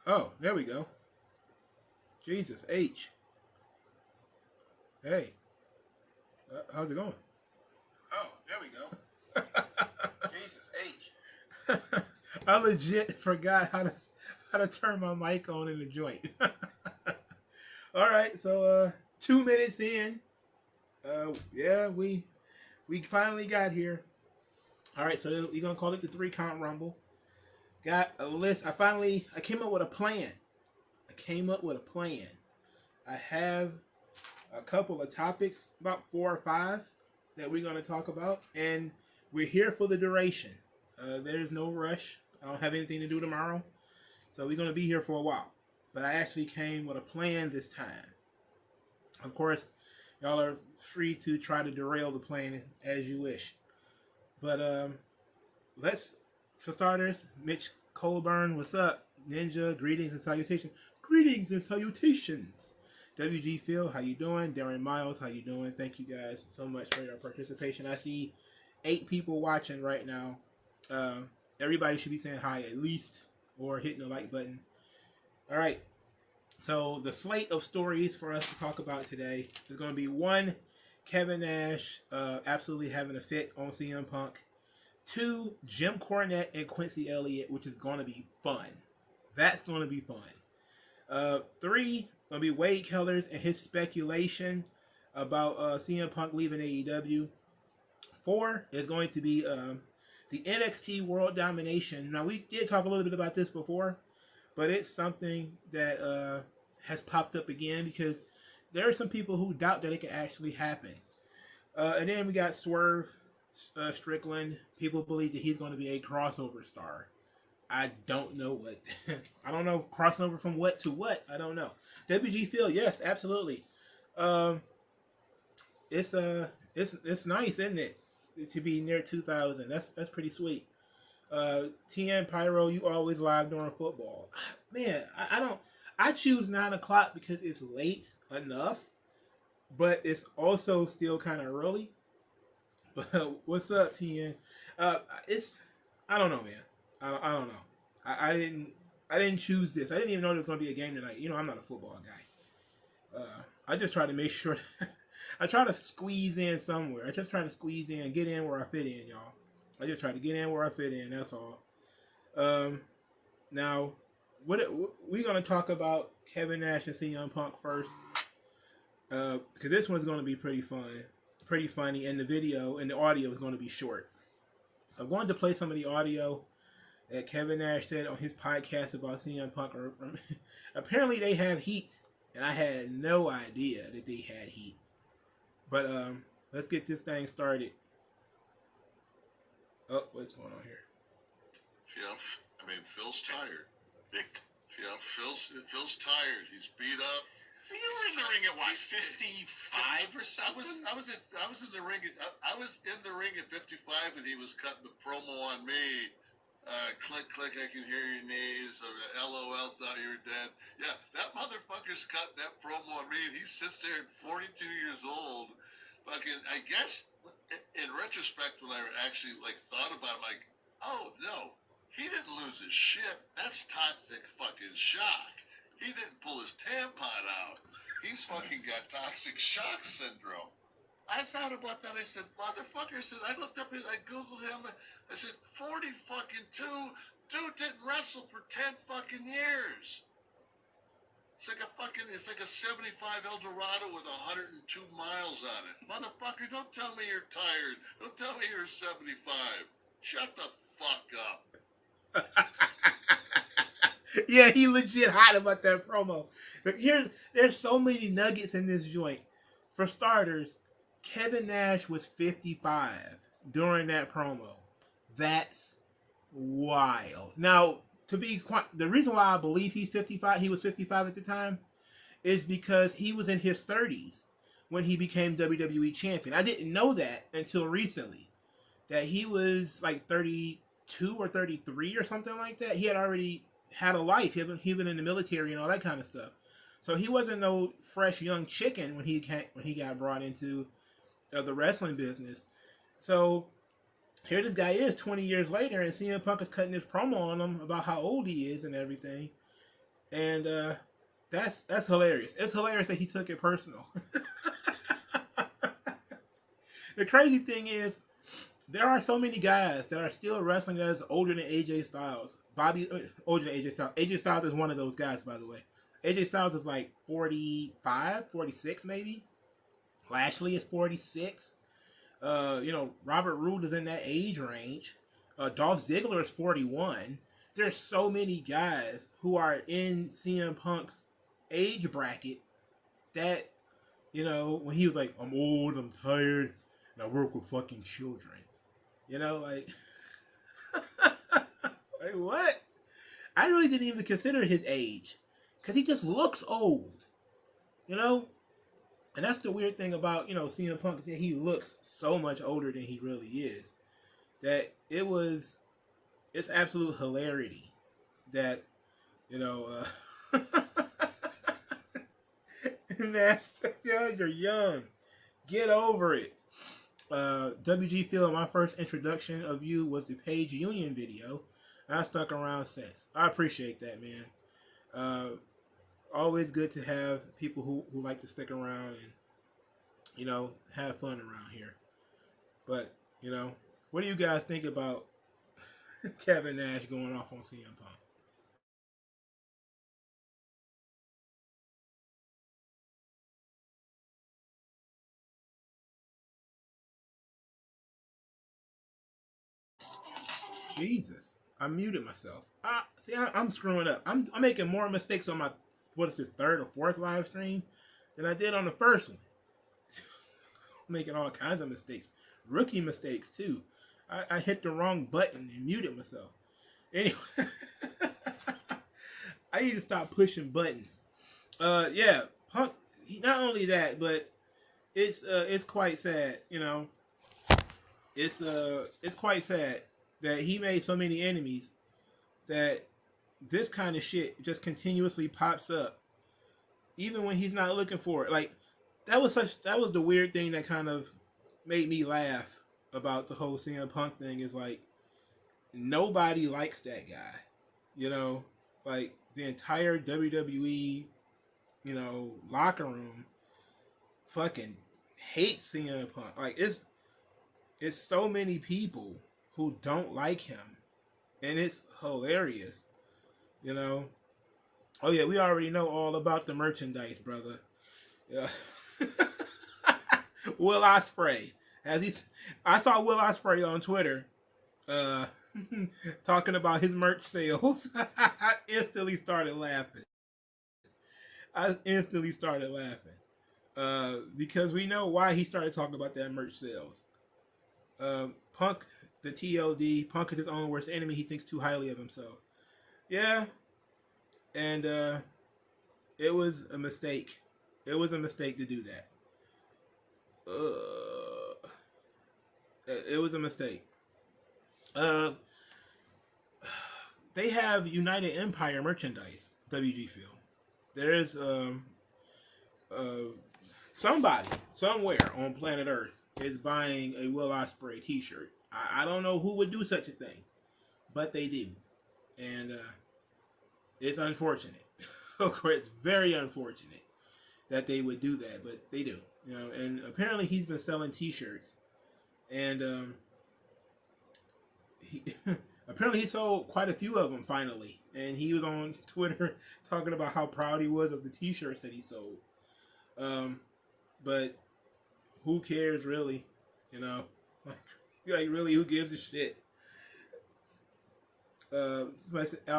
Oh, there we go. Jesus H. Hey, how's it going? Oh, there we go. Jesus H. I legit forgot how to turn my mic on in the joint. All right, so 2 minutes in, yeah, we finally got here. All right, so we're gonna call it the 3 count rumble. Got a list. I came up with a plan. I came up with a plan. I have a couple of topics, about 4 or 5, that we're gonna talk about, and we're here for the duration. There's no rush. I don't have anything to do tomorrow, so we're gonna be here for a while. But I actually came with a plan this time. Of course, y'all are free to try to derail the plan as you wish. But let's, for starters, Mitch Colburn, what's up? Ninja, greetings and salutations. Greetings and salutations. WG Phil, how you doing? Darren Miles, how you doing? Thank you guys so much for your participation. I see 8 people watching right now. Everybody should be saying hi at least, or hitting the like button. All right. So the slate of stories for us to talk about today is going to be 1, Kevin Nash absolutely having a fit on CM Punk. 2, Jim Cornette and Quincy Elliott, which is going to be fun. That's going to be fun. 3, going to be Wade Kellers and his speculation about CM Punk leaving AEW. 4 is going to be the NXT World Domination. Now, we did talk a little bit about this before, but it's something that has popped up again because there are some people who doubt that it can actually happen. And then we got Swerve Strickland. People believe that he's going to be a crossover star. I don't know what. I don't know, crossing over from what to what. I don't know. WG Phil, yes, absolutely. Um, it's nice, isn't it, to be near 2,000? That's pretty sweet. TN Pyro, you always live during football. Man, I don't. I choose 9 o'clock because it's late enough, but it's also still kind of early. But what's up, TN? It's I don't know, man. I don't know. I didn't choose this. I didn't even know there was going to be a game tonight. You know, I'm not a football guy. I just try to make sure. I try to squeeze in somewhere. I just try to squeeze in, get in where I fit in, y'all. I just try to get in where I fit in. That's all. Now, what we're gonna talk about Kevin Nash and CM Punk first, because this one's gonna be pretty fun, pretty funny, and the video and the audio is gonna be short. I wanted to play some of the audio that Kevin Nash said on his podcast about CM Punk. Apparently, they have heat, and I had no idea that they had heat. But let's get this thing started. Oh, what's going on here? Yeah, I mean, Phil's tired. Yeah, Phil's tired. He's beat up. You were in the ring at what, 55 or something? I was in the ring. I was in the ring at 55, and he was cutting the promo on me. Click, click, I can hear your knees. Or LOL, thought you were dead. Yeah, that motherfucker's cutting that promo on me, and he sits there at 42 years old. Fucking, I guess, in retrospect, when I actually thought about it, I'm like, oh no, he didn't lose his shit. That's toxic fucking shock. He didn't pull his tampon out. He's fucking got toxic shock syndrome. I thought about that. I said, motherfucker. I said, I looked up, I Googled him. I said, 40 fucking 2. Dude didn't wrestle for 10 fucking years. It's like a 75 Eldorado with 102 miles on it. Motherfucker, don't tell me you're tired. Don't tell me you're 75. Shut the fuck up. Yeah, he legit hot about that promo. But there's so many nuggets in this joint. For starters, Kevin Nash was 55 during that promo. That's wild. Now, the reason why I believe he was 55 at the time, is because he was in his 30s when he became WWE champion. I didn't know that until recently, that he was like 32 or 33 or something like that. He had already had a life. He'd been in the military and all that kind of stuff. So he wasn't no fresh young chicken when he got brought into the wrestling business. So here this guy is 20 years later, and CM Punk is cutting his promo on him about how old he is and everything. And that's hilarious. It's hilarious that he took it personal. The crazy thing is, there are so many guys that are still wrestling that's older than AJ Styles. Older than AJ Styles. AJ Styles is one of those guys, by the way. AJ Styles is like 45, 46 maybe. Lashley is 46. Robert Roode is in that age range. Dolph Ziggler is 41. There's so many guys who are in CM Punk's age bracket that, when he was like, I'm old, I'm tired, and I work with fucking children. Like, like what? I really didn't even consider his age, because he just looks old, And that's the weird thing about, CM Punk, is that he looks so much older than he really is. That it's absolute hilarity that, Nash said, you're young. Get over it. WG Phil, my first introduction of you was the Page Union video. And I stuck around since. I appreciate that, man. Always good to have people who like to stick around and, have fun around here. But, what do you guys think about Kevin Nash going off on CM Punk? Jesus, I muted myself. I'm screwing up. I'm making more mistakes on my, what is this, third or fourth live stream than I did on the first one. Making all kinds of mistakes. Rookie mistakes, too. I hit the wrong button and muted myself. Anyway, I need to stop pushing buttons. Yeah, Punk, not only that, but it's quite sad, It's quite sad that he made so many enemies that this kind of shit just continuously pops up, even when he's not looking for it. Like, that was the weird thing that kind of made me laugh about the whole CM Punk thing, is like, nobody likes that guy. Like, the entire WWE, locker room fucking hates CM Punk. Like, it's so many people who don't like him, and it's hilarious. Oh yeah, we already know all about the merchandise, brother. Yeah. Will Ospreay, I saw Will Ospreay on Twitter, talking about his merch sales. I instantly started laughing. Because we know why he started talking about that merch sales. Punk, the TLD, Punk is his own worst enemy. He thinks too highly of himself. Yeah, and it was a mistake. It was a mistake to do that. It was a mistake. They have United Empire merchandise. WG Phil. There's somebody somewhere on planet Earth is buying a Will Ospreay T-shirt. I don't know who would do such a thing, but they do, and it's unfortunate. Of course, it's very unfortunate that they would do that, but they do. And apparently he's been selling T-shirts, and apparently he sold quite a few of them finally, and he was on Twitter talking about how proud he was of the T-shirts that he sold. But who cares, really? Like really, who gives a shit? Al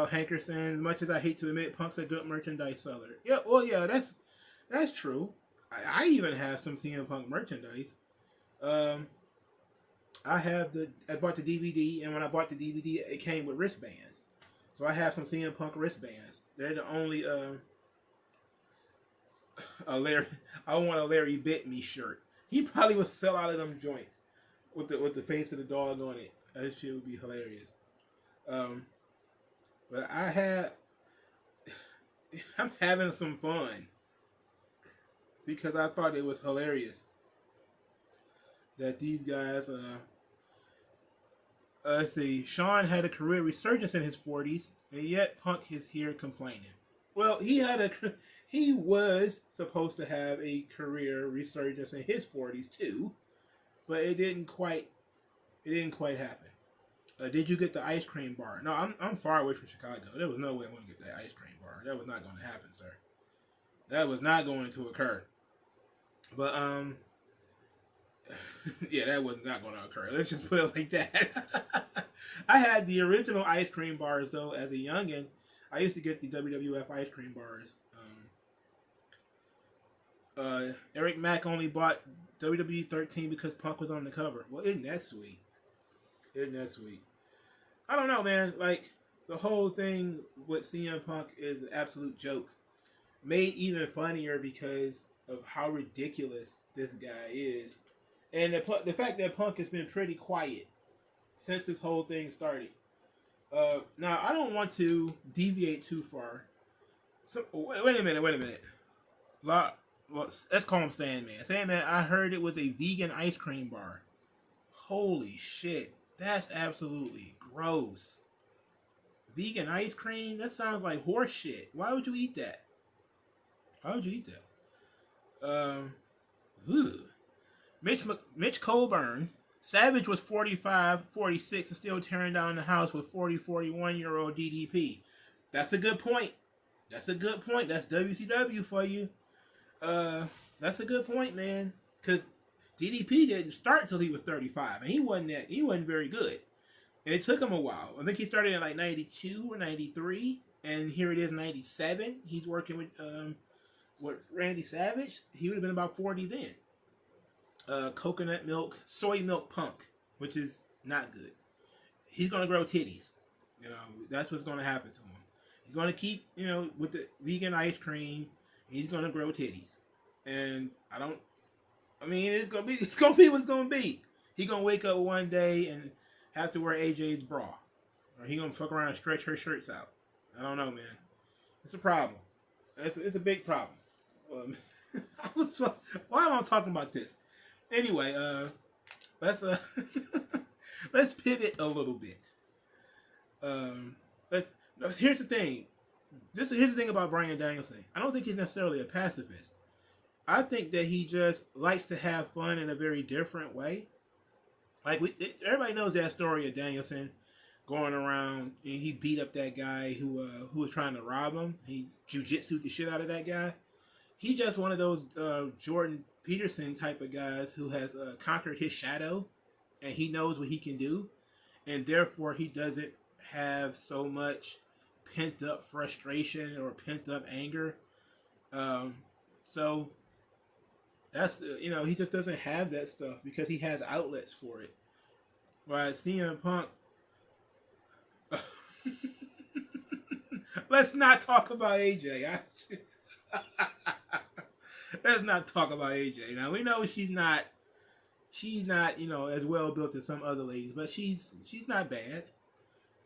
Hankerson, as much as I hate to admit, Punk's a good merchandise seller. Yeah, well, yeah, that's true. I even have some CM Punk merchandise. I bought the DVD, and when I bought the DVD, it came with wristbands. So I have some CM Punk wristbands. They're the only I want a Larry Bit Me shirt. He probably would sell out of them joints with the face of the dog on it. That shit would be hilarious. But I'm having some fun because I thought it was hilarious that these guys, let's see, Sean had a career resurgence in his 40s, and yet Punk is here complaining. Well, he was supposed to have a career resurgence in his 40s too, but it didn't quite happen. Did you get the ice cream bar? No, I'm far away from Chicago. There was no way I'm going to get that ice cream bar. That was not going to happen, sir. That was not going to occur. But yeah, that was not going to occur. Let's just put it like that. I had the original ice cream bars though as a youngin. I used to get the WWF ice cream bars. Eric Mack only bought WWE 13 because Punk was on the cover. Well, isn't that sweet? Isn't that sweet? I don't know, man. Like, the whole thing with CM Punk is an absolute joke. Made even funnier because of how ridiculous this guy is. And the fact that Punk has been pretty quiet since this whole thing started. Now, I don't want to deviate too far. So, wait a minute. Well, let's call him Sandman. Sandman, I heard it was a vegan ice cream bar. Holy shit. That's absolutely gross. Vegan ice cream? That sounds like horse shit. Why would you eat that? Why would you eat that? Mitch Colburn. Savage was 45, 46, and still tearing down the house with 40, 41-year-old DDP. That's a good point. That's WCW for you. That's a good point, man. Because DDP didn't start till he was 35, and he wasn't very good. And it took him a while. I think he started in like 92 or 93, and here it is 97. He's working with Randy Savage. He would have been about 40 then. Coconut milk, soy milk Punk, which is not good. He's gonna grow titties. You know, that's what's gonna happen to him. He's gonna keep, with the vegan ice cream. He's gonna grow titties, and it's gonna be what's gonna be. He gonna wake up one day and have to wear AJ's bra, or he gonna fuck around and stretch her shirts out. I don't know, man. It's a problem. It's a big problem. Why am I talking about this? Anyway, let's let's pivot a little bit. Here's the thing. Here's the thing about Bryan Danielson. I don't think he's necessarily a pacifist. I think that he just likes to have fun in a very different way. Like everybody knows that story of Danielson going around. He beat up that guy who was trying to rob him. He jiu-jitsu'd the shit out of that guy. He's just one of those Jordan Peterson type of guys who has conquered his shadow, and he knows what he can do, and therefore he doesn't have so much pent up frustration or pent up anger. So that's he just doesn't have that stuff because he has outlets for it. While CM Punk, let's not talk about AJ. Let's not talk about AJ. Now we know she's not as well built as some other ladies, but she's not bad.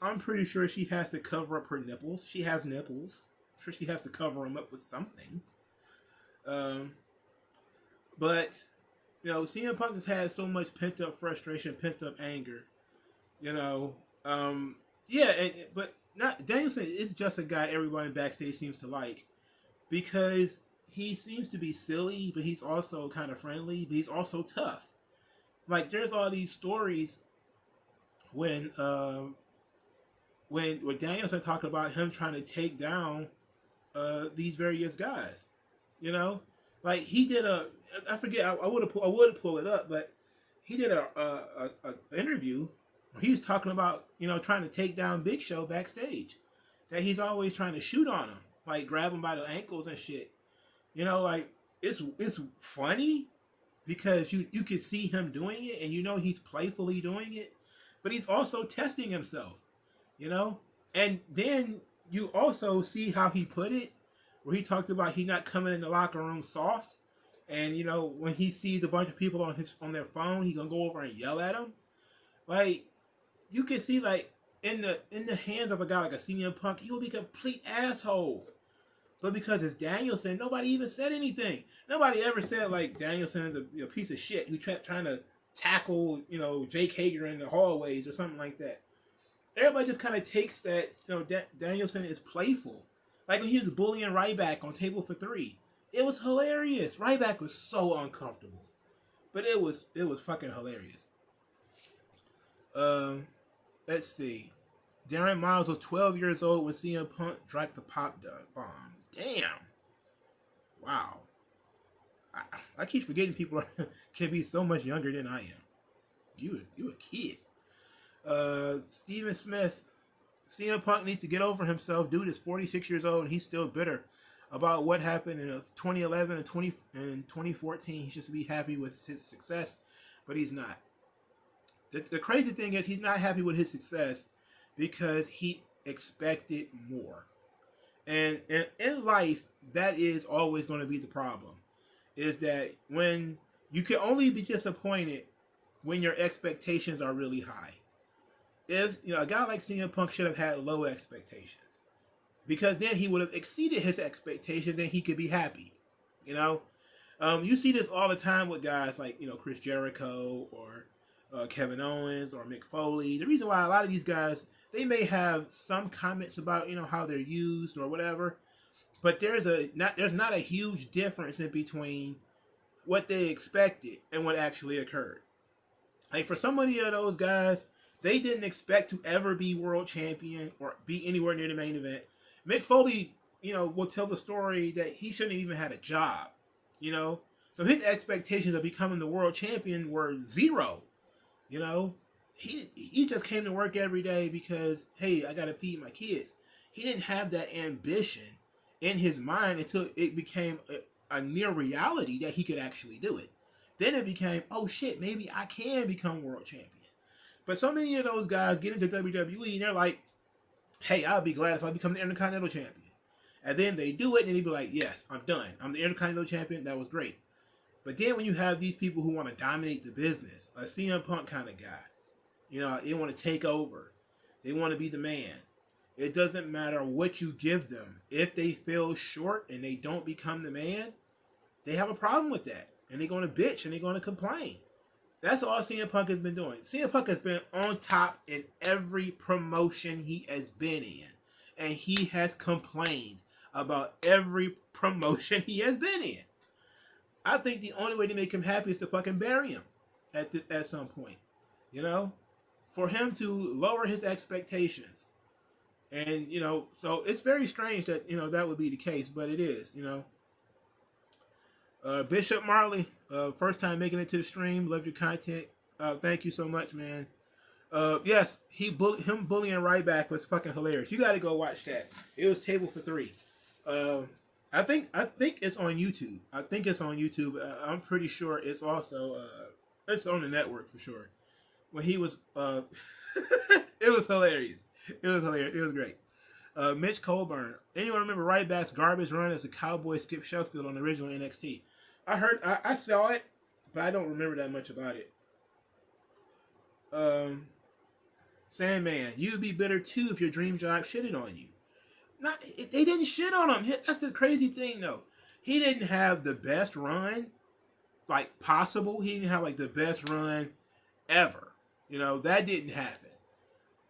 I'm pretty sure she has to cover up her nipples. She has nipples. I'm sure she has to cover them up with something. But CM Punk just has so much pent up frustration, pent up anger. But not Danielson is just a guy everybody backstage seems to like because he seems to be silly, but he's also kind of friendly, but he's also tough. Like there's all these stories when Danielson talked about him trying to take down these various guys. Like he did I forget, I would pull it up, but he did a interview where he was talking about trying to take down Big Show backstage, that he's always trying to shoot on him, like grab him by the ankles and shit. Like it's funny because you can see him doing it, and he's playfully doing it, but he's also testing himself. And then you also see how he put it, where he talked about he not coming in the locker room soft, and when he sees a bunch of people on their phone, he gonna go over and yell at them. Like you can see, like in the hands of a guy like a CM Punk, he will be a complete asshole. But because it's Danielson, nobody even said anything. Nobody ever said like Danielson is a piece of shit who trying to tackle Jake Hager in the hallways or something like that. Everybody just kind of takes that Danielson is playful, Like when he was bullying Ryback on Table for Three. It was hilarious. Ryback was so uncomfortable. But it was fucking hilarious. Let's see. Darren Miles was 12 years old when CM Punk dropped the pop bomb. Damn. Wow. I keep forgetting people can be so much younger than I am. You a kid. Steven Smith. CM Punk needs to get over himself. Dude is 46 years old and he's still bitter about what happened in 2011 and 2014. He should be happy with his success, but he's not. The crazy thing is he's not happy with his success because he expected more. And in life, that is always going to be the problem. Is that when you can only be disappointed when your expectations are really high. If a guy like CM Punk should have had low expectations, because then he would have exceeded his expectations and he could be happy. You see this all the time with guys like Chris Jericho or Kevin Owens or Mick Foley. The reason why a lot of these guys, they may have some comments about how they're used or whatever, but there's not a huge difference in between what they expected and what actually occurred. Like for so many of those guys, they didn't expect to ever be world champion or be anywhere near the main event. Mick Foley, will tell the story that he shouldn't have even had a job, So his expectations of becoming the world champion were zero, He just came to work every day because, hey, I got to feed my kids. He didn't have that ambition in his mind until it became a near reality that he could actually do it. Then it became, oh shit, maybe I can become world champion. But so many of those guys get into WWE and they're like, hey, I'll be glad if I become the Intercontinental Champion. And then they do it and they be like, yes, I'm done. I'm the Intercontinental Champion. That was great. But then when you have these people who want to dominate the business, a CM Punk kind of guy, they want to take over. They want to be the man. It doesn't matter what you give them. If they feel short and they don't become the man, they have a problem with that. And they're going to bitch and they're going to complain. That's all CM Punk has been doing. CM Punk has been on top in every promotion he has been in. And he has complained about every promotion he has been in. I think the only way to make him happy is to fucking bury him at some point. For him to lower his expectations. And, so it's very strange that, that would be the case. But it is, Bishop Marley, first time making it to the stream. Love your content. Thank you so much, man. Yes, him bullying Ryback was fucking hilarious. You got to go watch that. It was Table for Three. I think it's on YouTube. I'm pretty sure it's also it's on the network for sure. When he was, it was hilarious. It was great. Mitch Colburn. Anyone remember Ryback's garbage run as a cowboy Skip Sheffield on the original NXT? I saw it, but I don't remember that much about it. Sandman, you'd be bitter too if your dream job shitted on you. They didn't shit on him. That's the crazy thing, though. He didn't have the best run, possible. He didn't have the best run ever. That didn't happen.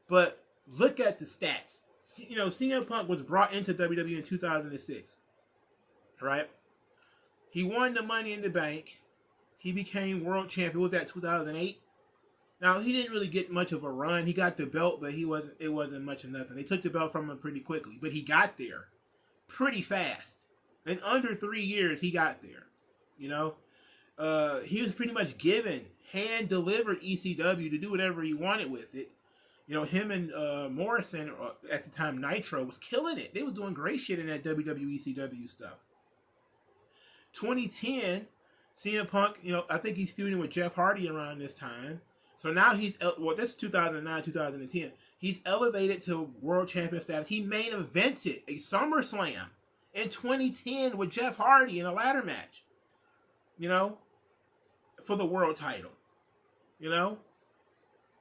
But look at the stats. CM Punk was brought into WWE in 2006. Right? He won the Money in the Bank. He became world champion. Was that 2008? Now, he didn't really get much of a run. He got the belt, but it wasn't much of nothing. They took the belt from him pretty quickly, but he got there pretty fast. In under 3 years, he got there. He was pretty much given, hand-delivered ECW to do whatever he wanted with it. Him and Morrison, at the time, Nitro, was killing it. They was doing great shit in that WWE ECW stuff. 2010, CM Punk, I think he's feuding with Jeff Hardy around this time. So now this is 2009, 2010. He's elevated to world champion status. He main evented a SummerSlam in 2010 with Jeff Hardy in a ladder match. For the world title.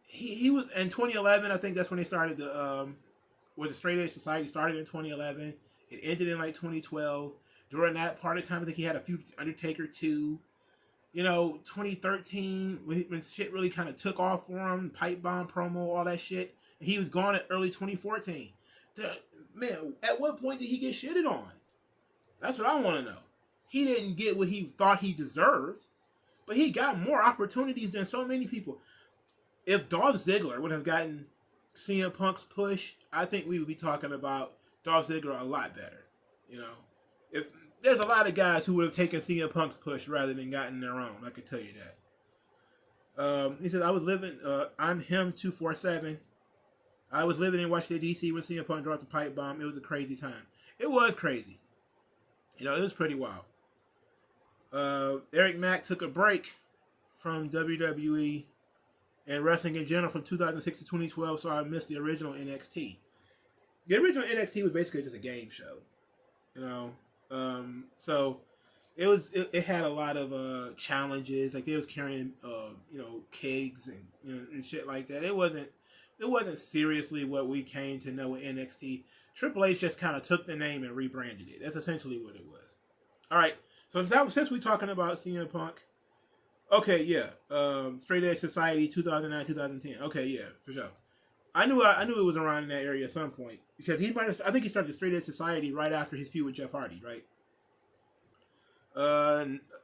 He was in 2011. I think that's when they started with the Straight Edge Society. Started in 2011. It ended in 2012. During that part of time, I think he had a feud with Undertaker too. 2013 when shit really kind of took off for him, pipe bomb promo, all that shit. And he was gone at early 2014. Man, at what point did he get shitted on? That's what I want to know. He didn't get what he thought he deserved, but he got more opportunities than so many people. If Dolph Ziggler would have gotten CM Punk's push, I think we would be talking about Dolph Ziggler a lot better. You know, if there's a lot of guys who would have taken CM Punk's push rather than gotten their own, I could tell you that. He said, I was living, I'm him 247. I was living in Washington, D.C. when CM Punk dropped the pipe bomb. It was a crazy time. It was crazy. You know, it was pretty wild. Eric Mack took a break from WWE and wrestling in general from 2006 to 2012, so I missed the original NXT. The original NXT was basically just a game show, you know. So it had a lot of challenges, like they was carrying kegs and shit like that. It wasn't seriously what we came to know with NXT. Triple H just kind of took the name and rebranded it. That's essentially what it was. All right. So since we're talking about CM Punk, okay, yeah, Straight Edge Society 2009 2010. Okay, yeah, for sure. I knew it was around in that area at some point because I think he started the Straight Edge Society right after his feud with Jeff Hardy, right?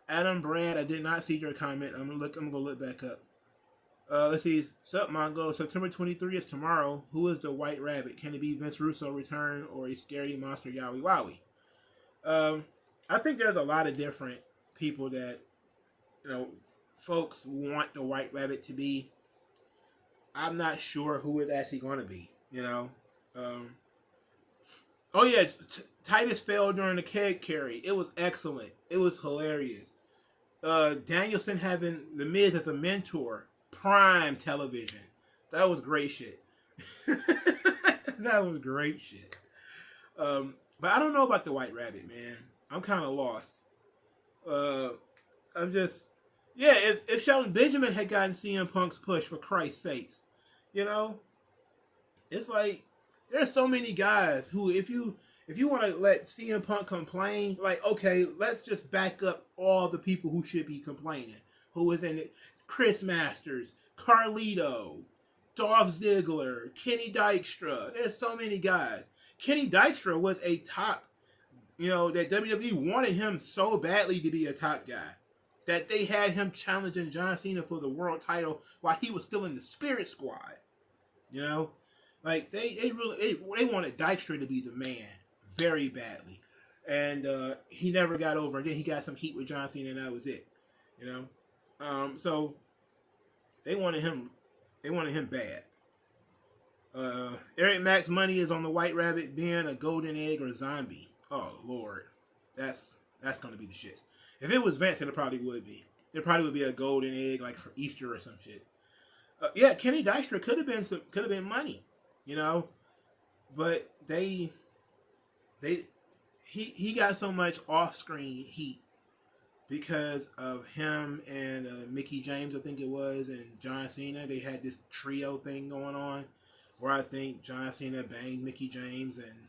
Adam Brad, I did not see your comment. I'm gonna look back up. Let's see. Sup, Mongo. September 23 is tomorrow. Who is the White Rabbit? Can it be Vince Russo return or a scary monster Yowie Wowie? I think there's a lot of different people that, folks want the White Rabbit to be. I'm not sure who it's actually going to be, Oh, yeah. Titus fell during the keg carry. It was excellent. It was hilarious. Danielson having The Miz as a mentor. Prime television. That was great shit. That was great shit. But I don't know about the White Rabbit, man. I'm kind of lost. I'm just... Yeah, if Shelton Benjamin had gotten CM Punk's push, for Christ's sakes, it's like there's so many guys who, if you want to let CM Punk complain, like, okay, let's just back up all the people who should be complaining. Who was in it? Chris Masters, Carlito, Dolph Ziggler, Kenny Dykstra. There's so many guys. Kenny Dykstra was a top, that WWE wanted him so badly to be a top guy that they had him challenging John Cena for the world title while he was still in the Spirit Squad. Like they wanted Dykstra to be the man very badly, and he never got over. And then he got some heat with John Cena, and that was it. So they wanted him bad. Eric Mack's money is on the White Rabbit being a golden egg or zombie. Oh Lord, that's gonna be the shit. If it was Vince, it probably would be. It probably would be a golden egg, like for Easter or some shit. Yeah, Kenny Dykstra could have been money, but he got so much off-screen heat because of him and Mickey James, I think it was, and John Cena. They had this trio thing going on where I think John Cena banged Mickey James and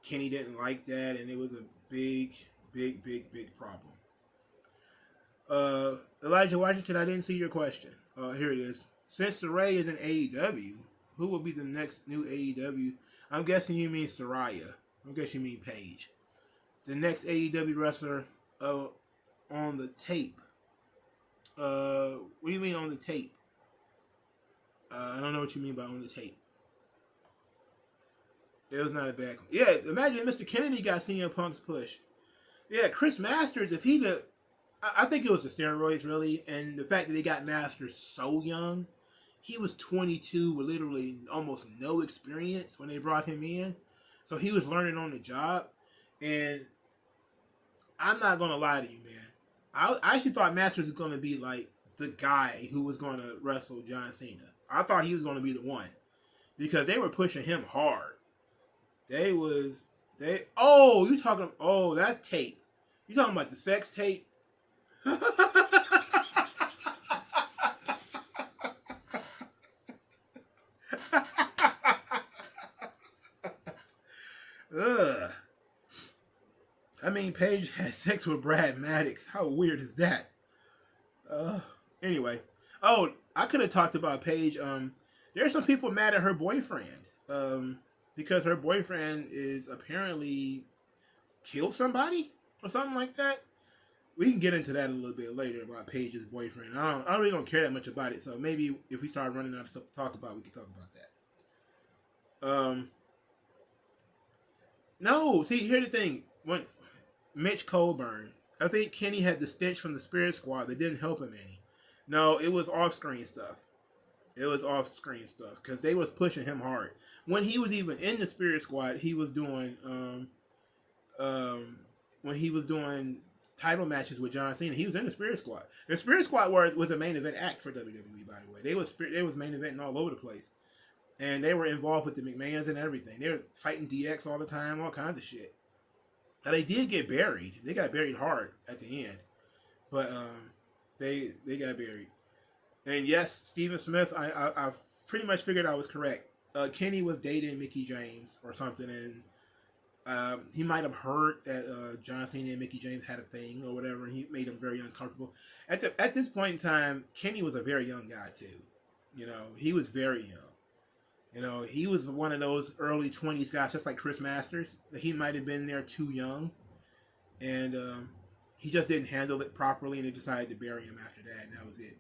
Kenny didn't like that, and it was a big problem. Elijah Washington, I didn't see your question. Here it is. Since Saray is in AEW, who will be the next new AEW? I'm guessing you mean Saraya. I'm guessing you mean Paige. The next AEW wrestler on the tape. What do you mean on the tape? I don't know what you mean by on the tape. It was not a bad... Yeah, imagine Mr. Kennedy got CM Punk's push. Yeah, Chris Masters, if he'd have... I think it was the steroids, really, and the fact that they got Masters so young. He was 22 with literally almost no experience when they brought him in. So he was learning on the job. And I'm not going to lie to you, man. I actually thought Masters was going to be like the guy who was going to wrestle John Cena. I thought he was going to be the one. Because they were pushing him hard. That tape. You talking about the sex tape? Ugh. I mean, Paige had sex with Brad Maddox. How weird is that? Anyway. Oh, I could have talked about Paige. There's some people mad at her boyfriend. because her boyfriend is apparently killed somebody or something like that. We can get into that a little bit later about Paige's boyfriend. I really don't care that much about it. So maybe if we start running out of stuff to talk about, we can talk about that. No, see, here's the thing. When Mitch Colburn, I think Kenny had the stench from the Spirit Squad that didn't help him any. No, it was off-screen stuff. It was off-screen stuff because they was pushing him hard. When he was even in the Spirit Squad, he was doing when he was doing title matches with John Cena. He was in the Spirit Squad. The Spirit Squad was a main event act for WWE. By the way, they was main eventing all over the place, and they were involved with the McMahons and everything. They were fighting DX all the time, all kinds of shit. Now they did get buried. They got buried hard at the end, but they got buried. And yes, Stephen Smith, I pretty much figured I was correct. Kenny was dating Mickie James or something, and he might have heard that John Cena and Mickie James had a thing or whatever, and he made him very uncomfortable. At this point in time, Kenny was a very young guy too. You know, he was very young. You know, he was one of those early 20s guys, just like Chris Masters. That he might have been there too young, and he just didn't handle it properly, and they decided to bury him after that, and that was it.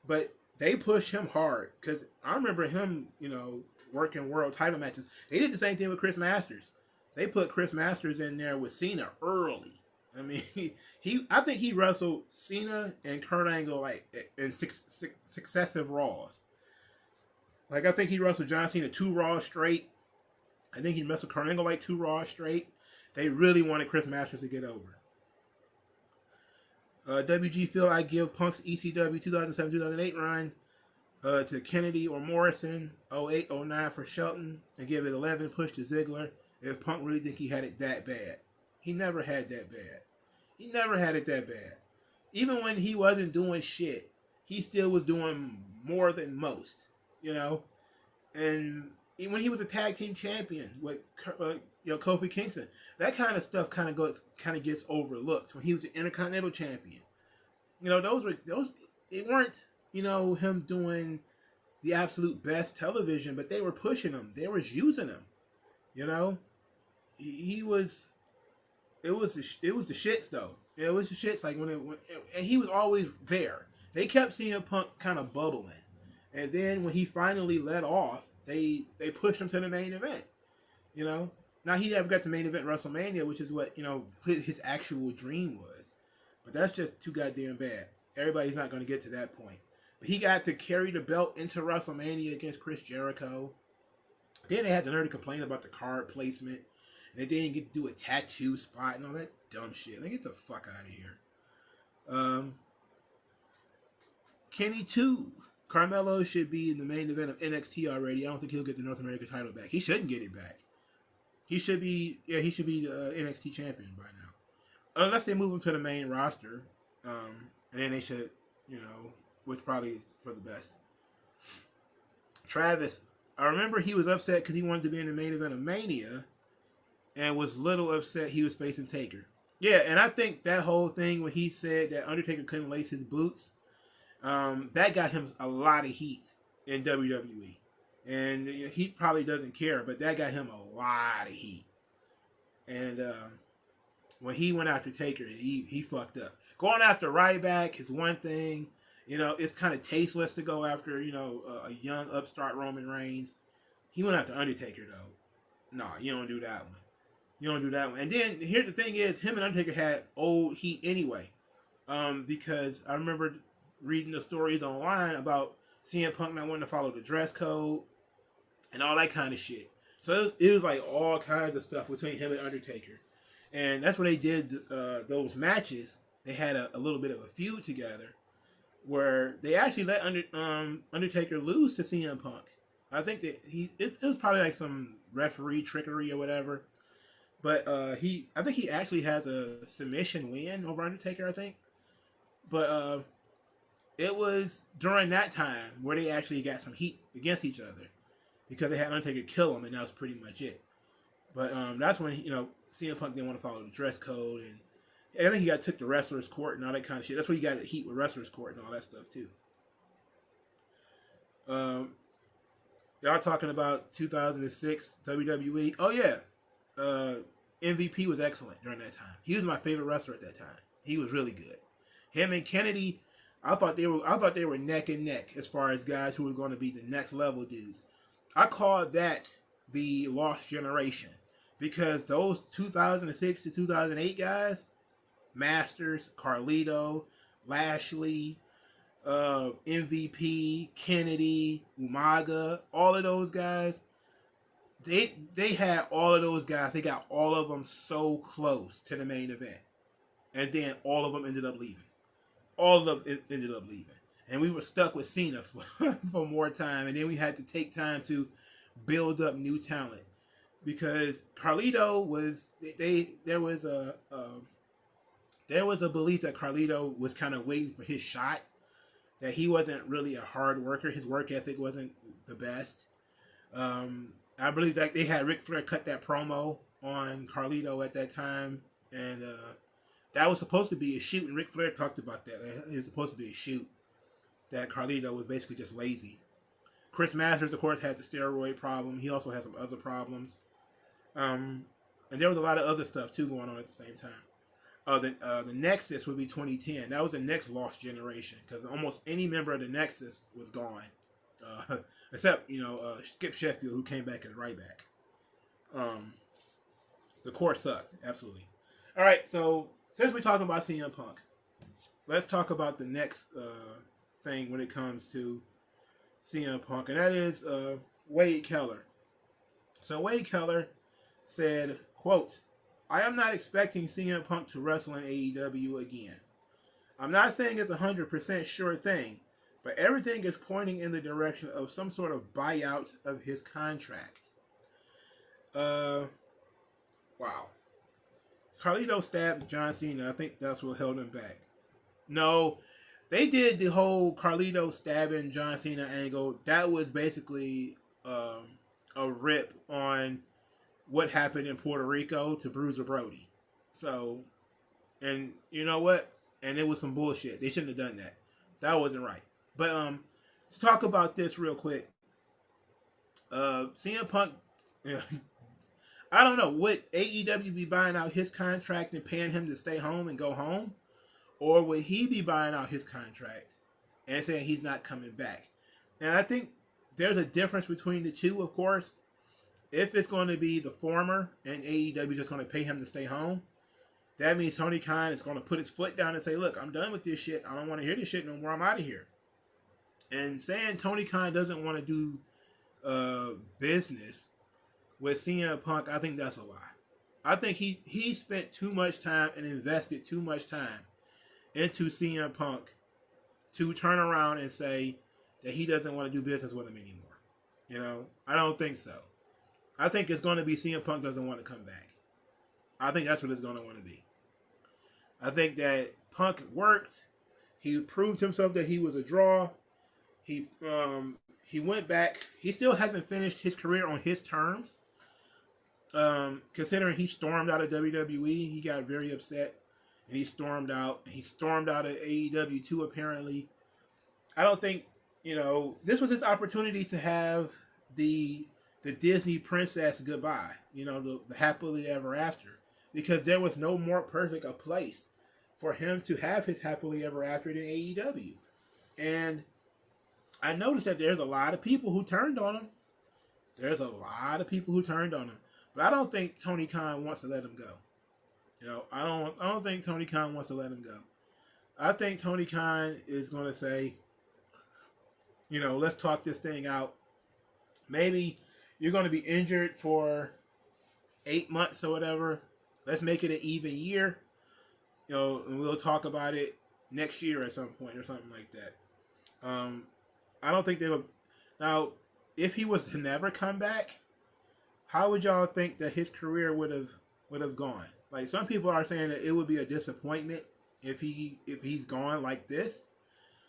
But they pushed him hard because I remember him, you know, working world title matches. They did the same thing with Chris Masters. They put Chris Masters in there with Cena early. I mean, I think he wrestled Cena and Kurt Angle like in successive Raws. Like I think he wrestled John Cena 2 Raws straight. I think he wrestled Kurt Angle like 2 Raws straight. They really wanted Chris Masters to get over. WG Phil, I give Punk's ECW 2007-2008 run to Kennedy or Morrison, 08-09 for Shelton, and give it 11 push to Ziggler if Punk really think he had it that bad. He never had that bad. He never had it that bad. Even when he wasn't doing shit, he still was doing more than most, you know? And when he was a tag team champion with Kofi Kingston, that kind of stuff kind of gets overlooked. When he was the Intercontinental Champion, you know, those it weren't, you know, him doing the absolute best television, but they were pushing him. They were using him, you know. It was the shits though. It was the shits like and he was always there. They kept seeing Punk kind of bubbling, and then when he finally let off, they pushed him to the main event, you know. Now, he never got to main event WrestleMania, which is what, you know, his actual dream was. But that's just too goddamn bad. Everybody's not going to get to that point. But he got to carry the belt into WrestleMania against Chris Jericho. Then they had the nerve to complain about the card placement. And they didn't get to do a tattoo spot and all that dumb shit. Like, get the fuck out of here. Kenny 2. Carmelo should be in the main event of NXT already. I don't think he'll get the North American title back. He shouldn't get it back. He should be the NXT champion by now. Unless they move him to the main roster. And then they should, you know, which probably is for the best. Travis, I remember he was upset because he wanted to be in the main event of Mania and was little upset he was facing Taker. Yeah, and I think that whole thing when he said that Undertaker couldn't lace his boots, that got him a lot of heat in WWE. And you know, he probably doesn't care, but that got him a lot of heat. And when he went after Taker, he fucked up. Going after Ryback is one thing. You know, it's kind of tasteless to go after, you know, a young upstart Roman Reigns. He went after Undertaker, though. No, you don't do that one. You don't do that one. And then, here's the thing is, him and Undertaker had old heat anyway. Because I remember reading the stories online about CM Punk not wanting to follow the dress code and all that kind of shit. So it was like all kinds of stuff between him and Undertaker. And that's when they did those matches. They had a little bit of a feud together where they actually let Undertaker lose to CM Punk. I think that it was probably like some referee trickery or whatever. But I think he actually has a submission win over Undertaker, I think. But it was during that time where they actually got some heat against each other because they had Undertaker kill him, and that was pretty much it. But that's when, you know, CM Punk didn't want to follow the dress code, and I think he took to Wrestlers Court and all that kind of shit. That's where he got the heat with Wrestlers Court and all that stuff too. Y'all talking about 2006 WWE? Oh yeah, uh, MVP was excellent during that time. He was my favorite wrestler at that time. He was really good. Him and Kennedy, I thought they were neck and neck as far as guys who were going to be the next level dudes. I call that the lost generation because those 2006 to 2008 guys, Masters, Carlito, Lashley, MVP, Kennedy, Umaga, all of those guys, they had all of those guys. They got all of them so close to the main event, and then all of them ended up leaving. All of them ended up leaving, and we were stuck with Cena for more time, and then we had to take time to build up new talent because Carlito was there was a belief that Carlito was kind of waiting for his shot, that he wasn't really a hard worker. His work ethic wasn't the best. I believe that they had Ric Flair cut that promo on Carlito at that time, and that was supposed to be a shoot, and Ric Flair talked about that. It was supposed to be a shoot, that Carlito was basically just lazy. Chris Masters, of course, had the steroid problem. He also had some other problems. And there was a lot of other stuff, too, going on at the same time. The Nexus would be 2010. That was the next lost generation because almost any member of the Nexus was gone. Except, Skip Sheffield, who came back as Ryback. The core sucked, absolutely. All right, so since we're talking about CM Punk, let's talk about the next thing when it comes to CM Punk, and that is Wade Keller. So Wade Keller said, quote, "I am not expecting CM Punk to wrestle in AEW again. I'm not saying it's a 100% sure thing, but everything is pointing in the direction of some sort of buyout of his contract." Wow. Carlito stabbed John Cena. I think that's what held him back. No, they did the whole Carlito stabbing John Cena angle. That was basically a rip on what happened in Puerto Rico to Bruiser Brody. So, and you know what? And it was some bullshit. They shouldn't have done that. That wasn't right. But to talk about this real quick, CM Punk, I don't know, would AEW be buying out his contract and paying him to stay home and go home? Or would he be buying out his contract and saying he's not coming back? And I think there's a difference between the two, of course. If it's going to be the former and AEW is just going to pay him to stay home, that means Tony Khan is going to put his foot down and say, look, I'm done with this shit. I don't want to hear this shit no more. I'm out of here. And saying Tony Khan doesn't want to do business with CM Punk, I think that's a lie. I think he spent too much time and invested too much time into CM Punk to turn around and say that he doesn't want to do business with him anymore. I don't think so. I think it's going to be CM Punk doesn't want to come back. I think that's what it's going to want to be. I think that Punk worked. He proved himself that he was a draw. He went back. He still hasn't finished his career on his terms. Considering he stormed out of WWE, he got very upset, and he stormed out. He stormed out of AEW too. Apparently, I don't think this was his opportunity to have the Disney princess goodbye. The happily ever after, because there was no more perfect a place for him to have his happily ever after than AEW. And I noticed that there's a lot of people who turned on him. But I don't think Tony Khan wants to let him go. I don't think Tony Khan wants to let him go. I think Tony Khan is going to say, let's talk this thing out. Maybe you're going to be injured for 8 months or whatever. Let's make it an even year. And we'll talk about it next year at some point or something like that. I don't think they would. Now, if he was to never come back, how would y'all think that his career would have gone? Like, some people are saying that it would be a disappointment if he's gone like this.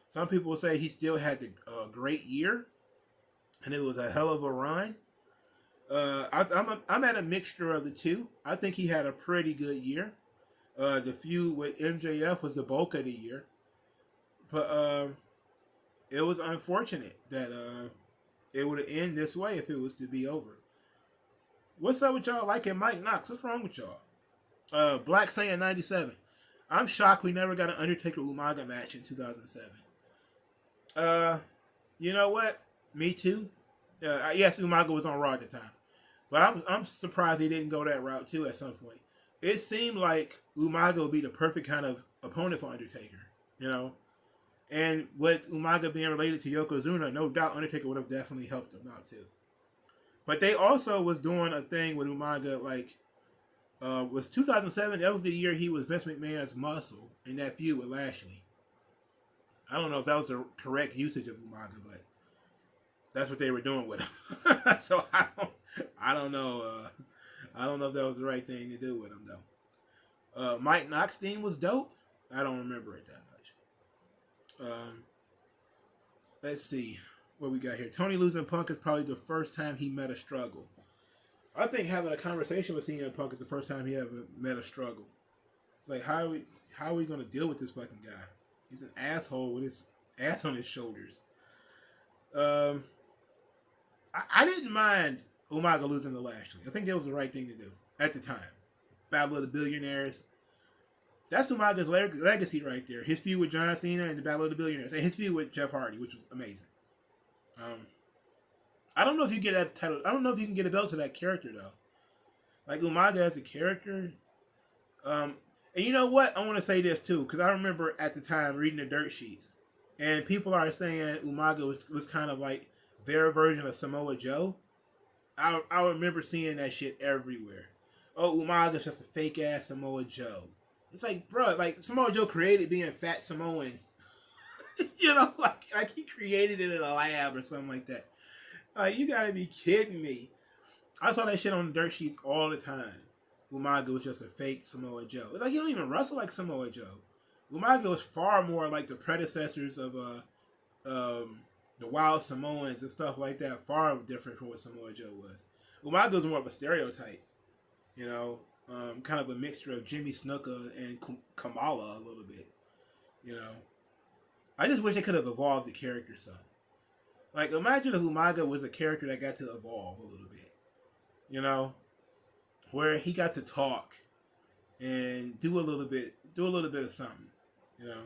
Some people say he still had a great year, and it was a hell of a run. I'm at a mixture of the two. I think he had a pretty good year. The feud with MJF was the bulk of the year, but it was unfortunate that it would have ended this way if it was to be over. What's up with y'all liking Mike Knox? What's wrong with y'all? Black Saiyan 97. I'm shocked we never got an Undertaker Umaga match in 2007. You know what? Me too. Yes, Umaga was on Raw at the time, but I'm surprised he didn't go that route too at some point. It seemed like Umaga would be the perfect kind of opponent for Undertaker, you know. And with Umaga being related to Yokozuna, no doubt Undertaker would have definitely helped him out too. But they also was doing a thing with Umaga, like, was 2007. That was the year he was Vince McMahon's muscle in that feud with Lashley. I don't know if that was the correct usage of Umaga, but that's what they were doing with him. So I don't know. I don't know if that was the right thing to do with him though. Mike Knox theme was dope. I don't remember it that much. Let's see what we got here. Tony losing Punk is probably the first time he met a struggle. I think having a conversation with CM Punk is the first time he ever met a struggle. It's like, how are we going to deal with this fucking guy? He's an asshole with his ass on his shoulders. I didn't mind Umaga losing to Lashley. I think that was the right thing to do at the time. Battle of the Billionaires. That's Umaga's legacy right there. His feud with John Cena and the Battle of the Billionaires. And his feud with Jeff Hardy, which was amazing. I don't know if you get that title. I don't know if you can get a belt to that character though. Like Umaga as a character. And you know what? I want to say this too, because I remember at the time reading the dirt sheets, and people are saying Umaga was kind of like their version of Samoa Joe. I remember seeing that shit everywhere. Oh, Umaga's just a fake ass Samoa Joe. It's like, bro, like Samoa Joe created being fat Samoan. You know, like he created it in a lab or something like that. Like, you gotta be kidding me. I saw that shit on the dirt sheets all the time. Umaga was just a fake Samoa Joe. It's like, he don't even wrestle like Samoa Joe. Umaga was far more like the predecessors of the Wild Samoans and stuff like that. Far different from what Samoa Joe was. Umaga was more of a stereotype. You know, kind of a mixture of Jimmy Snuka and Kamala a little bit. You know, I just wish they could have evolved the character some. Like, imagine if Umaga was a character that got to evolve a little bit. You know, where he got to talk and do a little bit of something. You know,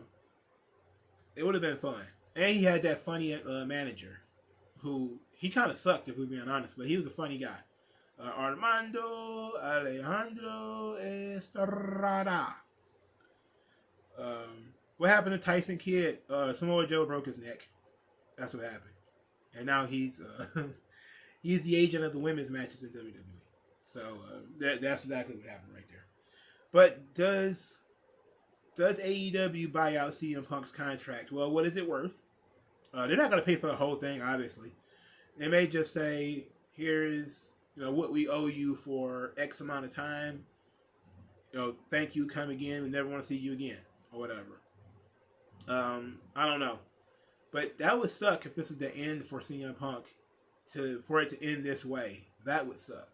it would have been fun. And he had that funny manager, who he kind of sucked if we're being honest, but he was a funny guy. Armando Alejandro Estrada. What happened to Tyson Kidd? Samoa Joe broke his neck. That's what happened. And now he's he's the agent of the women's matches in WWE. So that's exactly what happened right there. But does AEW buy out CM Punk's contract? Well, what is it worth? They're not going to pay for the whole thing, obviously. They may just say, here's what we owe you for X amount of time. Thank you, come again. We never want to see you again, or whatever. I don't know. But that would suck if this is the end for CM Punk, for it to end this way. That would suck.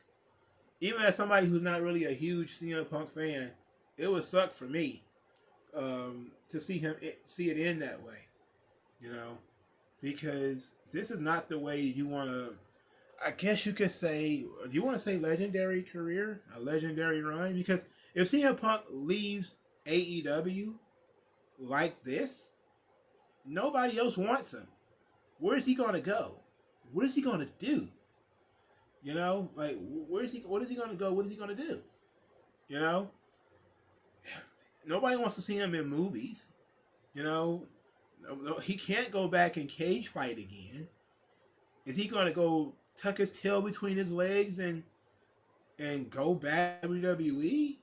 Even as somebody who's not really a huge CM Punk fan, it would suck for me to see it end that way. Because this is not the way you want to. I guess you could say. Do you want to say legendary career, a legendary run? Because if CM Punk leaves AEW like this, nobody else wants him. Where is he going to go? What is he going to do? Like, where is he? What is he going to go? What is he going to do? Nobody wants to see him in movies. He can't go back and cage fight again. Is he going to go tuck his tail between his legs and go back to WWE?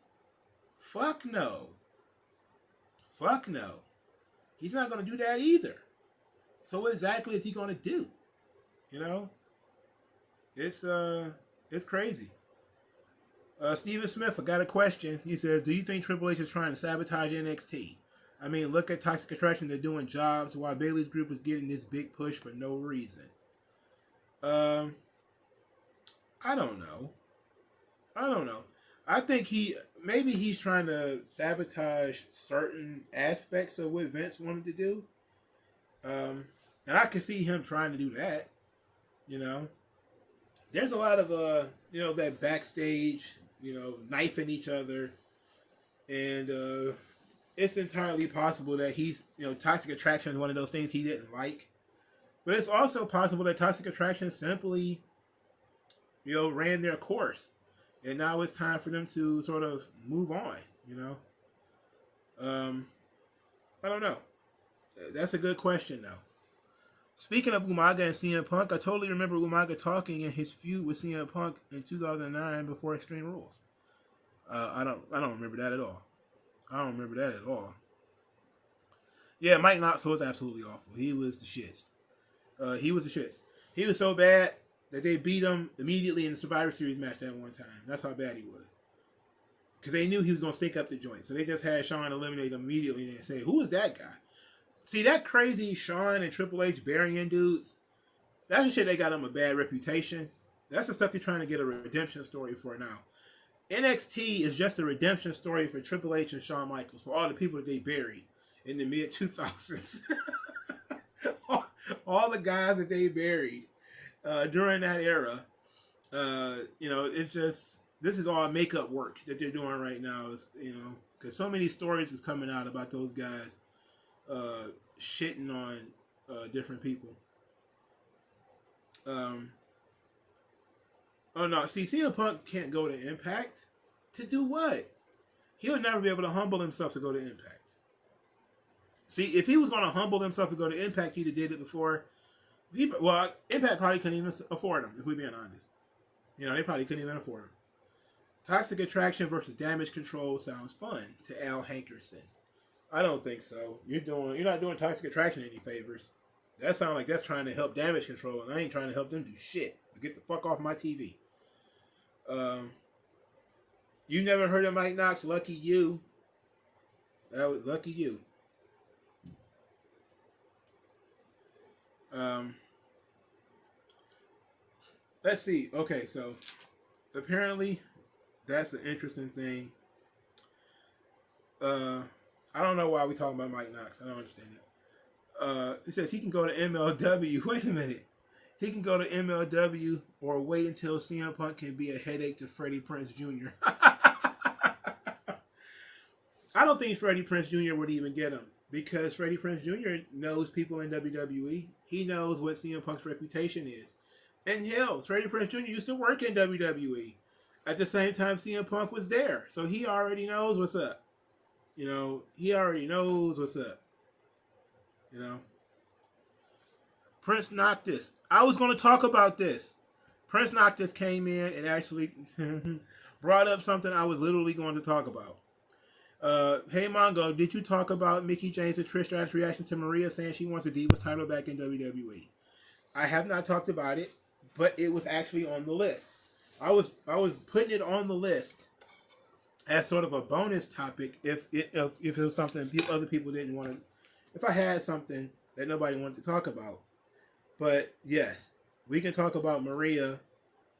Fuck no. Fuck no. He's not going to do that either. So what exactly is he going to do? It's crazy. Steven Smith, I got a question. He says, do you think Triple H is trying to sabotage NXT? I mean, look at Toxic Attraction. They're doing jobs while Bayley's group is getting this big push for no reason. I don't know. I think maybe he's trying to sabotage certain aspects of what Vince wanted to do. And I can see him trying to do that. You know, there's a lot of that backstage, knifing each other, and it's entirely possible that he's toxic attraction is one of those things he didn't like, but it's also possible that toxic attraction simply ran their course, and now it's time for them to sort of move on. I don't know. That's a good question though. Speaking of Umaga and CM Punk, I totally remember Umaga talking in his feud with CM Punk in 2009 before Extreme Rules. I don't remember that at all. I don't remember that at all. Yeah, Mike Knox was absolutely awful. He was the shits. He was the shits. He was so bad that they beat him immediately in the Survivor Series match that one time. That's how bad he was. Because they knew he was going to stink up the joint. So they just had Shawn eliminate him immediately and say, who is that guy? See, that crazy Shawn and Triple H burying dudes, that's the shit they got him a bad reputation. That's the stuff they're trying to get a redemption story for now. NXT is just a redemption story for Triple H and Shawn Michaels, for all the people that they buried in the mid-2000s. all the guys that they buried during that era. It's just, this is all makeup work that they're doing right now. Because so many stories is coming out about those guys shitting on different people. Oh no, see, CM Punk can't go to Impact. To do what? He'll never be able to humble himself to go to Impact. See, if he was going to humble himself to go to Impact, he'd have did it before. Impact probably couldn't even afford him, if we're being honest. They probably couldn't even afford him. Toxic Attraction versus Damage Control sounds fun to Al Hankerson. I don't think so. You're not doing Toxic Attraction any favors. That sounds like that's trying to help Damage Control, and I ain't trying to help them do shit. Get the fuck off my TV. You never heard of Mike Knox? Lucky you. That was lucky you. Let's see. Okay, so apparently that's an interesting thing. I don't know why we talking about Mike Knox. I don't understand it. It says he can go to MLW. Wait a minute. He can go to MLW or wait until CM Punk can be a headache to Freddie Prinze Jr. I don't think Freddie Prinze Jr. would even get him because Freddie Prinze Jr. knows people in WWE. He knows what CM Punk's reputation is. And hell, Freddie Prinze Jr. used to work in WWE at the same time CM Punk was there. So he already knows what's up. He already knows what's up. Prince Noctis. I was going to talk about this. Prince Noctis came in and actually brought up something I was literally going to talk about. Hey Mongo, did you talk about Mickie James and Trish Stratus' reaction to Maria saying she wants the Divas title back in WWE? I have not talked about it, but it was actually on the list. I was putting it on the list as sort of a bonus topic if it was something other people didn't want to. If I had something that nobody wanted to talk about. But yes, we can talk about Maria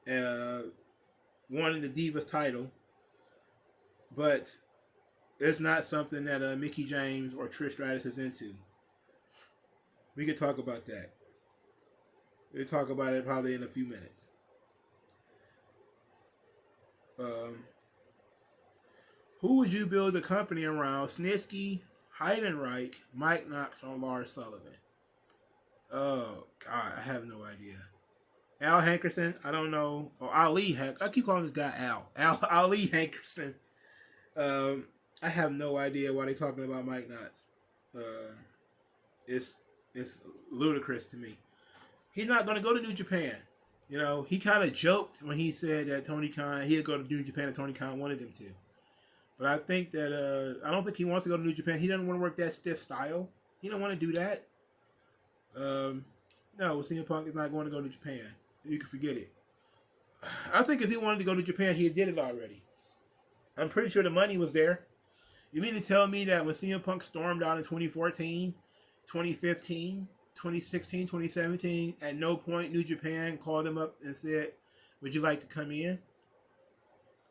wanting the Divas title, but it's not something that Mickie James or Trish Stratus is into. We can talk about that. We'll talk about it probably in a few minutes. Who would you build a company around? Snitsky, Heidenreich, Mike Knox, or Lars Sullivan? Oh, God, I have no idea. Al Hankerson, I don't know. Or Ali Hank. I keep calling this guy Al. Ali Hankerson. I have no idea why they're talking about Mike Knox. It's ludicrous to me. He's not going to go to New Japan. He kind of joked when he said that Tony Khan, he'd go to New Japan if Tony Khan wanted him to. But I think that, I don't think he wants to go to New Japan. He doesn't want to work that stiff style. He don't want to do that. No, CM Punk is not going to go to Japan. You can forget it. I think if he wanted to go to Japan, he did it already. I'm pretty sure the money was there. You mean to tell me that when CM Punk stormed out in 2014, 2015, 2016, 2017, at no point New Japan called him up and said, would you like to come in?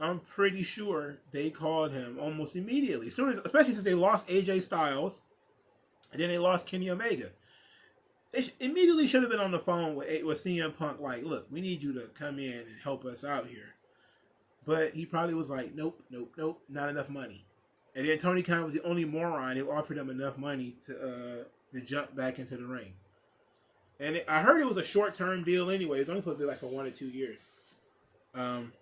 I'm pretty sure they called him almost immediately. Especially since they lost AJ Styles and then they lost Kenny Omega. it immediately should have been on the phone with CM Punk. Like, look, we need you to come in and help us out here. But he probably was like, nope, not enough money. And then Tony Khan was the only moron who offered him enough money to jump back into the ring. And I heard it was a short-term deal anyway. It's only supposed to be like for 1 or 2 years. None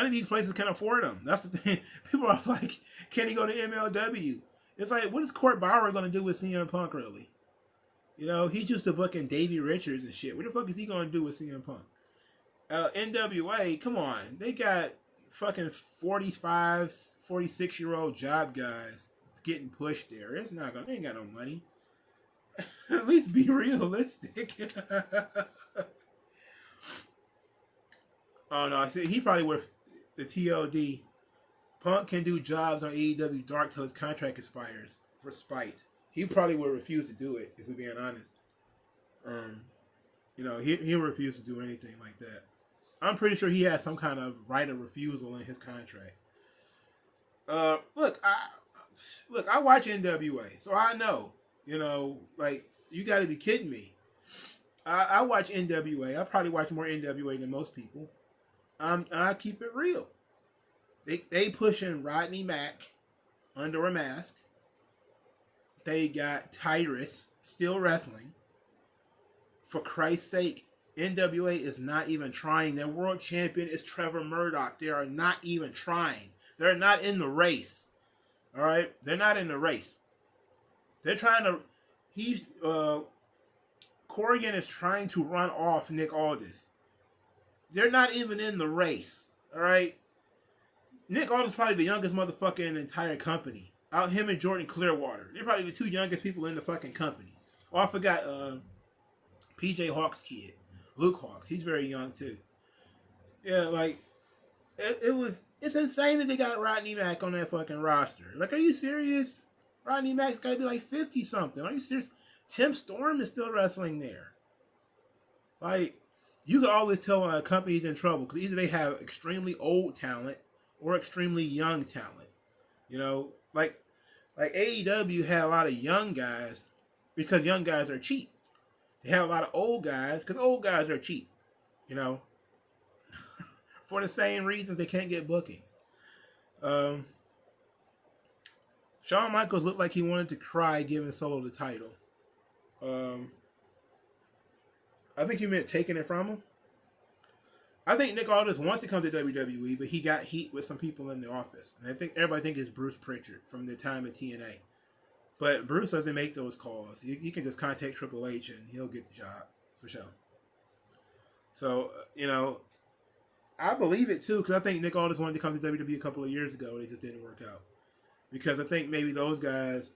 of these places can afford him. That's the thing. People are like, can he go to MLW? It's like, what is Court Bauer going to do with CM Punk, really? You know, he's used to booking Davey Richards and shit. What the fuck is he going to do with CM Punk? NWA, come on. They got fucking 45, 46-year-old job guys getting pushed there. It's not gonna, they ain't got no money. At least be realistic. Oh no, see, he probably would, the TLD. Punk can do jobs on AEW Dark till his contract expires for spite. He probably would refuse to do it, if we're being honest. You know, he'll refuse to do anything like that. I'm pretty sure he has some kind of right of refusal in his contract. Look, I watch NWA, so I know. You know, like, you got to be kidding me. I watch NWA. I probably watch more NWA than most people. And I keep it real. They pushing Rodney Mack under a mask. They got Tyrus still wrestling. For Christ's sake, NWA is not even trying. Their world champion is Trevor Murdoch. They are not even trying. They're not in the race. All right? They're not in the race. They're trying to... Corrigan is trying to run off Nick Aldis. They're not even in the race. All right? Nick Aldis is probably the youngest motherfucker in the entire company. Out him and Jordan Clearwater. They're probably the two youngest people in the fucking company. Oh, I forgot PJ Hawk's kid. Luke Hawks. He's very young too. Yeah, like it's insane that they got Rodney Mack on that fucking roster. Like, are you serious? Rodney Mack's gotta be like 50 something. Are you serious? Tim Storm is still wrestling there. Like, you can always tell when a company's in trouble because either they have extremely old talent or extremely young talent. You know, like AEW had a lot of young guys because young guys are cheap. They have a lot of old guys because old guys are cheap. You know, for the same reasons they can't get bookings. Shawn Michaels looked like he wanted to cry giving Solo the title. I think you meant taking it from him. I think Nick Aldis wants to come to WWE, but he got heat with some people in the office. And I think everybody thinks it's Bruce Pritchard from the time at TNA. But Bruce doesn't make those calls. You can just contact Triple H and he'll get the job, for sure. So, you know, I believe it too, because I think Nick Aldis wanted to come to WWE a couple of years ago and it just didn't work out. Because I think maybe those guys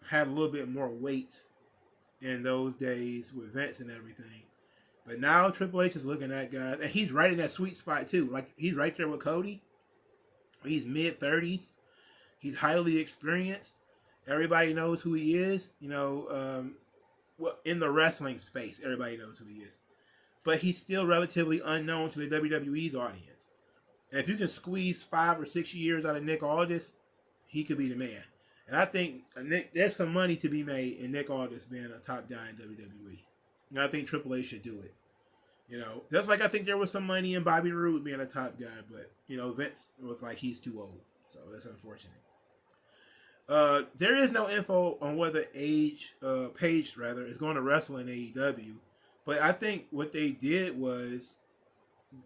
had a little bit more weight in those days with Vince and everything. But now Triple H is looking at guys, and he's right in that sweet spot too. Like, he's right there with Cody. He's mid-30s. He's highly experienced. Everybody knows who he is. You know, well, in the wrestling space, everybody knows who he is. But he's still relatively unknown to the WWE's audience. And if you can squeeze 5 or 6 years out of Nick Aldis, he could be the man. And I think there's some money to be made in Nick Aldis being a top guy in WWE. And I think Triple H should do it. You know, just like I think there was some money in Bobby Roode being a top guy, but, you know, Vince was like, he's too old. So that's unfortunate. There is no info on whether Paige is going to wrestle in AEW. But I think what they did was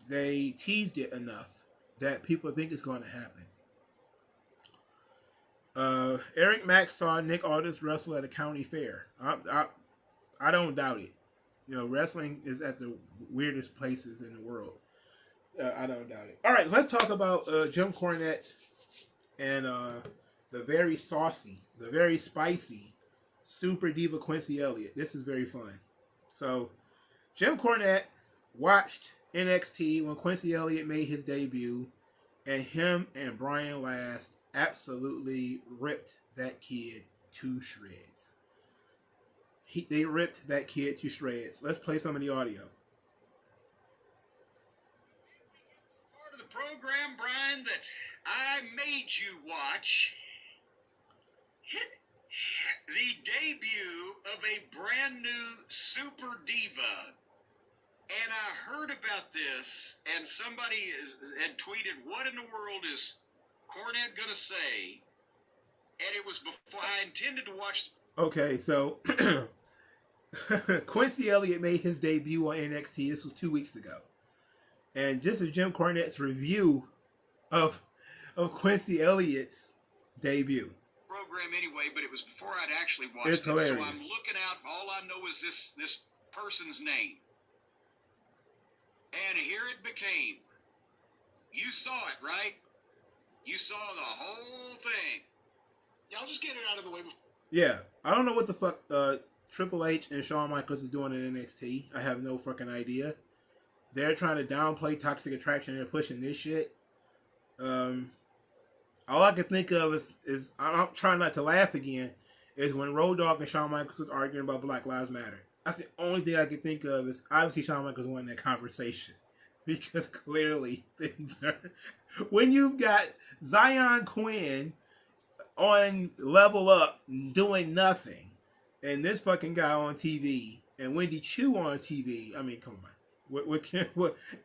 they teased it enough that people think it's going to happen. Eric Mack saw Nick Aldis wrestle at a county fair. I don't doubt it. You know, wrestling is at the weirdest places in the world. I don't doubt it. All right, let's talk about Jim Cornette and the very saucy, the very spicy Super Diva Quincy Elliott. This is very fun. So, Jim Cornette watched NXT when Quincy Elliott made his debut, and him and Brian Last absolutely ripped that kid to shreds. They ripped that kid to shreds. Let's play some of the audio. Part of the program, Brian, that I made you watch. The debut of a brand new Super Diva. And I heard about this, and somebody had tweeted, what in the world is Cornette going to say? And it was before I intended to watch. Okay, so Quincy Elliott made his debut on NXT. This was 2 weeks ago. And this is Jim Cornette's review of Quincy Elliott's debut. Program anyway, but it was before I'd actually watched It's it. hilarious. So I'm looking out. All I know is this person's name. And here it became. You saw it, right? You saw the whole thing. Yeah, I'll just get it out of the way before. Yeah, I don't know what the fuck Triple H and Shawn Michaels is doing in NXT. I have no fucking idea. They're trying to downplay Toxic Attraction and they're pushing this shit. All I can think of is I'm trying not to laugh again, is when Road Dogg and Shawn Michaels was arguing about Black Lives Matter. That's the only thing I can think of is obviously Shawn Michaels won that conversation. Because clearly things are... When you've got Zion Quinn on Level Up doing nothing, and this fucking guy on TV, and Wendy Chu on TV, I mean, come on. What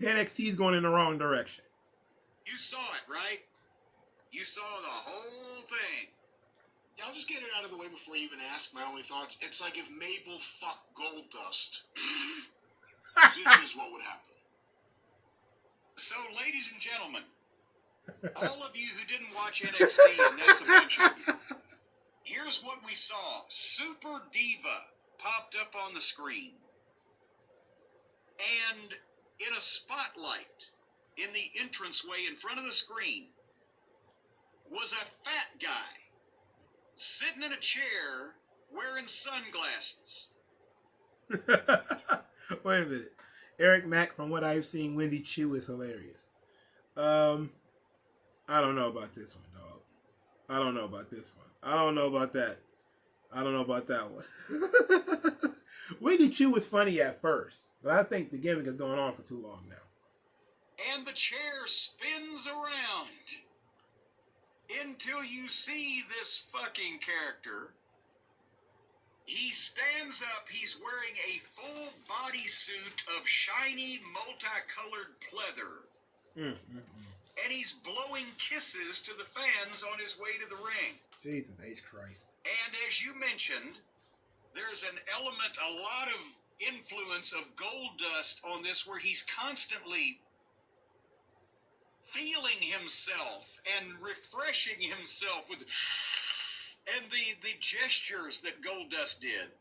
NXT's going in the wrong direction. You saw it, right? You saw the whole thing. Yeah, I'll just get it out of the way before you even ask my only thoughts. It's like if Mabel fucked Goldust. This is what would happen. So, ladies and gentlemen, all of you who didn't watch NXT, and that's a bunch of you, here's what we saw. Super Diva popped up on the screen. And in a spotlight in the entranceway in front of the screen was a fat guy sitting in a chair wearing sunglasses. Wait a minute. Eric Mack, from what I've seen, Wendy Chu is hilarious. I don't know about this one, dog. I don't know about this one. I don't know about that. I don't know about that one. Wendy Chu was funny at first, but I think the gimmick is going on for too long now. And the chair spins around until you see this fucking character. He stands up. He's wearing a full body suit of shiny, multicolored pleather. And he's blowing kisses to the fans on his way to the ring. Jesus H. Christ. And as you mentioned, there's an element, a lot of influence of Goldust on this, where he's constantly feeling himself and refreshing himself with, and the gestures that Goldust did.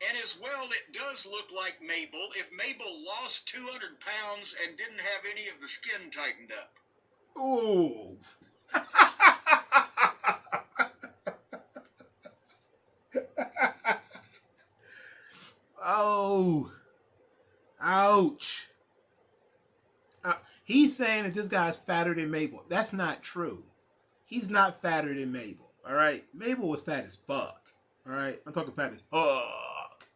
And as well, it does look like Mabel. If Mabel lost 200 pounds and didn't have any of the skin tightened up. Ooh. Oh. Ouch. He's saying that this guy's fatter than Mabel. That's not true. He's not fatter than Mabel. All right? Mabel was fat as fuck. All right? I'm talking fat as fuck.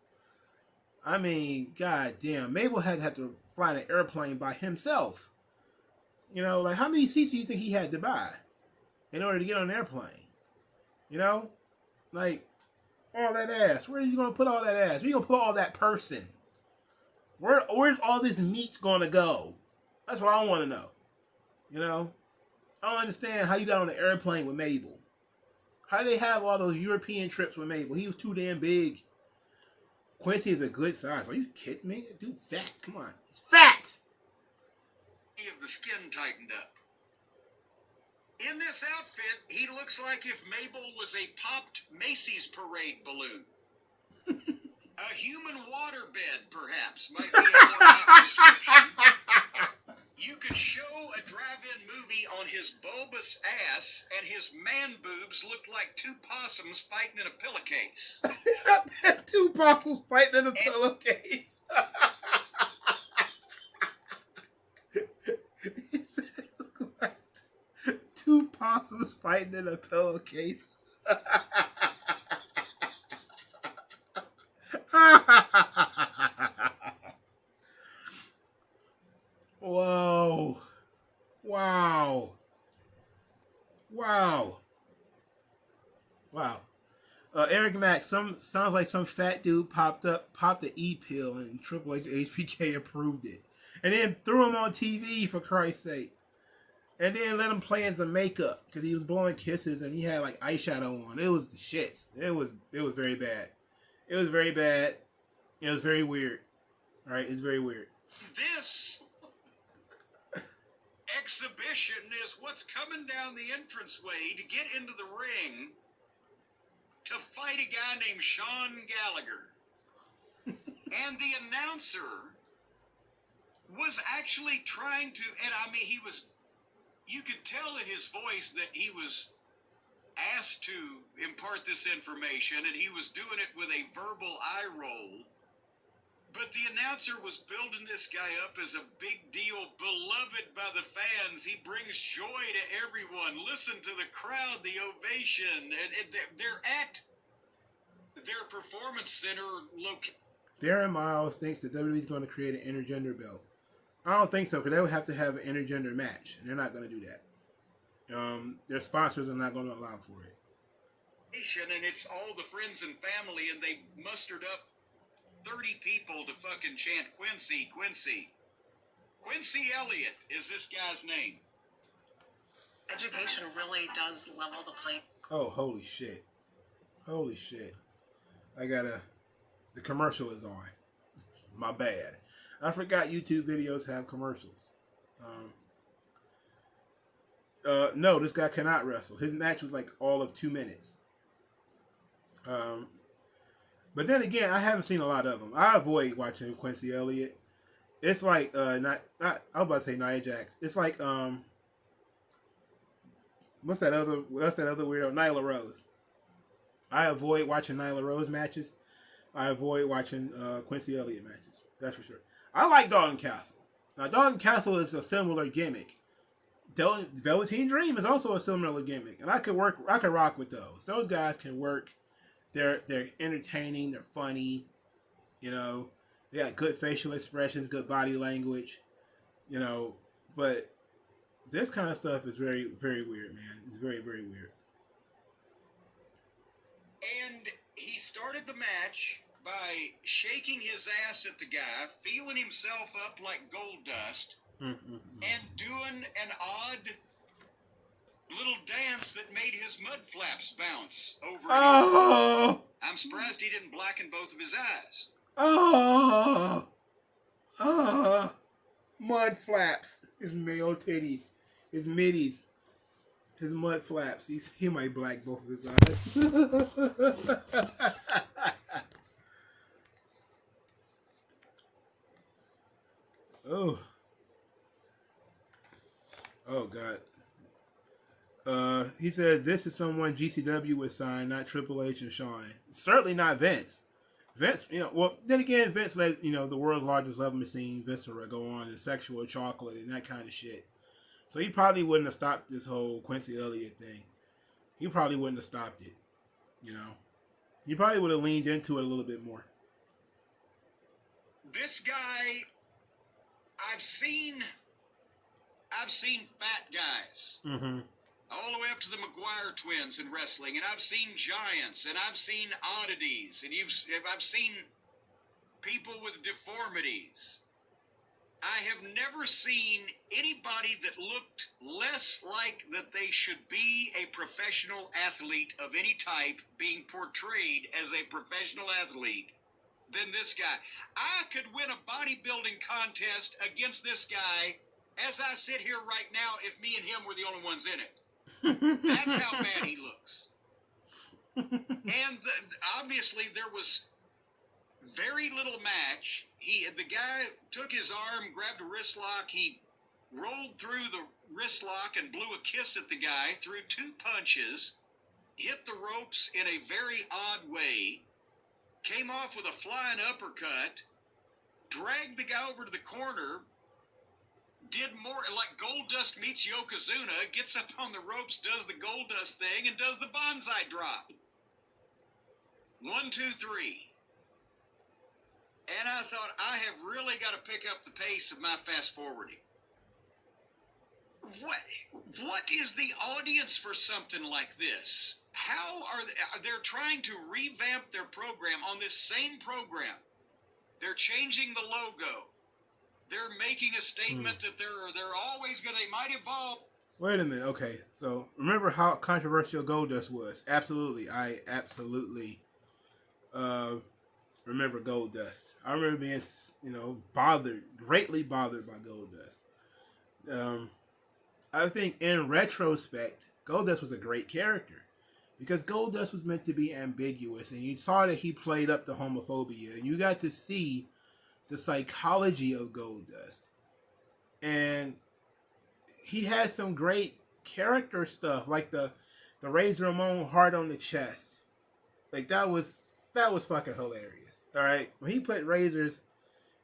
I mean, goddamn. Mabel had to fly in an airplane by himself. You know, like, how many seats do you think he had to buy in order to get on an airplane? You know? Like, all that ass. Where are you going to put all that ass? Where are you going to put all that person? Where's all this meat going to go? That's what I want to know. You know? I don't understand how you got on the airplane with Mabel. How did they have all those European trips with Mabel? He was too damn big. Quincy is a good size. Are you kidding me? Dude, fat. Come on. He's fat! Of the skin tightened up. In this outfit, he looks like if Mabel was a popped Macy's parade balloon. A human waterbed, perhaps, might be a more apt description. You could show a drive-in movie on his bulbous ass, and his man boobs looked like two possums fighting in a pillowcase. Two possums fighting in a pillowcase. He said it looked like two possums fighting in a pillowcase. Whoa. Wow. Wow. Wow. Eric Mack sounds like some fat dude popped the E pill, and Triple H HBK approved it, and then threw him on TV for Christ's sake, and then let him play in some makeup because he was blowing kisses and he had like eyeshadow on. It was the shits. It was very bad. It was very bad. It was very weird. All right, it's very weird. This exhibition is what's coming down the entranceway to get into the ring to fight a guy named Sean Gallagher. And the announcer was actually trying to, and I mean, you could tell in his voice that he was asked to impart this information, and he was doing it with a verbal eye roll. But the announcer was building this guy up as a big deal, beloved by the fans. He brings joy to everyone. Listen to the crowd, the ovation. And they're at their performance center location. Darren Miles thinks that WWE's going to create an intergender belt. I don't think so, because they would have to have an intergender match, and they're not going to do that. Their sponsors are not going to allow for it. And it's all the friends and family, and they mustered up 30 people to fucking chant Quincy, Quincy. Quincy Elliott is this guy's name. Education really does level the playing. Oh, holy shit. Holy shit. The commercial is on. My bad. I forgot YouTube videos have commercials. No, this guy cannot wrestle. His match was like all of 2 minutes. But then again, I haven't seen a lot of them. I avoid watching Quincy Elliott. It's like I was about to say Nia Jax. It's like what's that other weirdo? Nyla Rose. I avoid watching Nyla Rose matches. I avoid watching Quincy Elliott matches. That's for sure. I like Dalton Castle. Now Dalton Castle is a similar gimmick. Velveteen Dream is also a similar gimmick, and I could rock with those. Those guys can work. They're entertaining. They're funny. You know, they got good facial expressions, good body language. You know, but this kind of stuff is very, very weird, man. It's very, very weird. And he started the match by shaking his ass at the guy, feeling himself up like gold dust, and doing an odd little dance that made his mud flaps bounce over. Oh! I'm surprised he didn't blacken both of his eyes. Oh! Oh! Mud flaps. His male titties. His middies. His mud flaps. He might black both of his eyes. Oh. Oh, God. He said this is someone GCW would sign, not Triple H and Shawn. Certainly not Vince. Vince, then again, Vince let, the world's largest love machine, Viscera, go on and sexual chocolate and that kind of shit. So he probably wouldn't have stopped this whole Quincy Elliott thing. He probably wouldn't have stopped it. He probably would have leaned into it a little bit more. This guy, I've seen fat guys. Mm-hmm. All the way up to the McGuire twins in wrestling, and I've seen giants, and I've seen oddities, and I've seen people with deformities. I have never seen anybody that looked less like that they should be a professional athlete of any type being portrayed as a professional athlete than this guy. I could win a bodybuilding contest against this guy as I sit here right now if me and him were the only ones in it. That's how bad he looks. And obviously there was very little match. The guy took his arm, grabbed a wrist lock. He rolled through the wrist lock and blew a kiss at the guy, threw 2 punches, hit the ropes in a very odd way, came off with a flying uppercut, dragged the guy over to the corner, did more like Goldust meets Yokozuna, gets up on the ropes, does the Goldust thing, and does the bonsai drop. 1, 2, 3. And I thought, I have really got to pick up the pace of my fast forwarding. What is the audience for something like this? How are they're trying to revamp their program on this same program? They're changing the logo. They're making a statement that they're always going to, they might evolve. Wait a minute. Okay, so remember how controversial Goldust was? Absolutely, I absolutely remember Goldust. I remember being, greatly bothered by Goldust. I think in retrospect, Goldust was a great character because Goldust was meant to be ambiguous, and you saw that he played up the homophobia, and you got to see the psychology of Goldust, and he had some great character stuff, like the Razor Ramon heart on the chest. Like that was fucking hilarious. All right, when he put Razor's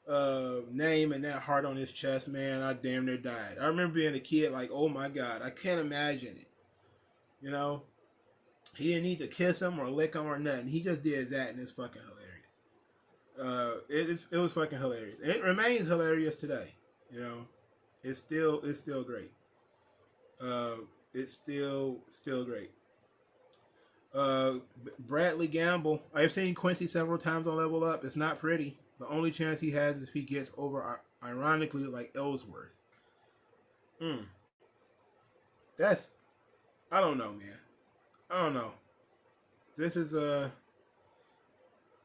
name and that heart on his chest, man, I damn near died. I remember being a kid, like, oh my god, I can't imagine it. You know, he didn't need to kiss him or lick him or nothing. He just did that, and it's fucking hilarious. It was fucking hilarious. It remains hilarious today. You know, it's still great. It's still great. Bradley Gamble. I've seen Quincy several times on Level Up. It's not pretty. The only chance he has is if he gets over, ironically, like Ellsworth. That's, I don't know, man. I don't know. This is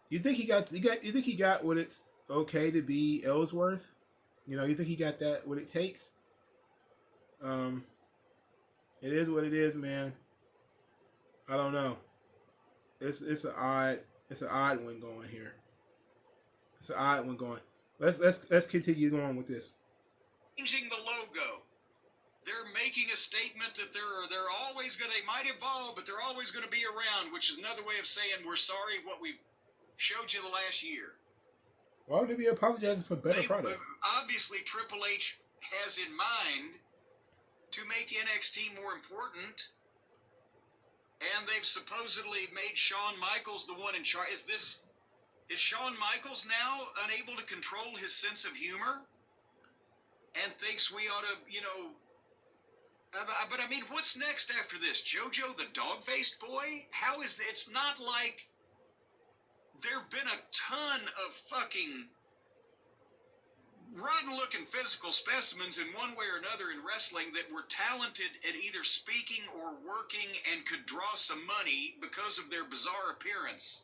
you think he got what it's okay to be Ellsworth? You know, you think he got that what it takes? It is what it is, man. I don't know. It's an odd one going here. It's an odd one going. Let's continue going with this. Changing the logo. They're making a statement that they're always going to, they might evolve, but they're always going to be around, which is another way of saying we're sorry what we've showed you the last year. Why would they be apologizing for better product? Obviously, Triple H has in mind to make NXT more important, and they've supposedly made Shawn Michaels the one in charge. Is Shawn Michaels now unable to control his sense of humor and thinks we ought to, but I mean, what's next after this? JoJo the dog-faced boy? How is it? It's not like there've been a ton of fucking rotten-looking physical specimens in one way or another in wrestling that were talented at either speaking or working and could draw some money because of their bizarre appearance.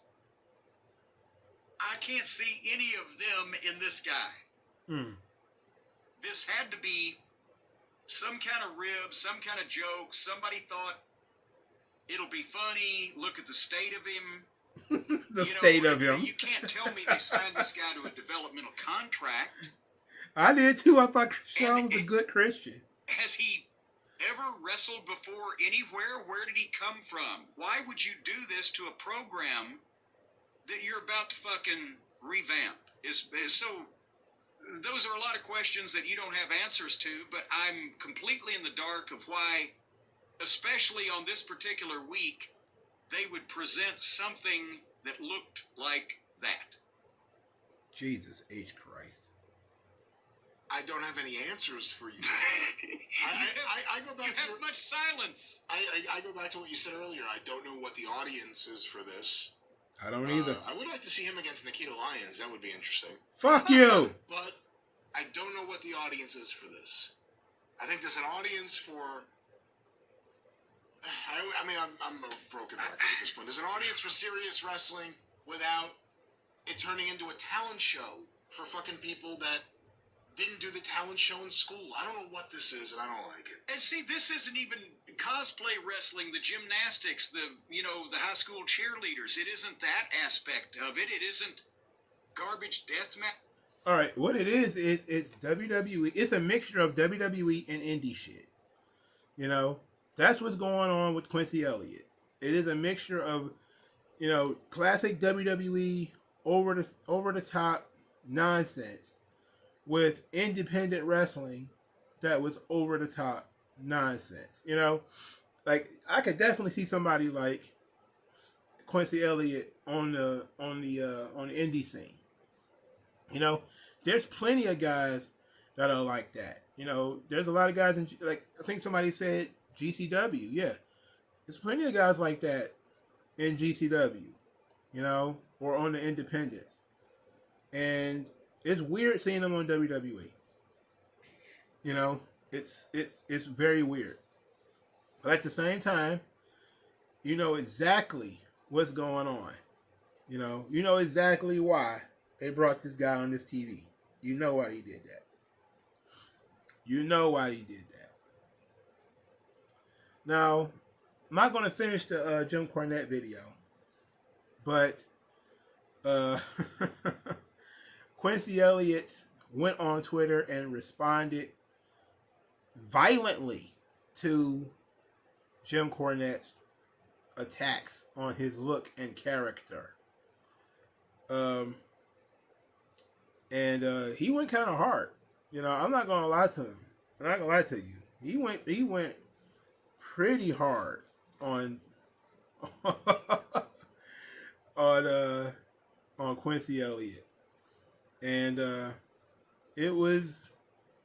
I can't see any of them in this guy. This had to be some kind of rib, some kind of joke. Somebody thought it'll be funny. Look at the state of him. State of him. You can't tell me they signed this guy to a developmental contract. I did too. I thought Sean was a good Christian. Has he ever wrestled before anywhere? Where did he come from? Why would you do this to a program that you're about to fucking revamp? So those are a lot of questions that you don't have answers to, but I'm completely in the dark of why, especially on this particular week, they would present something that looked like that. Jesus H. Christ. I don't have any answers for you. I go back you have much silence. I go back to what you said earlier. I don't know what the audience is for this. I don't either. I would like to see him against Nikita Lyons. That would be interesting. Fuck you! But I don't know what the audience is for this. I think there's an audience for... I'm a broken record at this point. There's an audience for serious wrestling without it turning into a talent show for fucking people that didn't do the talent show in school. I don't know what this is, and I don't like it. And see, this isn't even cosplay wrestling, the gymnastics, the high school cheerleaders. It isn't that aspect of it. It isn't garbage deathmatch. All right, what it is it's WWE. It's a mixture of WWE and indie shit. That's what's going on with Quincy Elliott. It is a mixture of, classic WWE over the top nonsense with independent wrestling that was over the top nonsense. Like I could definitely see somebody like Quincy Elliott on the indie scene. There's plenty of guys that are like that. There's a lot of guys in, like, I think somebody said GCW. Yeah, There's plenty of guys like that in GCW, you know, or on the independents. And it's weird seeing them on WWE. You know, it's very weird. But at the same time, you know exactly what's going on. You know exactly why they brought this guy on this TV. You know why he did that. You know why he did that. Now, I'm not going to finish the Jim Cornette video, but Quincy Elliott went on Twitter and responded violently to Jim Cornette's attacks on his look and character. And he went kind of hard. You know, I'm not gonna lie to him. I'm not gonna lie to you. He went pretty hard on on Quincy Elliott, and it was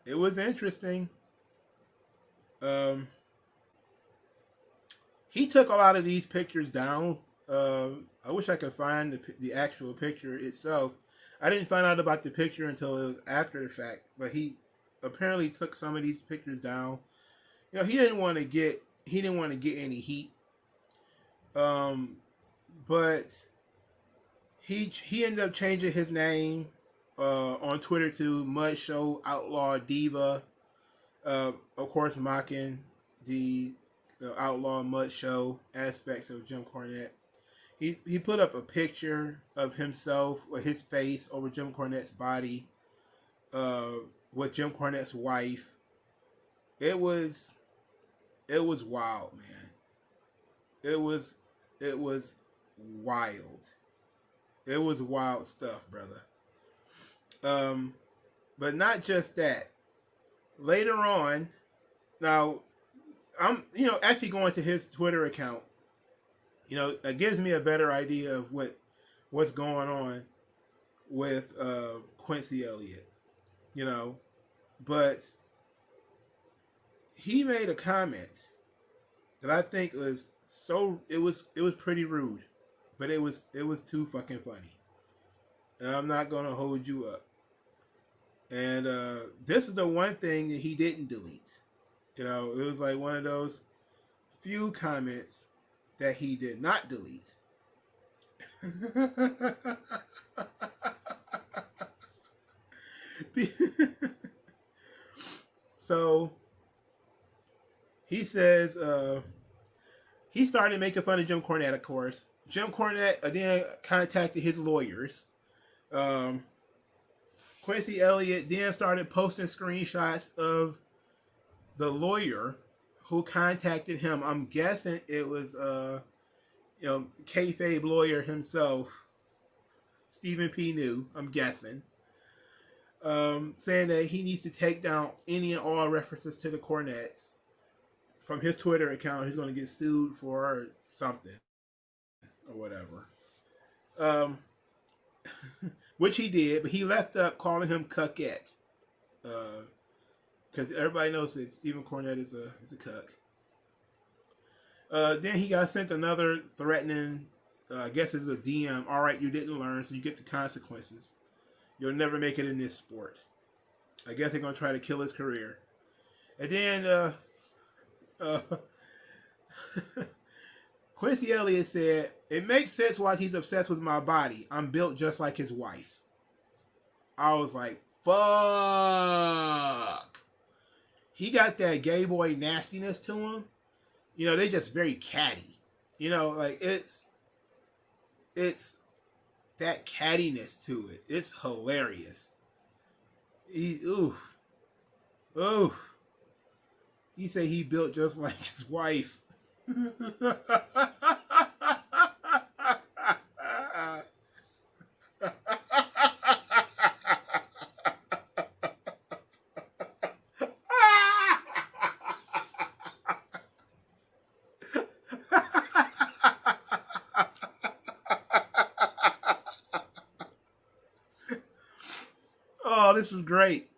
interesting. He took a lot of these pictures down. I wish I could find the actual picture itself. I didn't find out about the picture until it was after the fact, but he apparently took some of these pictures down. You know, he didn't want to get any heat. But he ended up changing his name on Twitter to Mud Show Outlaw Diva. Of course, mocking the Outlaw Mud Show aspects of Jim Cornette. He put up a picture of himself with his face over Jim Cornette's body, with Jim Cornette's wife. It was wild, man. It was wild. It was wild stuff, brother. But not just that. Later on, now I'm actually going to his Twitter account. It gives me a better idea of what's going on with Quincy Elliott. But he made a comment that I think was it was pretty rude, but it was too fucking funny. And I'm not gonna hold you up. And this is the one thing that he didn't delete. It was like one of those few comments that he did not delete. So he says he started making fun of Jim Cornette, of course. Jim Cornette then contacted his lawyers. Quincy Elliott then started posting screenshots of the lawyer who contacted him. I'm guessing it was kayfabe lawyer himself, Stephen P. New. I'm guessing, saying that he needs to take down any and all references to the Cornettes from his Twitter account. He's going to get sued for something or whatever. Which he did, but he left up calling him Cuckette. Because everybody knows that Stephen Cornette is a cuck. Then he got sent another threatening, I guess it's a DM. All right, you didn't learn, so you get the consequences. You'll never make it in this sport. I guess they're going to try to kill his career. And then Quincy Elliott said, it makes sense why he's obsessed with my body. I'm built just like his wife. I was like, fuck. He got that gay boy nastiness to him. They just very catty. Like it's that cattiness to it. It's hilarious. He said he built just like his wife. Oh, this is great.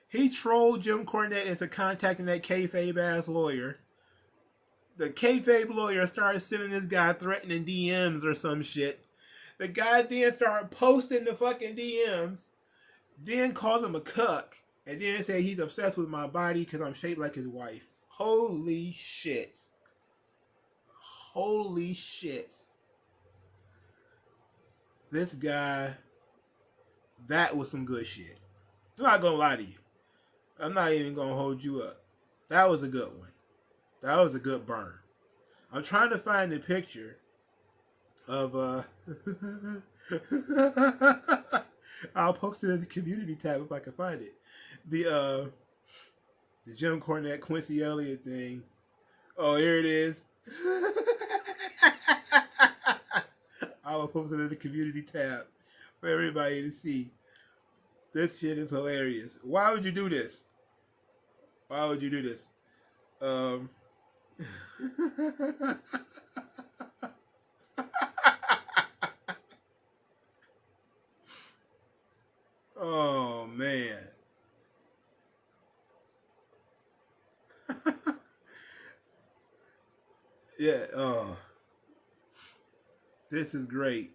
He trolled Jim Cornette into contacting that kayfabe ass lawyer. The kayfabe lawyer started sending this guy threatening DMs or some shit. The guy then started posting the fucking DMs, then called him a cuck, and then said he's obsessed with my body because I'm shaped like his wife. Holy shit. Holy shit. This guy, that was some good shit. I'm not gonna lie to you. I'm not even gonna hold you up. That was a good one. That was a good burn. I'm trying to find the picture of I'll post it in the community tab if I can find it. The Jim Cornette Quincy Elliott thing. Oh, here it is. I will post it in the community tab for everybody to see. This shit is hilarious. Why would you do this? Why would you do this? Oh man. Yeah, this is great.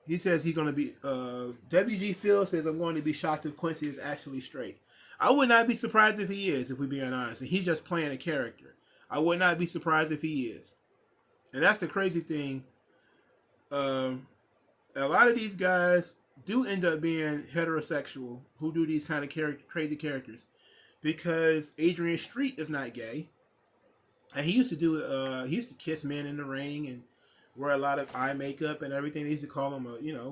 He says he's going to be, WG Phil says, I'm going to be shocked if Quincy is actually straight. I would not be surprised if he is, if we're being honest. And he's just playing a character. I would not be surprised if he is. And that's the crazy thing. A lot of these guys do end up being heterosexual who do these kind of crazy characters. Because Adrian Street is not gay. And he used to kiss men in the ring and wear a lot of eye makeup and everything. They used to call him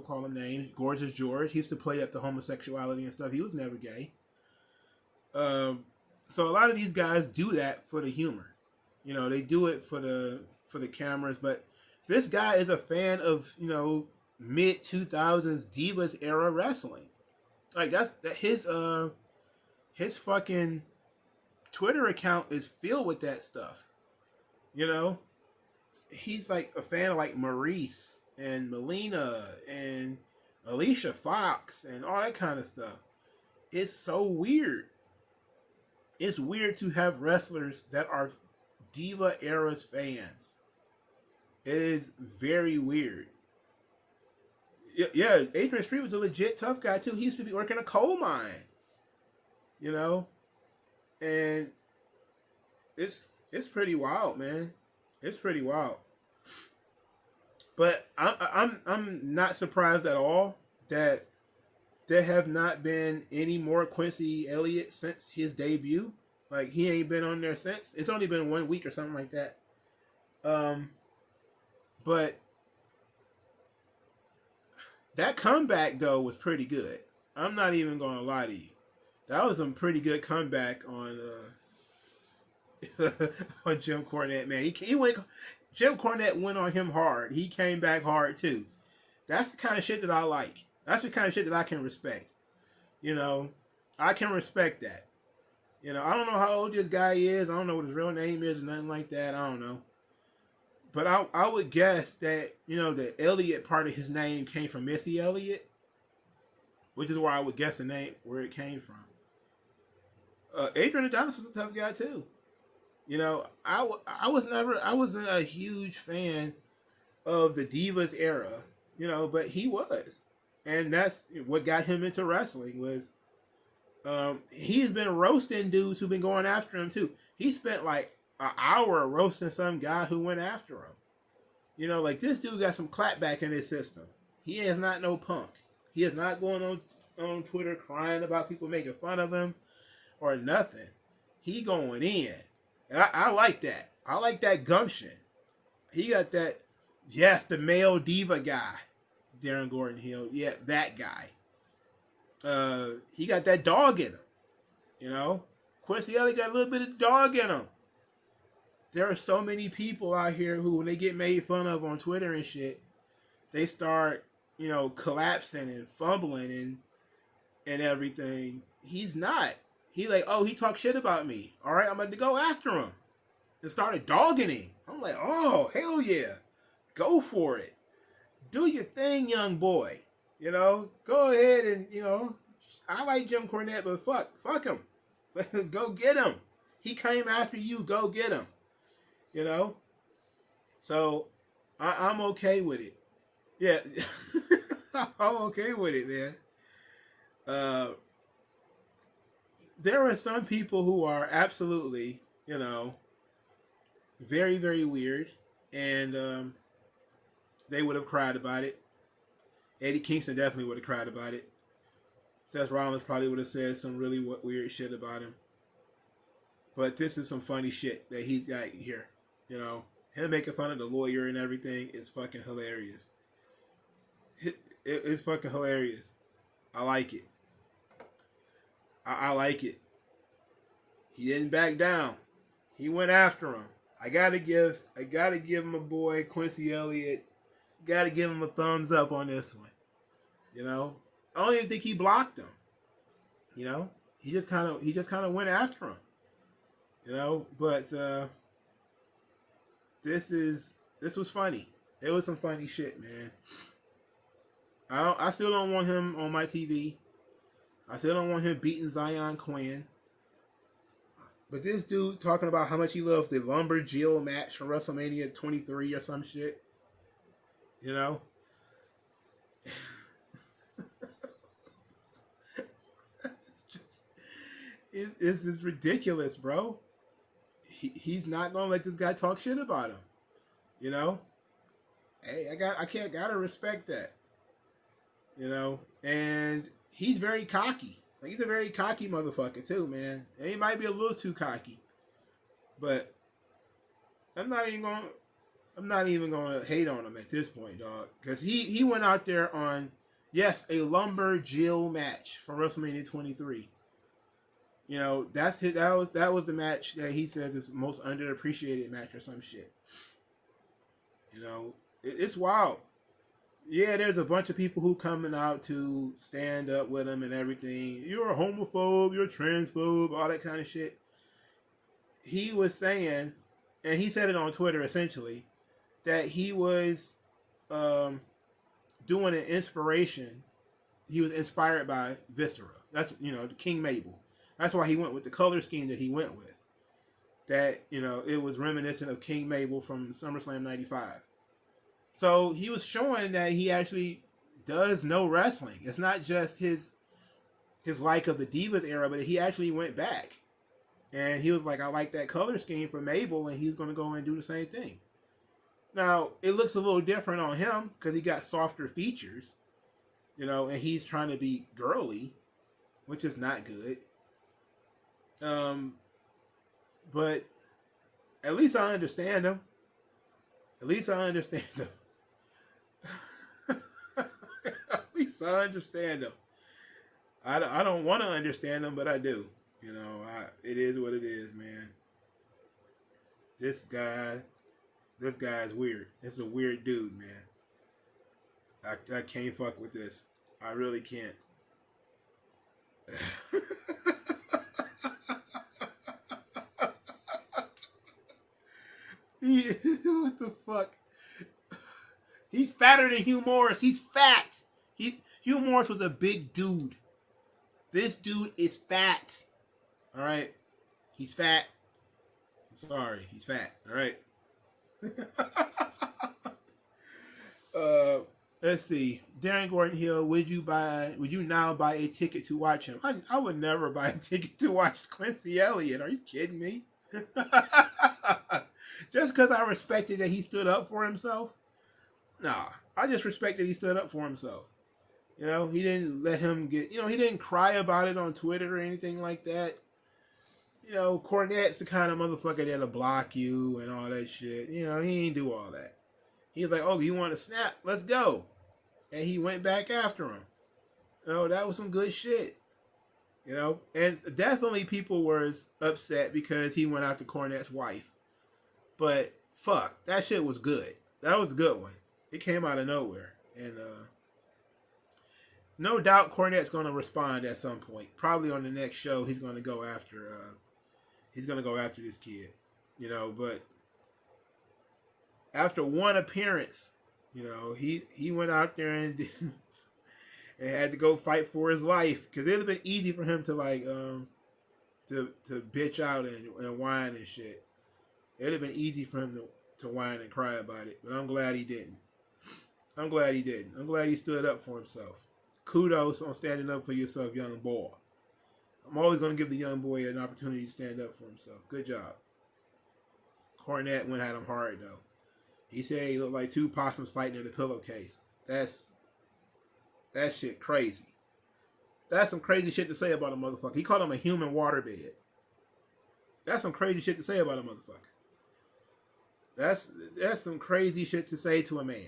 call him names. Gorgeous George. He used to play up the homosexuality and stuff. He was never gay. So a lot of these guys do that for the humor. You know, they do it for the cameras. But this guy is a fan of, mid 2000s Divas era wrestling. Like that his fucking Twitter account is filled with that stuff. He's like a fan of like Maurice and Melina and Alicia Fox and all that kind of stuff. It's so weird. It's weird to have wrestlers that are Diva era's fans. It is very weird. Yeah, Adrian Street was a legit tough guy too. He used to be working a coal mine. And it's pretty wild, man. It's pretty wild. But I'm not surprised at all that there have not been any more Quincy Elliott since his debut. Like, he ain't been on there since. It's only been 1 week or something like that. But that comeback though was pretty good. I'm not even gonna lie to you. That was some pretty good comeback on on Jim Cornette, man. Jim Cornette went on him hard. He came back hard too. That's the kind of shit that I like. That's the kind of shit that I can respect. I can respect that. I don't know how old this guy is. I don't know what his real name is or nothing like that. I don't know. But I would guess that, the Elliott part of his name came from Missy Elliott, which is where I would guess the name, where it came from. Adrian Danielson was a tough guy too. I wasn't a huge fan of the Divas era, but he was. And that's what got him into wrestling was, he's been roasting dudes who've been going after him too. He spent like an hour roasting some guy who went after him. Like, this dude got some clapback in his system. He is not no punk. He is not going on Twitter crying about people making fun of him or nothing. He going in. And I like that. I like that gumption. He got that, yes, the male diva guy. Darren Gordon Hill. Yeah, that guy. He got that dog in him. Quincy Elliott got a little bit of dog in him. There are so many people out here who, when they get made fun of on Twitter and shit, they start, collapsing and fumbling and everything. He's not. He like, oh, he talked shit about me. All right, I'm about to go after him. And started dogging him. I'm like, oh, hell yeah. Go for it. Do your thing, young boy. Go ahead and, I like Jim Cornette, but fuck him. Go get him. He came after you. Go get him. You know, so I'm okay with it. Yeah, I'm okay with it, man. Uh, there are some people who are absolutely, very, very weird, and they would have cried about it. Eddie Kingston definitely would have cried about it. Seth Rollins probably would have said some really weird shit about him. But this is some funny shit that he's got here. Him making fun of the lawyer and everything is fucking hilarious. It's fucking hilarious. I like it. I like it. He didn't back down. He went after him. I gotta give my boy Quincy Elliott. Gotta give him a thumbs up on this one. I don't even think he blocked him. He just kind of went after him. But this was funny. It was some funny shit, man. I still don't want him on my TV. I still don't want him beating Zion Quinn. But this dude talking about how much he loves the Lumber Jill match from WrestleMania 23 or some shit. It's just ridiculous, bro. He's not gonna let this guy talk shit about him. Hey, I gotta respect that. And he's very cocky. Like, he's a very cocky motherfucker too, man. And he might be a little too cocky. But I'm not even gonna hate on him at this point, dog. Because he went out there on, yes, a Lumber Jill match from WrestleMania 23. That was the match that he says is the most underappreciated match or some shit. It's wild. Yeah, there's a bunch of people who coming out to stand up with him and everything. You're a homophobe, you're a transphobe, all that kind of shit. He was saying, and he said it on Twitter essentially, that he was doing an inspiration. He was inspired by Viscera. That's, King Mabel. That's why he went with the color scheme that he went with. That, it was reminiscent of King Mabel from SummerSlam 95. So he was showing that he actually does know wrestling. It's not just his like of the Divas era, but he actually went back. And he was like, I like that color scheme for Mabel, and he's going to go and do the same thing. Now, it looks a little different on him because he got softer features, and he's trying to be girly, which is not good. But at least I understand him. At least I understand him. At least I understand him. I don't want to understand him, but I do. It is what it is, man. This guy is weird. This is a weird dude, man. I can't fuck with this. I really can't. What the fuck? He's fatter than Hugh Morris. He's fat. Hugh Morris was a big dude. This dude is fat. All right? He's fat. I'm sorry. He's fat. All right? Let's see. Darren Gordon Hill, would you now buy a ticket to watch him? I would never buy a ticket to watch Quincy Elliott. Are you kidding me? Just because I respected that he stood up for himself? Nah, I just respected he stood up for himself. He didn't let him get, he didn't cry about it on Twitter or anything like that. Cornette's the kind of motherfucker that'll block you and all that shit. He ain't do all that. He was like, oh, you want to snap? Let's go. And he went back after him. That was some good shit. And definitely people were upset because he went after Cornette's wife. But fuck, that shit was good. That was a good one. It came out of nowhere. And no doubt Cornette's going to respond at some point. Probably on the next show, he's going to go after this kid. But after one appearance, he went out there and and had to go fight for his life, because it would have been easy for him to to bitch out and whine and shit. It'd have been easy for him to whine and cry about it, but I'm glad he didn't. I'm glad he didn't. I'm glad he stood up for himself. Kudos on standing up for yourself, young boy. I'm always going to give the young boy an opportunity to stand up for himself. Good job. Cornette went at him hard, though. He said he looked like two possums fighting in a pillowcase. That shit crazy. That's some crazy shit to say about a motherfucker. He called him a human waterbed. That's some crazy shit to say about a motherfucker. That's some crazy shit to say to a man.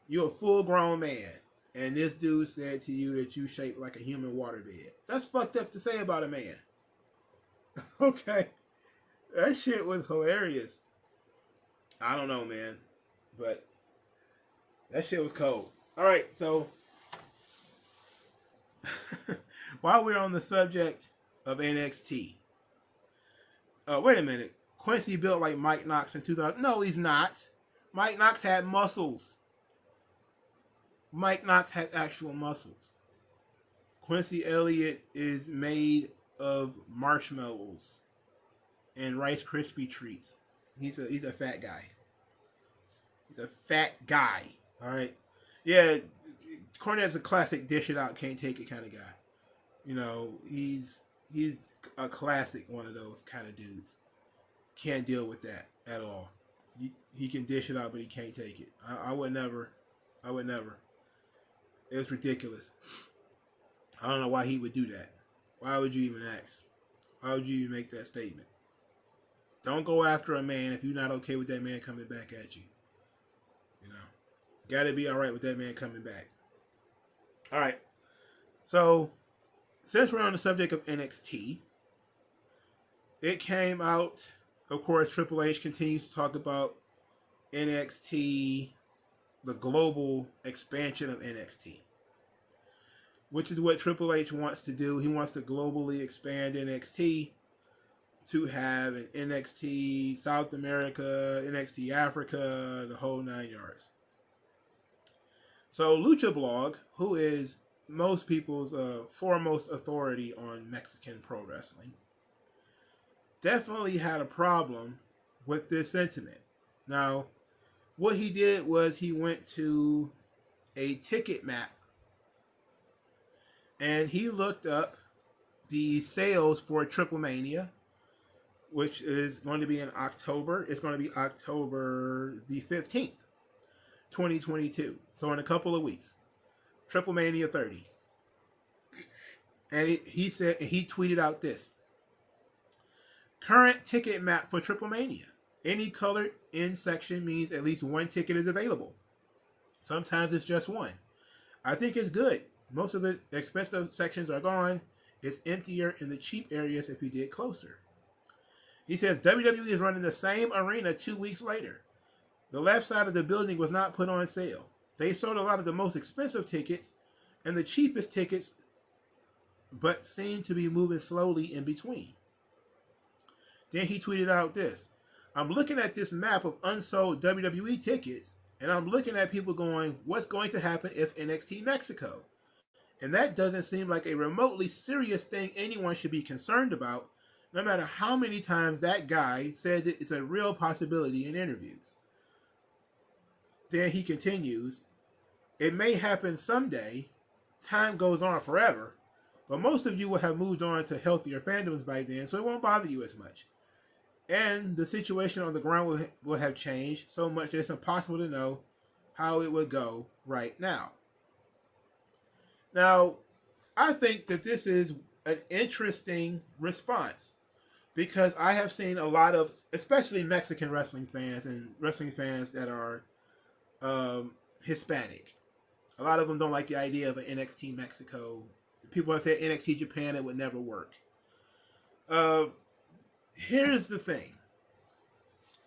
You're a full-grown man, and this dude said to you that you shaped like a human waterbed. That's fucked up to say about a man. Okay. That shit was hilarious. I don't know, man. But that shit was cold. Alright, so while we're on the subject of NXT, wait a minute. Quincy built like Mike Knox in 2000. No, he's not. Mike Knox had muscles. Mike Knox had actual muscles. Quincy Elliott is made of marshmallows and Rice Krispie treats. He's a fat guy. He's a fat guy. All right. Yeah, Cornette's a classic dish it out, can't take it kind of guy. You know, he's a classic one of those kind of dudes. Can't deal with that at all. He can dish it out, but he can't take it. I would never. It's ridiculous. I don't know why he would do that. Why would you even ask? Why would you even make that statement? Don't go after a man if you're not okay with that man coming back at you. You know, gotta be all right with that man coming back. All right. So, since we're on the subject of NXT, it came out. Of course, Triple H continues to talk about NXT, the global expansion of NXT, which is what Triple H wants to do. He wants to globally expand NXT to have an NXT South America, NXT Africa, the whole 9 yards. So Lucha Blog, who is most people's foremost authority on Mexican pro wrestling, definitely had a problem with this sentiment. Now, what he did was he went to a ticket map and he looked up the sales for Triple Mania, which is going to be in October. It's going to be October the 15th, 2022. So in a couple of weeks. Triple Mania 30. And he said, he tweeted out this. Current ticket map for Triple Mania. Any colored in section means at least one ticket is available. Sometimes it's just one. I think it's good. Most of the expensive sections are gone. It's emptier in the cheap areas if you did closer. He says WWE is running the same arena 2 weeks later. The left side of the building was not put on sale. They sold a lot of the most expensive tickets and the cheapest tickets, but seem to be moving slowly in between. Then he tweeted out this. I'm looking at this map of unsold WWE tickets, and I'm looking at people going, what's going to happen if NXT Mexico? And that doesn't seem like a remotely serious thing anyone should be concerned about, no matter how many times that guy says it is a real possibility in interviews. Then he continues, it may happen someday, time goes on forever, but most of you will have moved on to healthier fandoms by then, so it won't bother you as much. And the situation on the ground will have changed so much that it's impossible to know how it would go right now. Now, I think that this is an interesting response because I have seen a lot of, especially Mexican wrestling fans and wrestling fans that are Hispanic. A lot of them don't like the idea of an NXT Mexico. People have said NXT Japan, it would never work. Here's the thing.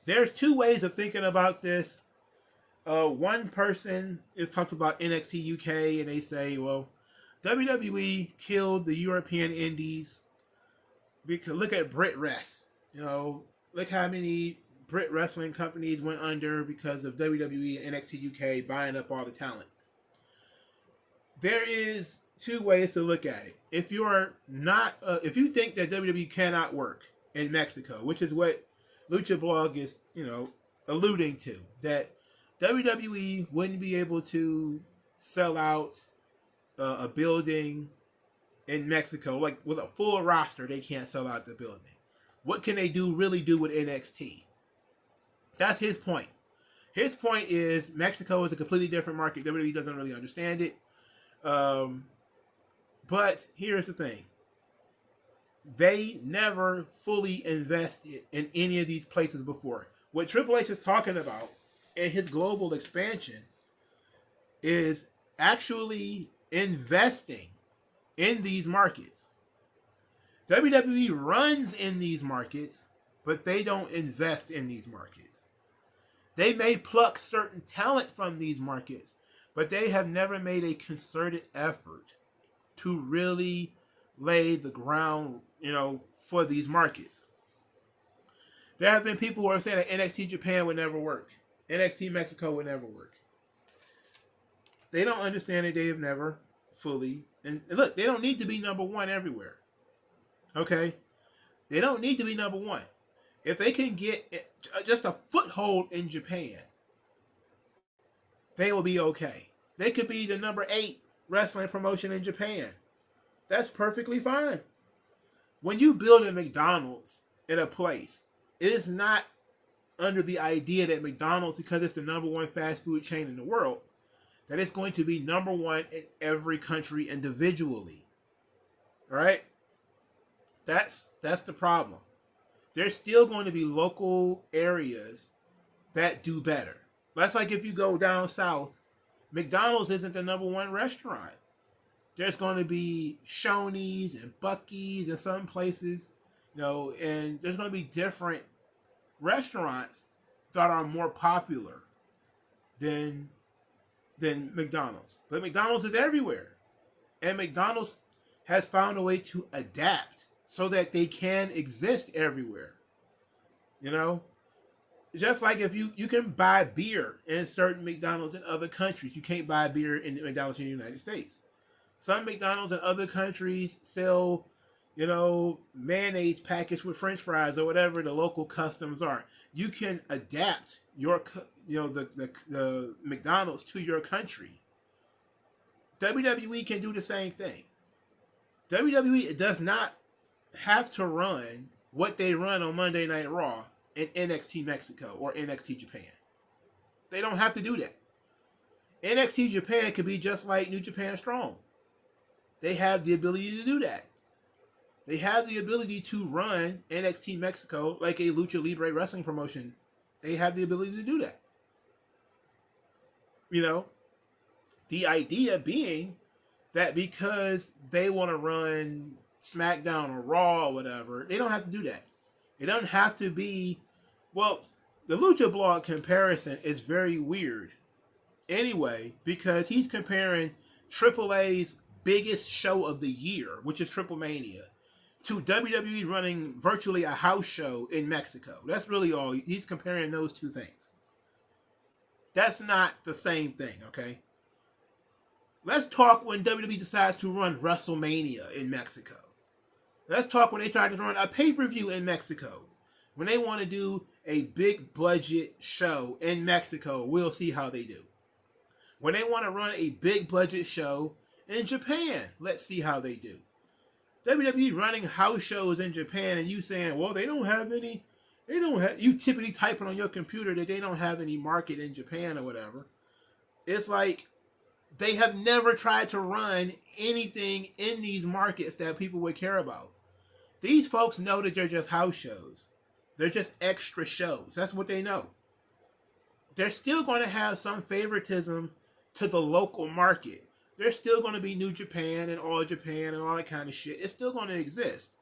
There's two ways of thinking about this. One person is talking about NXT UK and they say, well, WWE killed the European indies because look at Brit Rest. You know, look how many Brit wrestling companies went under because of WWE and NXT UK buying up all the talent. There is two ways to look at it. If you're not, if you think that WWE cannot work in Mexico, which is what Lucha Blog is, alluding to, that WWE wouldn't be able to sell out a building in Mexico. Like, with a full roster, they can't sell out the building. What can they really do with NXT? That's his point. His point is Mexico is a completely different market. WWE doesn't really understand it. But here's the thing. They never fully invested in any of these places before. What Triple H is talking about in his global expansion is actually investing in these markets. WWE runs in these markets, but they don't invest in these markets. They may pluck certain talent from these markets, but they have never made a concerted effort to really lay the ground, for these markets. There have been people who are saying that NXT Japan would never work. NXT Mexico would never work. They don't understand that they have never fully. And look, they don't need to be number one everywhere. Okay? They don't need to be number one. If they can get just a foothold in Japan, they will be okay. They could be the number 8 wrestling promotion in Japan. That's perfectly fine. When you build a McDonald's in a place, it is not under the idea that McDonald's, because it's the number 1 fast food chain in the world, that it's going to be number 1 in every country individually. All right? That's the problem. There's still going to be local areas that do better. That's like if you go down south, McDonald's isn't the number 1 restaurant. There's going to be Shoney's and Buc-ee's in some places, and there's going to be different restaurants that are more popular than McDonald's. But McDonald's is everywhere. And McDonald's has found a way to adapt so that they can exist everywhere. Just like if you can buy beer in certain McDonald's in other countries, you can't buy beer in McDonald's in the United States. Some McDonald's in other countries sell, mayonnaise packets with French fries or whatever the local customs are. You can adapt your, the McDonald's to your country. WWE can do the same thing. WWE does not have to run what they run on Monday Night Raw in NXT Mexico or NXT Japan. They don't have to do that. NXT Japan could be just like New Japan Strong. They have the ability to do that. They have the ability to run NXT Mexico like a Lucha Libre wrestling promotion. They have the ability to do that. The idea being that because they want to run SmackDown or Raw or whatever, they don't have to do that. It doesn't have to be, the Lucha Blog comparison is very weird anyway, because he's comparing AAA's biggest show of the year, which is Triple Mania, to WWE running virtually a house show in Mexico. That's really all. He's comparing those two things. That's not the same thing, okay? Let's talk when WWE decides to run WrestleMania in Mexico. Let's talk when they try to run a pay-per-view in Mexico. When they want to do a big budget show in Mexico, we'll see how they do. When they want to run a big budget show in Japan, let's see how they do. WWE running house shows in Japan and you saying, well, you typically typing on your computer that they don't have any market in Japan or whatever. It's like they have never tried to run anything in these markets that people would care about. These folks know that they're just house shows. They're just extra shows. That's what they know. They're still going to have some favoritism to the local market. There's still going to be New Japan and All Japan and all that kind of shit. It's still going to exist.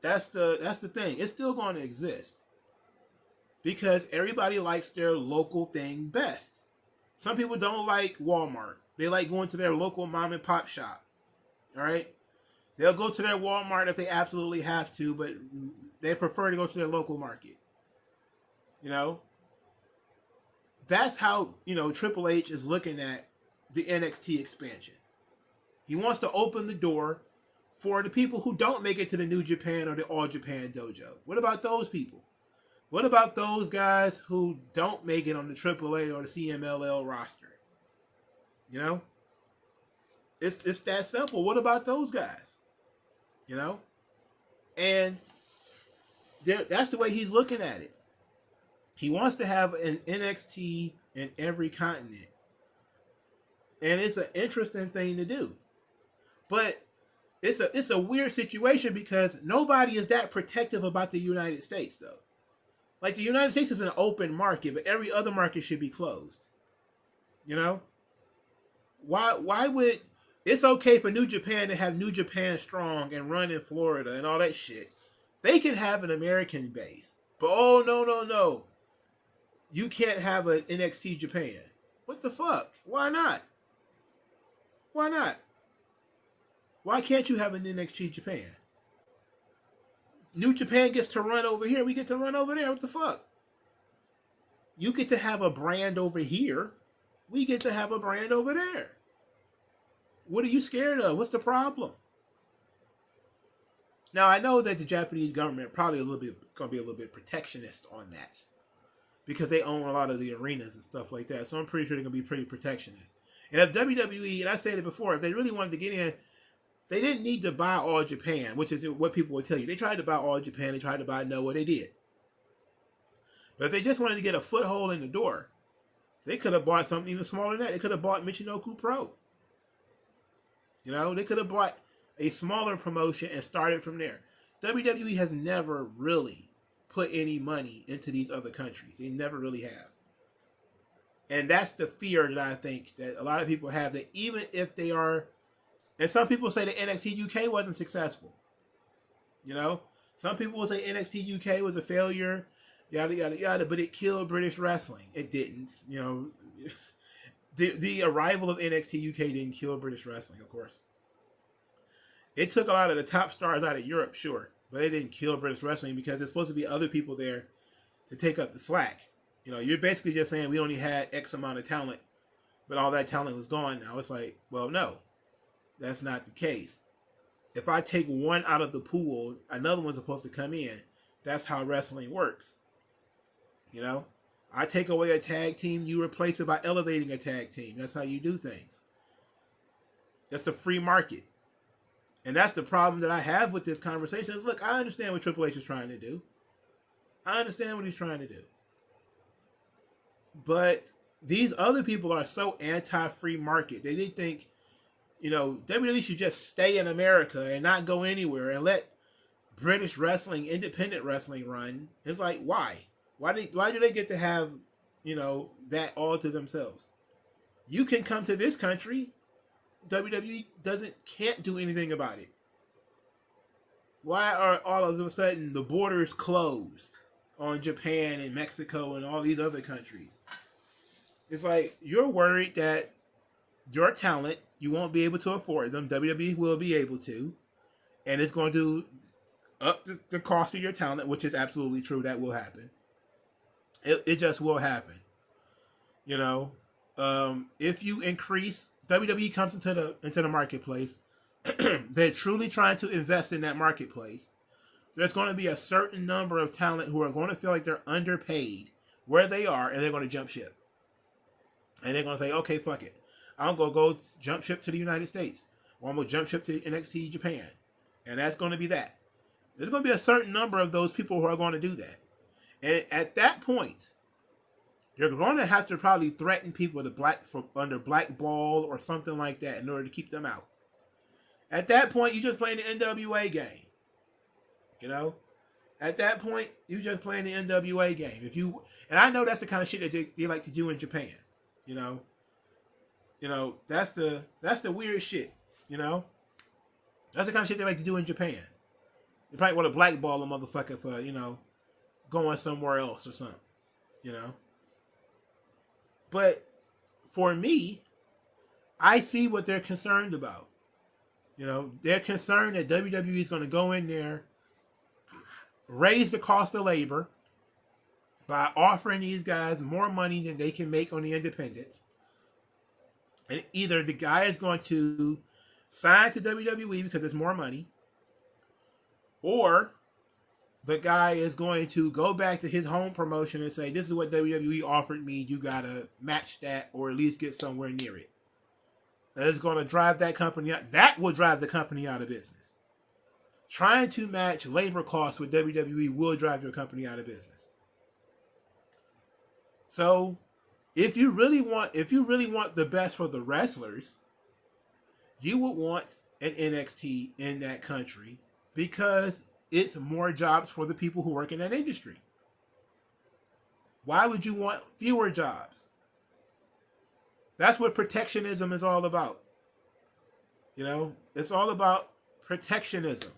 That's the thing. It's still going to exist. Because everybody likes their local thing best. Some people don't like Walmart. They like going to their local mom and pop shop. All right? They'll go to their Walmart if they absolutely have to, but they prefer to go to their local market. That's how, Triple H is looking at the NXT expansion. He wants to open the door for the people who don't make it to the New Japan or the All Japan Dojo? What about those people? What about those guys who don't make it on the AAA or the CMLL roster? You know? It's that simple. What about those guys? You know? And that's the way he's looking at it. He wants to have an NXT in every continent. And it's an interesting thing to do. But it's a weird situation because nobody is that protective about the United States, though. Like, the United States is an open market, but every other market should be closed. You know? Why would... It's okay for New Japan to have New Japan Strong and run in Florida and all that shit. They can have an American base. But oh, no. You can't have an NXT Japan. What the fuck? Why not? Why not? Why can't you have an NXT Japan? New Japan gets to run over here. We get to run over there. What the fuck? You get to have a brand over here. We get to have a brand over there. What are you scared of? What's the problem? Now, I know that the Japanese government probably going to be a little bit protectionist on that because they own a lot of the arenas and stuff like that. So I'm pretty sure they're going to be pretty protectionist. And if WWE, and I said it before, if they really wanted to get in, they didn't need to buy All Japan, which is what people would tell you. They tried to buy All Japan. They tried to buy Noah. They did. But if they just wanted to get a foothold in the door, they could have bought something even smaller than that. They could have bought Michinoku Pro. You know, they could have bought a smaller promotion and started from there. WWE has never really put any money into these other countries. They never really have. And that's the fear that I think that a lot of people have, that even if they are, and some people say that NXT UK wasn't successful. You know, some people will say NXT UK was a failure, yada, yada, yada, but it killed British wrestling. It didn't. You know, the arrival of NXT UK didn't kill British wrestling, of course. It took a lot of the top stars out of Europe, sure, but it didn't kill British wrestling because there's supposed to be other people there to take up the slack. You know, you're basically just saying we only had X amount of talent, but all that talent was gone now. It's like, well, no, that's not the case. If I take one out of the pool, another one's supposed to come in. That's how wrestling works. You know, I take away a tag team, you replace it by elevating a tag team. That's how you do things. That's the free market. And that's the problem that I have with this conversation is, look, I understand what Triple H is trying to do. I understand what he's trying to do. But these other people are so anti-free market. They think, you know, WWE should just stay in America and not go anywhere and let British wrestling, independent wrestling run. It's like, why? Why do they get to have, you know, that all to themselves? You can come to this country. WWE can't do anything about it. Why are all of a sudden the borders closed on Japan and Mexico and all these other countries? It's like you're worried that your talent, you won't be able to afford them. WWE will be able to. And it's going to up the cost of your talent, which is absolutely true. That will happen. It just will happen. You know, if you increase, WWE comes into the marketplace. They're truly trying to invest in that marketplace. There's going to be a certain number of talent who are going to feel like they're underpaid where they are, and they're going to jump ship. And they're going to say, okay, fuck it. I'm going to go jump ship to the United States. Or I'm going to jump ship to NXT Japan. And that's going to be that. There's going to be a certain number of those people who are going to do that. And at that point, you're going to have to probably threaten people to under blackball or something like that in order to keep them out. At that point, you're just playing the NWA game. You know? At that point, you're just playing the NWA game. And I know that's the kind of shit that they like to do in Japan. You know, that's the weird shit. You know? That's the kind of shit they like to do in Japan. They probably want to blackball a motherfucker for, you know, going somewhere else or something. You know? But for me, I see what they're concerned about. You know, they're concerned that WWE is going to go in there, raise the cost of labor by offering these guys more money than they can make on the independents. And either the guy is going to sign to WWE because it's more money, or the guy is going to go back to his home promotion and say, this is what WWE offered me. You got to match that or at least get somewhere near it. That is going to drive that company out. That will drive the company out of business. Trying to match labor costs with WWE will drive your company out of business. So, if you really want the best for the wrestlers, you would want an NXT in that country because it's more jobs for the people who work in that industry. Why would you want fewer jobs? That's what protectionism is all about. You know, it's all about protectionism.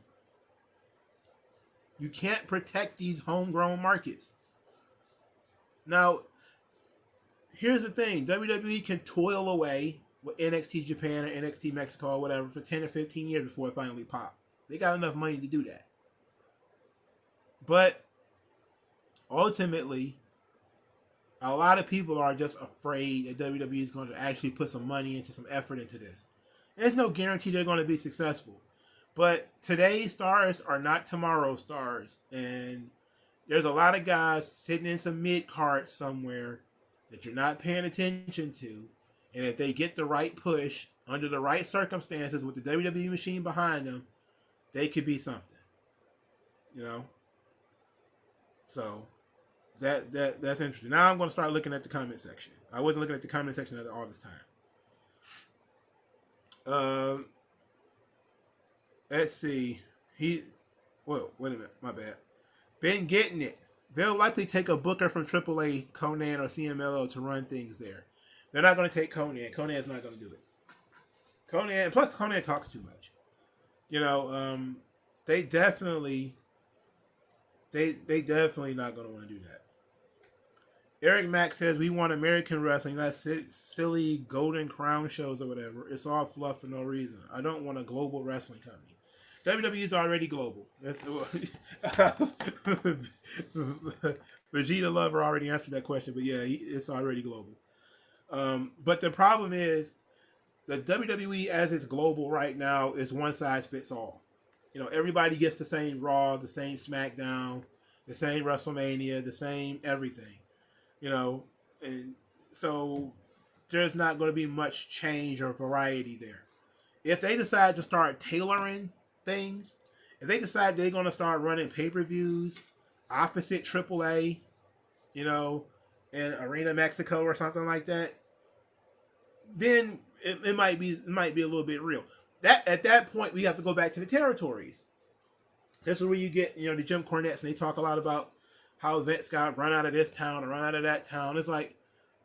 You can't protect these homegrown markets. Now, here's the thing. WWE can toil away with NXT Japan or NXT Mexico or whatever for 10 or 15 years before it finally pops. They got enough money to do that. But ultimately, a lot of people are just afraid that WWE is going to actually put some money into some effort into this. There's no guarantee they're going to be successful. But today's stars are not tomorrow's stars. And there's a lot of guys sitting in some mid-card somewhere that you're not paying attention to. And if they get the right push under the right circumstances with the WWE machine behind them, they could be something. You know? So that's interesting. Now I'm going to start looking at the comment section. I wasn't looking at the comment section all this time. Let's see. Wait a minute. My bad. Been getting it. They'll likely take a booker from AAA, Conan, or CMLL to run things there. They're not going to take Conan. Conan's not going to do it. Plus Conan talks too much. You know, they definitely not going to want to do that. Eric Mack says, we want American wrestling, not silly Golden Crown shows or whatever. It's all fluff for no reason. I don't want a global wrestling company. WWE is already global. Vegeta Lover already answered that question, but yeah, it's already global. But the problem is, the WWE as it's global right now is one size fits all. You know, everybody gets the same Raw, the same SmackDown, the same WrestleMania, the same everything. You know, and so there's not going to be much change or variety there. If they decide to start tailoring things, if they decide they're going to start running pay-per-views opposite AAA, you know, in Arena Mexico or something like that, then it might be a little bit real. That at that point we have to go back to the territories. This is where you get, you know, the Jim Cornettes, and they talk a lot about how Vince got run out of this town or run out of that town. It's like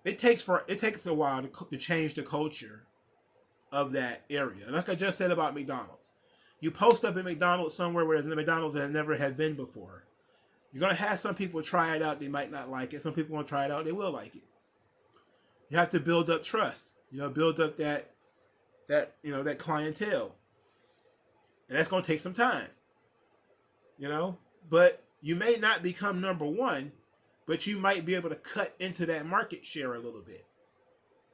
it takes a while to change the culture of that area. And like I just said about McDonald's, you post up at McDonald's somewhere where the McDonald's has never had been before. You're gonna have some people try it out. They might not like it. Some people want to try it out. They will like it. You have to build up trust. You know, build up that clientele, and that's gonna take some time. You know, but you may not become number one, but you might be able to cut into that market share a little bit.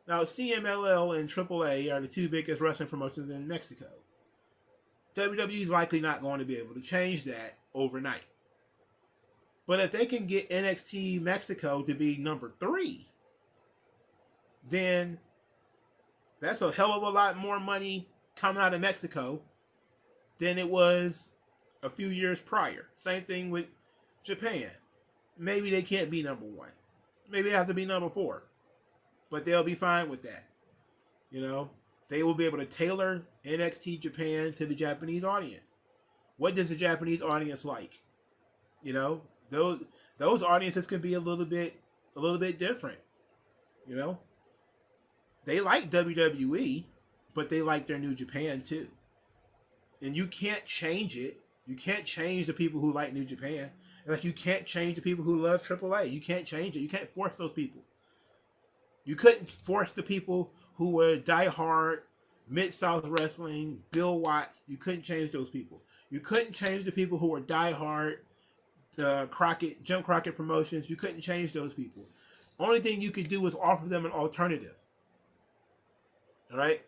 Now, CMLL and AAA are the two biggest wrestling promotions in Mexico. WWE is likely not going to be able to change that overnight. But if they can get NXT Mexico to be number 3, then that's a hell of a lot more money coming out of Mexico than it was a few years prior. Same thing with Japan. Maybe they can't be number 1. Maybe they have to be number 4. But they'll be fine with that. You know, they will be able to tailor NXT Japan to the Japanese audience. What does the Japanese audience like? You know, those audiences can be a little bit different. You know, they like WWE, but they like their New Japan too. And you can't change it. You can't change the people who like New Japan. Like, you can't change the people who love AAA. You can't change it. You can't force those people. You couldn't force the people who were diehard Mid-South Wrestling, Bill Watts. You couldn't change those people. You couldn't change the people who were diehard Jim Crockett Promotions. You couldn't change those people. Only thing you could do is offer them an alternative. All right?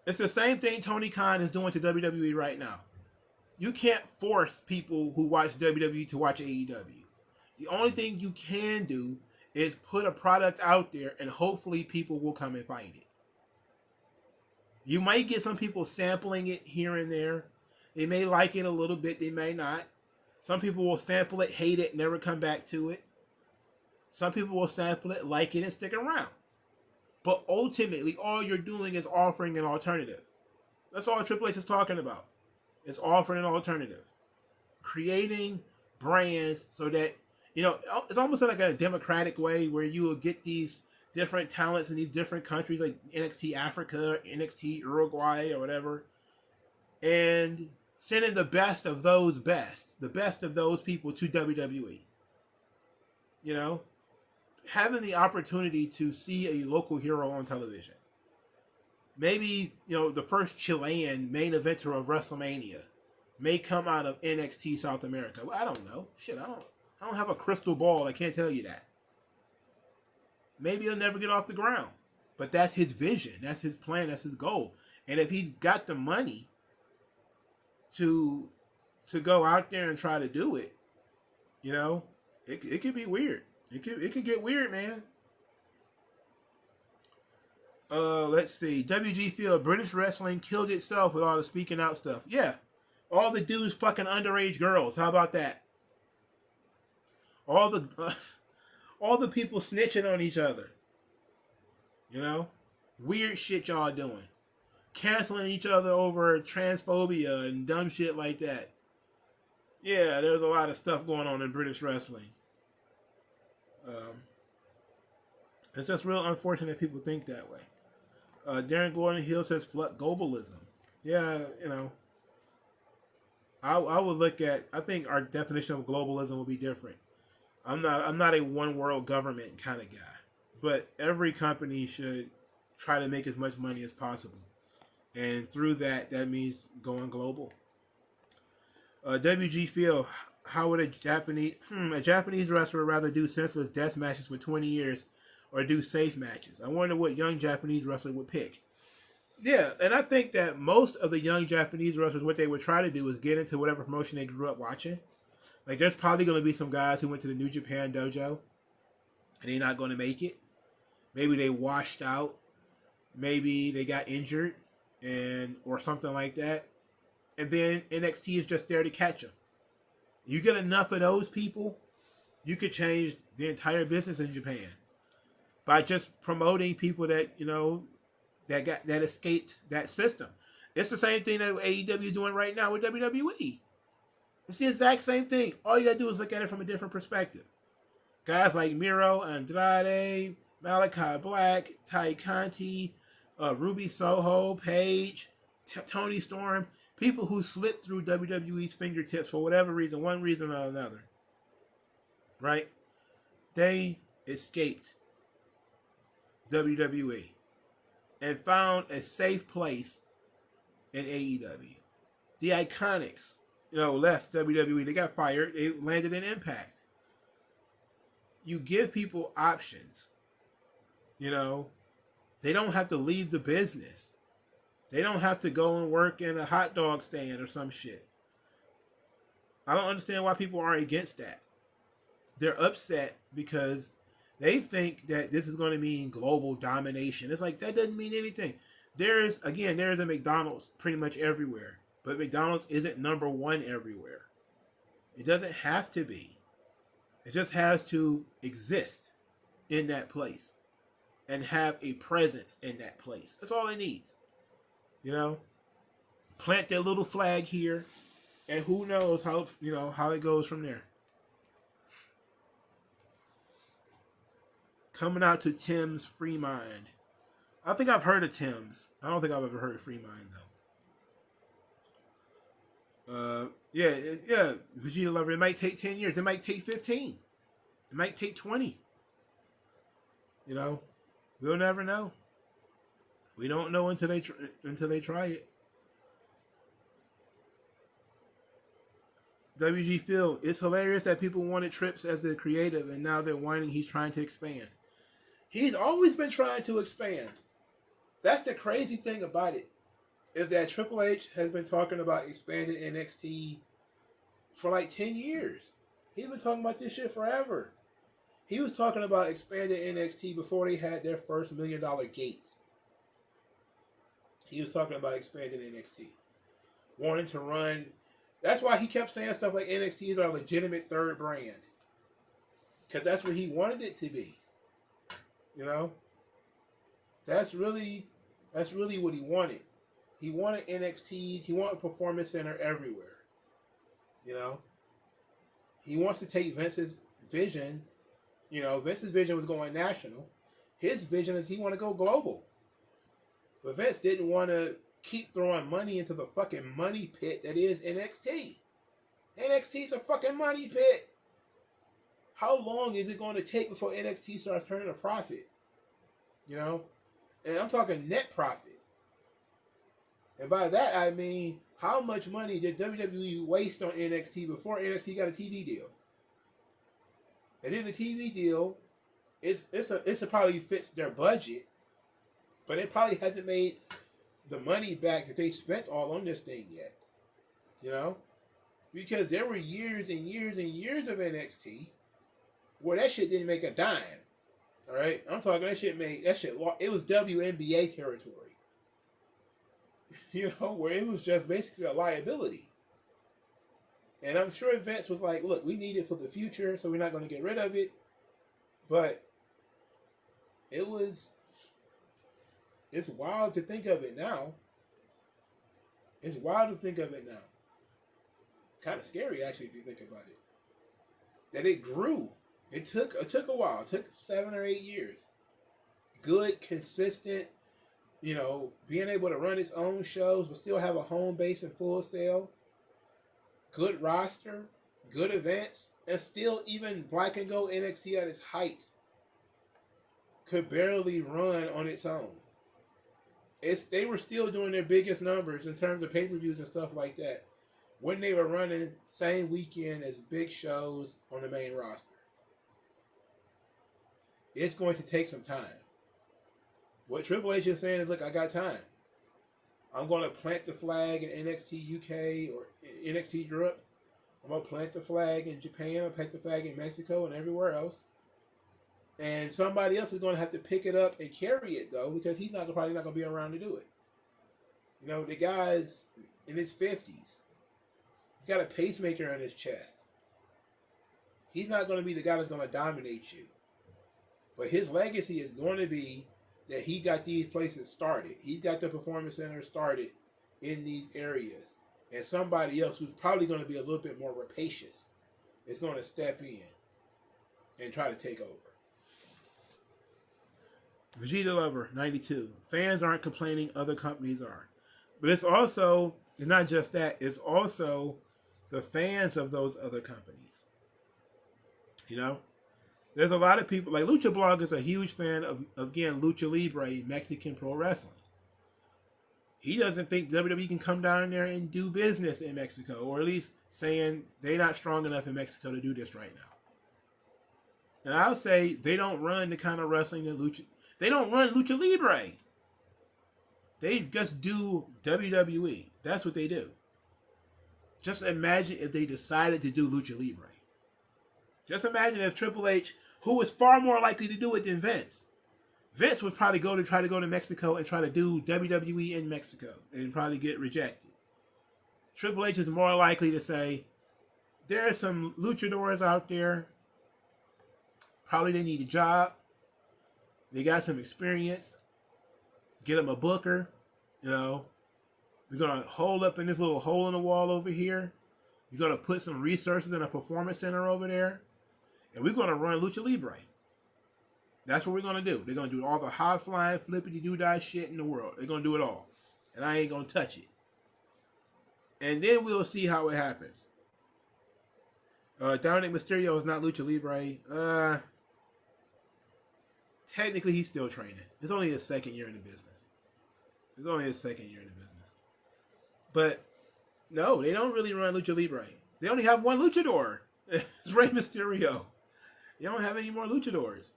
It's the same thing Tony Khan is doing to WWE right now. You can't force people who watch WWE to watch AEW. The only thing you can do is put a product out there and hopefully people will come and find it. You might get some people sampling it here and there. They may like it a little bit, they may not. Some people will sample it, hate it, never come back to it. Some people will sample it, like it, and stick around. But ultimately, all you're doing is offering an alternative. That's all Triple H is talking about. It's offering an alternative. Creating brands so that, it's almost like a democratic way where you will get these different talents in these different countries, like NXT Africa, NXT Uruguay, or whatever, and sending the best of those people to WWE. Having the opportunity to see a local hero on television. Maybe, the first Chilean main eventer of WrestleMania may come out of NXT South America. Well, I don't know. Shit, I don't have a crystal ball. I can't tell you that. Maybe he'll never get off the ground. But that's his vision. That's his plan. That's his goal. And if he's got the money to go out there and try to do it, it could be weird. It could get weird, man. Let's see. WG Field, British wrestling killed itself with all the speaking out stuff. Yeah. All the dudes fucking underage girls. How about that? All the people snitching on each other. Weird shit y'all doing. Canceling each other over transphobia and dumb shit like that. Yeah, there's a lot of stuff going on in British wrestling. It's just real unfortunate people think that way. Darren Gordon Hill says flood globalism. Yeah, I would look at, I think our definition of globalism will be different. I'm not a one world government kind of guy, but every company should try to make as much money as possible, and through that means going global. WG Phil, how would a Japanese wrestler rather do senseless death matches for 20 years or do safe matches? I wonder what young Japanese wrestler would pick. Yeah, and I think that most of the young Japanese wrestlers, what they would try to do is get into whatever promotion they grew up watching. Like, there's probably going to be some guys who went to the New Japan dojo and they're not going to make it. Maybe they washed out. Maybe they got injured or something like that. And then NXT is just there to catch them. You get enough of those people, you could change the entire business in Japan by just promoting people that, that escaped that system. It's the same thing that AEW is doing right now with WWE. It's the exact same thing. All you gotta do is look at it from a different perspective. Guys like Miro, Andrade, Malachi Black, Ty Conti, Ruby Soho, Paige, Tony Storm, people who slipped through WWE's fingertips for whatever reason, one reason or another. Right? They escaped WWE and found a safe place in AEW. The Iconics, left WWE. They got fired. They landed in Impact. You give people options. They don't have to leave the business. They don't have to go and work in a hot dog stand or some shit. I don't understand why people are against that. They're upset because they think that this is going to mean global domination. It's like, that doesn't mean anything. There is a McDonald's pretty much everywhere. But McDonald's isn't number one everywhere. It doesn't have to be. It just has to exist in that place and have a presence in that place. That's all it needs. Plant their little flag here, and who knows how it goes from there. Coming out to Tim's Free Mind. I think I've heard of Tim's. I don't think I've ever heard of Free Mind though. Vegeta Lover. It might take 10 years. It might take 15. It might take 20. We'll never know. We don't know until they try it. WG Phil, it's hilarious that people wanted Trips as the creative and now they're whining he's trying to expand. He's always been trying to expand. That's the crazy thing about it. is that Triple H has been talking about expanding NXT for like 10 years. He's been talking about this shit forever. He was talking about expanding NXT before they had their first $1 million gate. He was talking about expanding NXT. Wanting to run. That's why he kept saying stuff like NXT is our legitimate third brand. Because that's what he wanted it to be. You know? That's really what he wanted. He wanted NXT. He wanted Performance Center everywhere. You know? He wants to take Vince's vision. You know, Vince's vision was going national. His vision is he want to go global. But Vince didn't want to keep throwing money into the fucking money pit that is NXT. NXT's a fucking money pit. How long is it going to take before NXT starts turning a profit? You know? And I'm talking net profit. And by that I mean, how much money did WWE waste on NXT before NXT got a TV deal? And then the TV deal, it's probably fits their budget, but it probably hasn't made the money back that they spent all on this thing yet. You know? Because there were years and years and years of NXT where that shit didn't make a dime. Alright? I'm talking it was WNBA territory. You know, where it was just basically a liability. And I'm sure Vince was like, look, we need it for the future, so we're not going to get rid of it. But it's wild to think of it now. It's wild to think of it now. Kind of scary, actually, if you think about it. That it grew. It took a while. It took 7 or 8 years. Good, consistent, you know, being able to run its own shows, but still have a home base in Full Sail. Good roster, good events, and still even Black and Gold NXT at its height could barely run on its own. They were still doing their biggest numbers in terms of pay-per-views and stuff like that when they were running same weekend as big shows on the main roster. It's going to take some time. What Triple H is saying is, look, I got time. I'm going to plant the flag in NXT UK or NXT Europe. I'm going to plant the flag in Japan. I'm going to plant the flag in Mexico and everywhere else. And somebody else is going to have to pick it up and carry it, though, because he's probably not going to be around to do it. You know, the guy's in his 50s. He's got a pacemaker on his chest. He's not going to be the guy that's going to dominate you. But his legacy is going to be that he got these places started. He's got the Performance Center started in these areas. And somebody else who's probably going to be a little bit more rapacious is going to step in and try to take over. Vegeta Lover, 92. Fans aren't complaining, other companies are. But it's not just that, it's also the fans of those other companies. You know? There's a lot of people, like Lucha Blog is a huge fan of again, Lucha Libre, Mexican pro wrestling. He doesn't think WWE can come down there and do business in Mexico, or at least saying they're not strong enough in Mexico to do this right now. And I'll say they don't run the kind of wrestling that they don't run Lucha Libre. They just do WWE. That's what they do. Just imagine if they decided to do Lucha Libre. Just imagine if Triple H, who was far more likely to do it than Vince. Vince would probably try to go to Mexico and try to do WWE in Mexico and probably get rejected. Triple H is more likely to say, there are some luchadors out there. Probably they need a job. They got some experience. Get them a booker. You know, we're going to hold up in this little hole in the wall over here. We're going to put some resources in a performance center over there. And we're going to run Lucha Libre. That's what we're going to do. They're going to do all the high-flying, flippity-doo-dah shit in the world. They're going to do it all. And I ain't going to touch it. And then we'll see how it happens. Dominic Mysterio is not Lucha Libre. Technically, he's still training. It's only his second year in the business. But, no, they don't really run Lucha Libre. They only have one luchador. It's Rey Mysterio. You don't have any more luchadors.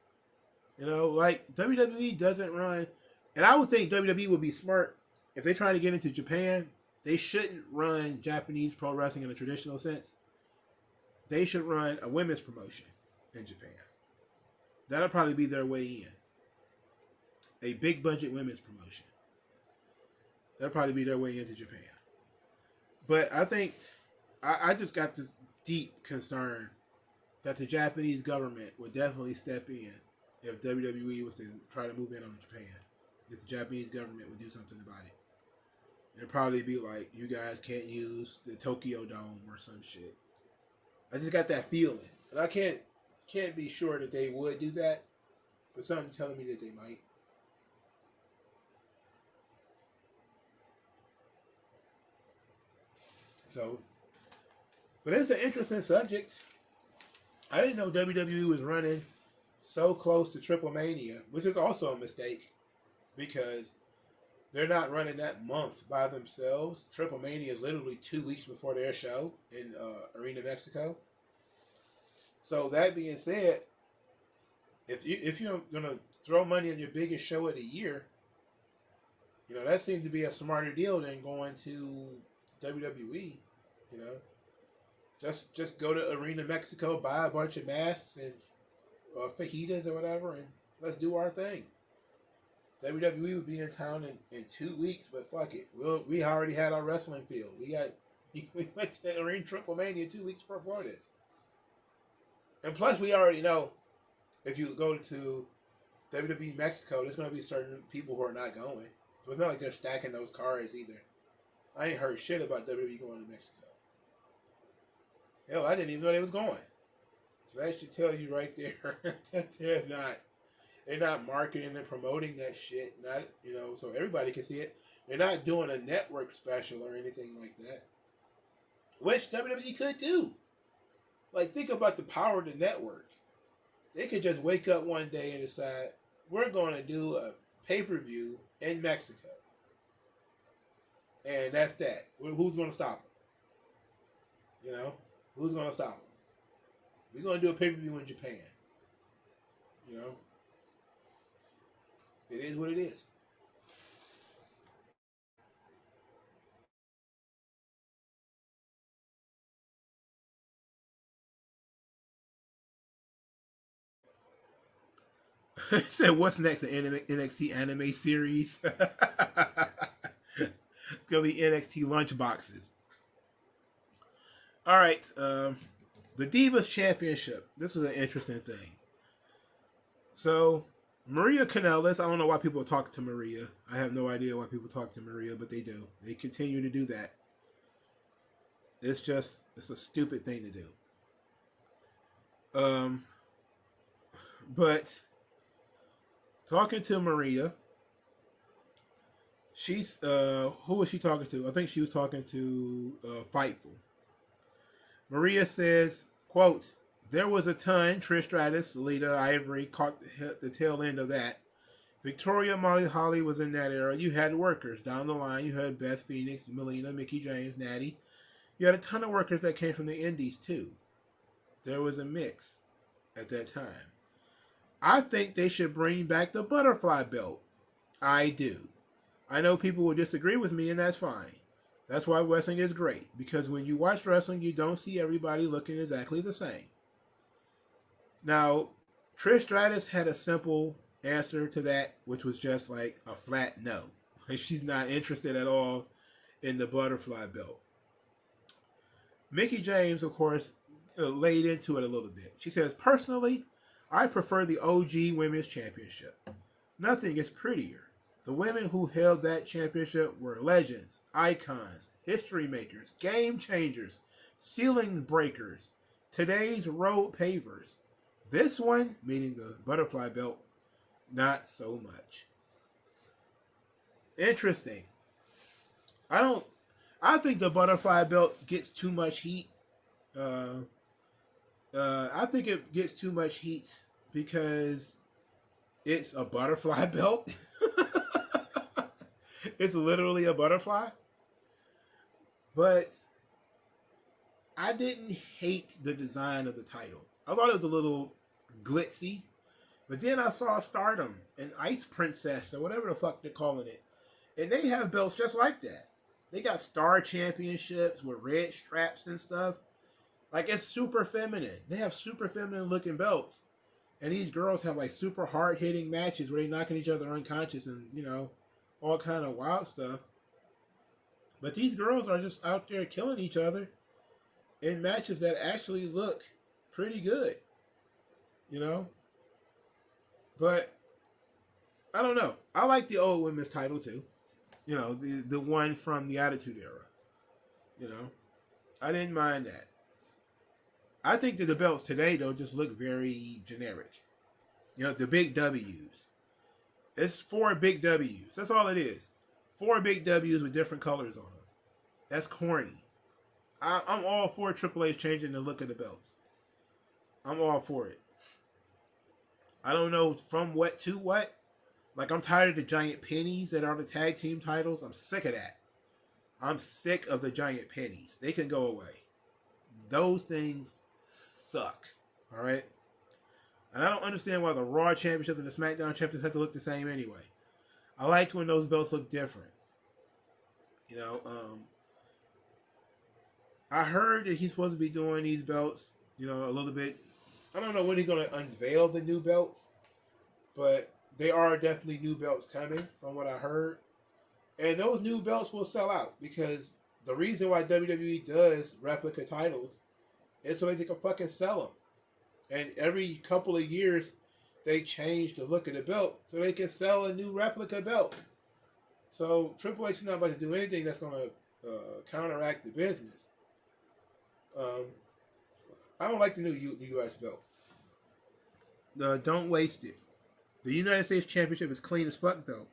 You know, like WWE doesn't run, and I would think WWE would be smart if they're trying to get into Japan, they shouldn't run Japanese pro wrestling in a traditional sense. They should run a women's promotion in Japan. That'll probably be their way in. A big budget women's promotion. That'll probably be their way into Japan. But I think I just got this deep concern that the Japanese government would definitely step in if WWE was to try to move in on Japan. That the Japanese government would do something about it. It'd probably be like, you guys can't use the Tokyo Dome or some shit. I just got that feeling. And I can't be sure that they would do that, but something's telling me that they might. So, but it's an interesting subject. I didn't know WWE was running so close to Triple Mania, which is also a mistake because they're not running that month by themselves. Triple Mania is literally 2 weeks before their show in Arena, Mexico. So that being said, if you're gonna throw money on your biggest show of the year, you know that seems to be a smarter deal than going to WWE. You know, just go to Arena Mexico, buy a bunch of masks and fajitas or whatever, and let's do our thing. WWE would be in town in 2 weeks, but fuck it, we already had our wrestling field. We went to Arena Triple Mania 2 weeks before this, and plus we already know if you go to WWE Mexico, there's going to be certain people who are not going. So it's not like they're stacking those cards either. I ain't heard shit about WWE going to Mexico. Hell, I didn't even know they was going. So that should tell you right there that they're not marketing and promoting that shit. Not, you know, so everybody can see it. They're not doing a network special or anything like that, which WWE could do. Like, think about the power of the network. They could just wake up one day and decide we're going to do a pay-per-view in Mexico, and that's that. Who's going to stop them? You know, who's going to stop them? We're going to do a pay-per-view in Japan. You know, it is what it is. It said, "What's next? An NXT anime series? It's gonna be NXT lunchboxes." All right, the Divas Championship. This was an interesting thing. So, Maria Kanellis. I don't know why people talk to Maria. I have no idea why people talk to Maria, but they do. They continue to do that. It's a stupid thing to do. But talking to Maria, she's who was she talking to? I think she was talking to Fightful. Maria says, quote, "There was a ton. Trish Stratus, Lita, Ivory caught the tail end of that. Victoria, Molly Holly was in that era. You had workers down the line. You had Beth Phoenix, Melina, Mickey James, Natty. You had a ton of workers that came from the indies too. There was a mix at that time. I think they should bring back the butterfly belt. I do. I know people will disagree with me, and that's fine. That's why wrestling is great, because when you watch wrestling, you don't see everybody looking exactly the same." Now, Trish Stratus had a simple answer to that, which was just like a flat no. She's not interested at all in the butterfly belt. Mickey James, of course, laid into it a little bit. She says, "Personally, I prefer the OG Women's Championship. Nothing is prettier. The women who held that championship were legends, icons, history makers, game changers, ceiling breakers, today's road pavers. This one," meaning the butterfly belt, "not so much." Interesting. I think the butterfly belt gets too much heat. I think it gets too much heat because it's a butterfly belt. It's literally a butterfly. But I didn't hate the design of the title. I thought it was a little glitzy. But then I saw Stardom and Ice Princess, or whatever the fuck they're calling it, And they have belts just like that. They got star championships with red straps and stuff. Like, it's super feminine. They have super feminine looking belts. And these girls have like super hard hitting matches where they knocking each other unconscious and, you know, all kind of wild stuff. But these girls are just out there killing each other in matches that actually look pretty good. You know? But I don't know. I like the old women's title too. You know, the one from the Attitude Era. You know? I didn't mind that. I think that the belts today, though, just look very generic. You know, the big W's. It's 4 big W's. That's all it is. 4 big W's with different colors on them. That's corny. I'm all for Triple H changing the look of the belts. I'm all for it. I don't know from what to what. Like, I'm tired of the giant pennies that are the tag team titles. I'm sick of that. I'm sick of the giant pennies. They can go away. Those things suck. Alright? And I don't understand why the Raw Championship and the SmackDown Championship have to look the same anyway. I liked when those belts look different. You know, I heard that he's supposed to be doing these belts, you know, a little bit. I don't know when he's going to unveil the new belts, but they are definitely new belts coming from what I heard. And those new belts will sell out because the reason why WWE does replica titles is so they can fucking sell them. And every couple of years, they change the look of the belt so they can sell a new replica belt. So Triple H is not about to do anything that's going to counteract the business. I don't like the new U.S. belt. Don't waste it. The United States Championship is clean as fuck, though.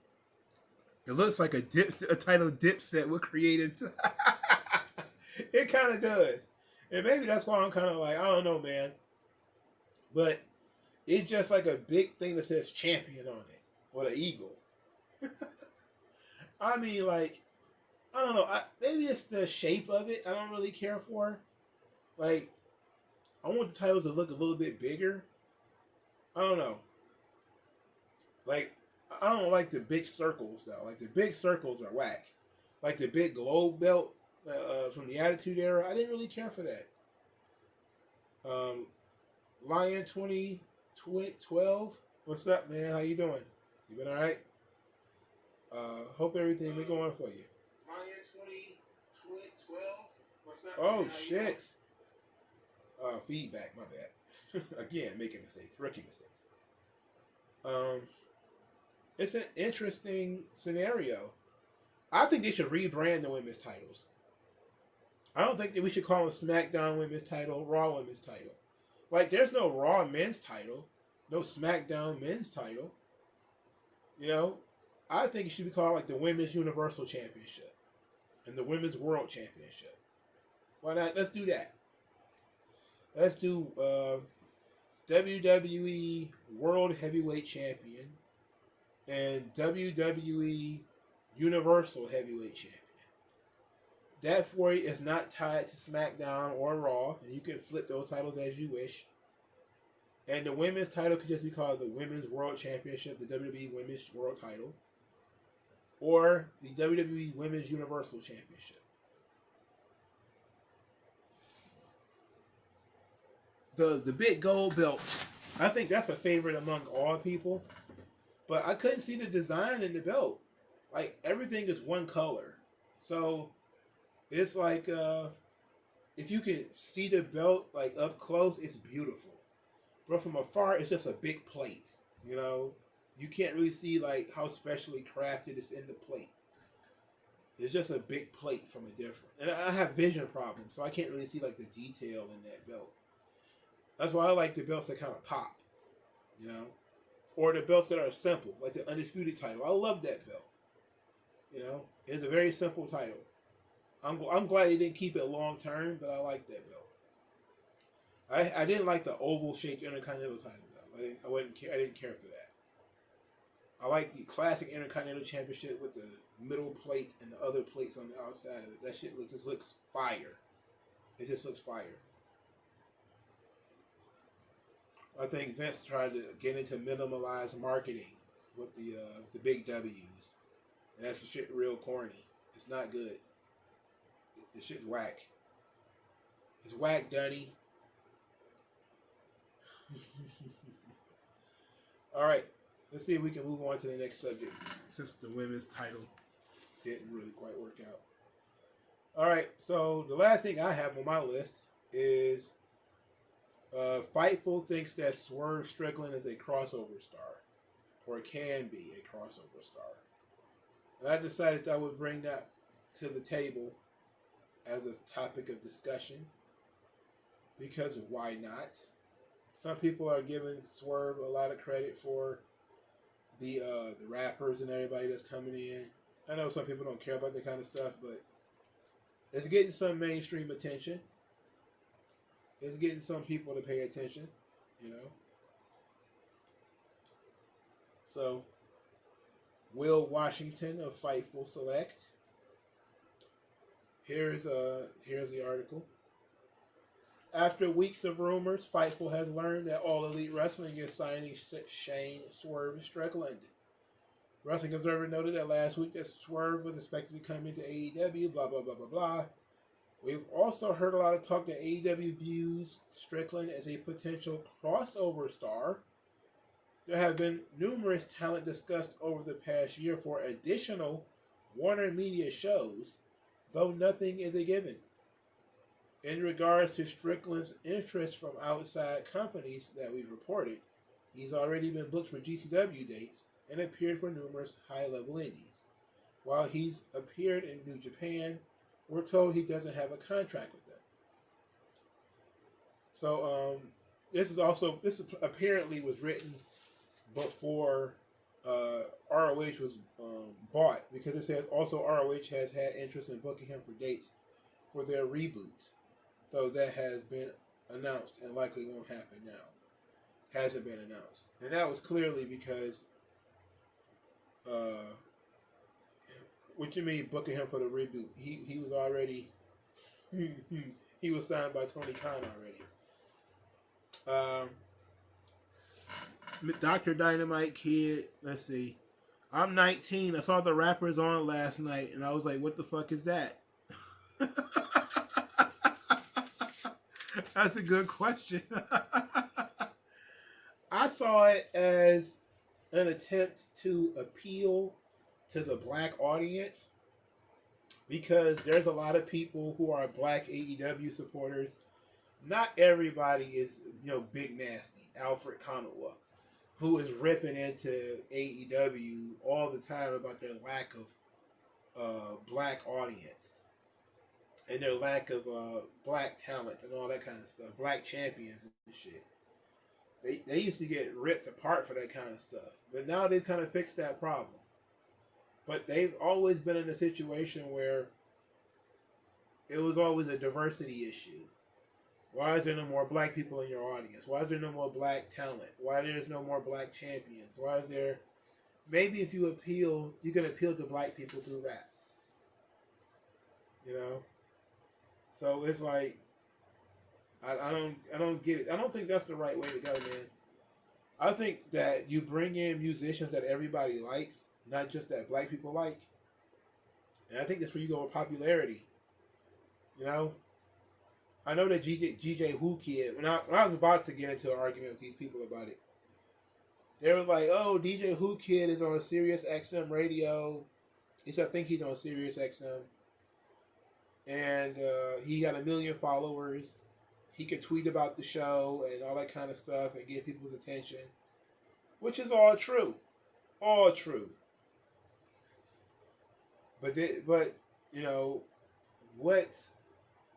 It looks like a title dipset was created. It kind of does. And maybe that's why I'm kind of like, I don't know, man. But it's just like a big thing that says champion on it. Or the eagle. I mean, like, I don't know. Maybe it's the shape of it I don't really care for. Like, I want the titles to look a little bit bigger. I don't know. Like, I don't like the big circles, though. Like, the big circles are whack. Like, the big globe belt from the Attitude Era, I didn't really care for that. Lion 2012, what's up, man? How you doing? You been alright? Hope everything been going for you. Lion 2012, what's up? Oh, man? shit. Feedback, my bad. Again, making mistakes, rookie mistakes. It's an interesting scenario. I think they should rebrand the women's titles. I don't think that we should call them SmackDown Women's Title, Raw Women's Title. Like, there's no Raw Men's Title, no SmackDown Men's Title. You know, I think it should be called like the Women's Universal Championship and the Women's World Championship. Why not? Let's do that. Let's do WWE World Heavyweight Champion and WWE Universal Heavyweight Champion. That for you is not tied to SmackDown or Raw, and you can flip those titles as you wish. And the women's title could just be called the Women's World Championship, the WWE Women's World Title, or the WWE Women's Universal Championship. The big gold belt, I think that's a favorite among all people. But I couldn't see the design in the belt. Like, everything is one color. So, it's like, if you can see the belt, like, up close, it's beautiful. But from afar, it's just a big plate. You know? You can't really see, like, how specially crafted it's in the plate. It's just a big plate from a different. And I have vision problems, so I can't really see, like, the detail in that belt. That's why I like the belts that kind of pop. You know? Or the belts that are simple, like the Undisputed title. I love that belt. You know, it's a very simple title. I'm glad they didn't keep it long term, but I like that belt. I didn't like the oval shaped Intercontinental title though. I didn't care for that. I like the classic Intercontinental Championship with the middle plate and the other plates on the outside of it. That shit just looks fire. It just looks fire. I think Vince tried to get into minimalized marketing with the big W's, And that's the shit real corny. It's not good. The shit's whack. It's whack, Dunny. All right. Let's see if we can move on to the next subject, since the women's title didn't really quite work out. All right. So the last thing I have on my list is Fightful thinks that Swerve Strickland is a crossover star, or can be a crossover star. And I decided that I would bring that to the table as a topic of discussion, because why not? Some people are giving Swerve a lot of credit for the rappers and everybody that's coming in. I know some people don't care about that kind of stuff, but it's getting some mainstream attention. It's getting some people to pay attention, you know. So, Will Washington of Fightful Select. Here's the article. After weeks of rumors, Fightful has learned that All Elite Wrestling is signing Shane Swerve Strickland. Wrestling Observer noted that last week that Swerve was expected to come into AEW, blah, blah, blah, blah, blah. We've also heard a lot of talk that AEW views Strickland as a potential crossover star. There have been numerous talent discussed over the past year for additional Warner Media shows, though nothing is a given. In regards to Strickland's interest from outside companies that we've reported, he's already been booked for GCW dates and appeared for numerous high-level indies. While he's appeared in New Japan, we're told he doesn't have a contract with them. So this apparently was written before ROH was bought, because it says also ROH has had interest in booking him for dates for their reboots, though that has been announced and likely won't happen now. Hasn't been announced, and that was clearly because what you mean booking him for the reboot? He was already he was signed by Tony Khan already. Dr. Dynamite Kid, let's see. I'm 19. I saw the rappers on last night, and I was like, what the fuck is that? That's a good question. I saw it as an attempt to appeal to the black audience, because there's a lot of people who are black AEW supporters. Not everybody is, Big Nasty, Alfred Konuwa, who is ripping into AEW all the time about their lack of black audience and their lack of black talent and all that kind of stuff, black champions and shit. They used to get ripped apart for that kind of stuff, but now they've kind of fixed that problem. But they've always been in a situation where it was always a diversity issue. Why is there no more black people in your audience? Why is there no more black talent? Why there's no more black champions? Why is there... Maybe if you appeal, you can appeal to black people through rap. So it's like, I don't get it. I don't think that's the right way to go, man. I think that you bring in musicians that everybody likes, not just that black people like. And I think that's where you go with popularity. I know that GJ Who Kid, when I was about to get into an argument with these people about it, they were like, oh, DJ Who Kid is on Sirius XM radio. I think he's on Sirius XM. And he got 1 million followers. He could tweet about the show and all that kind of stuff and get people's attention. Which is all true. All true. But what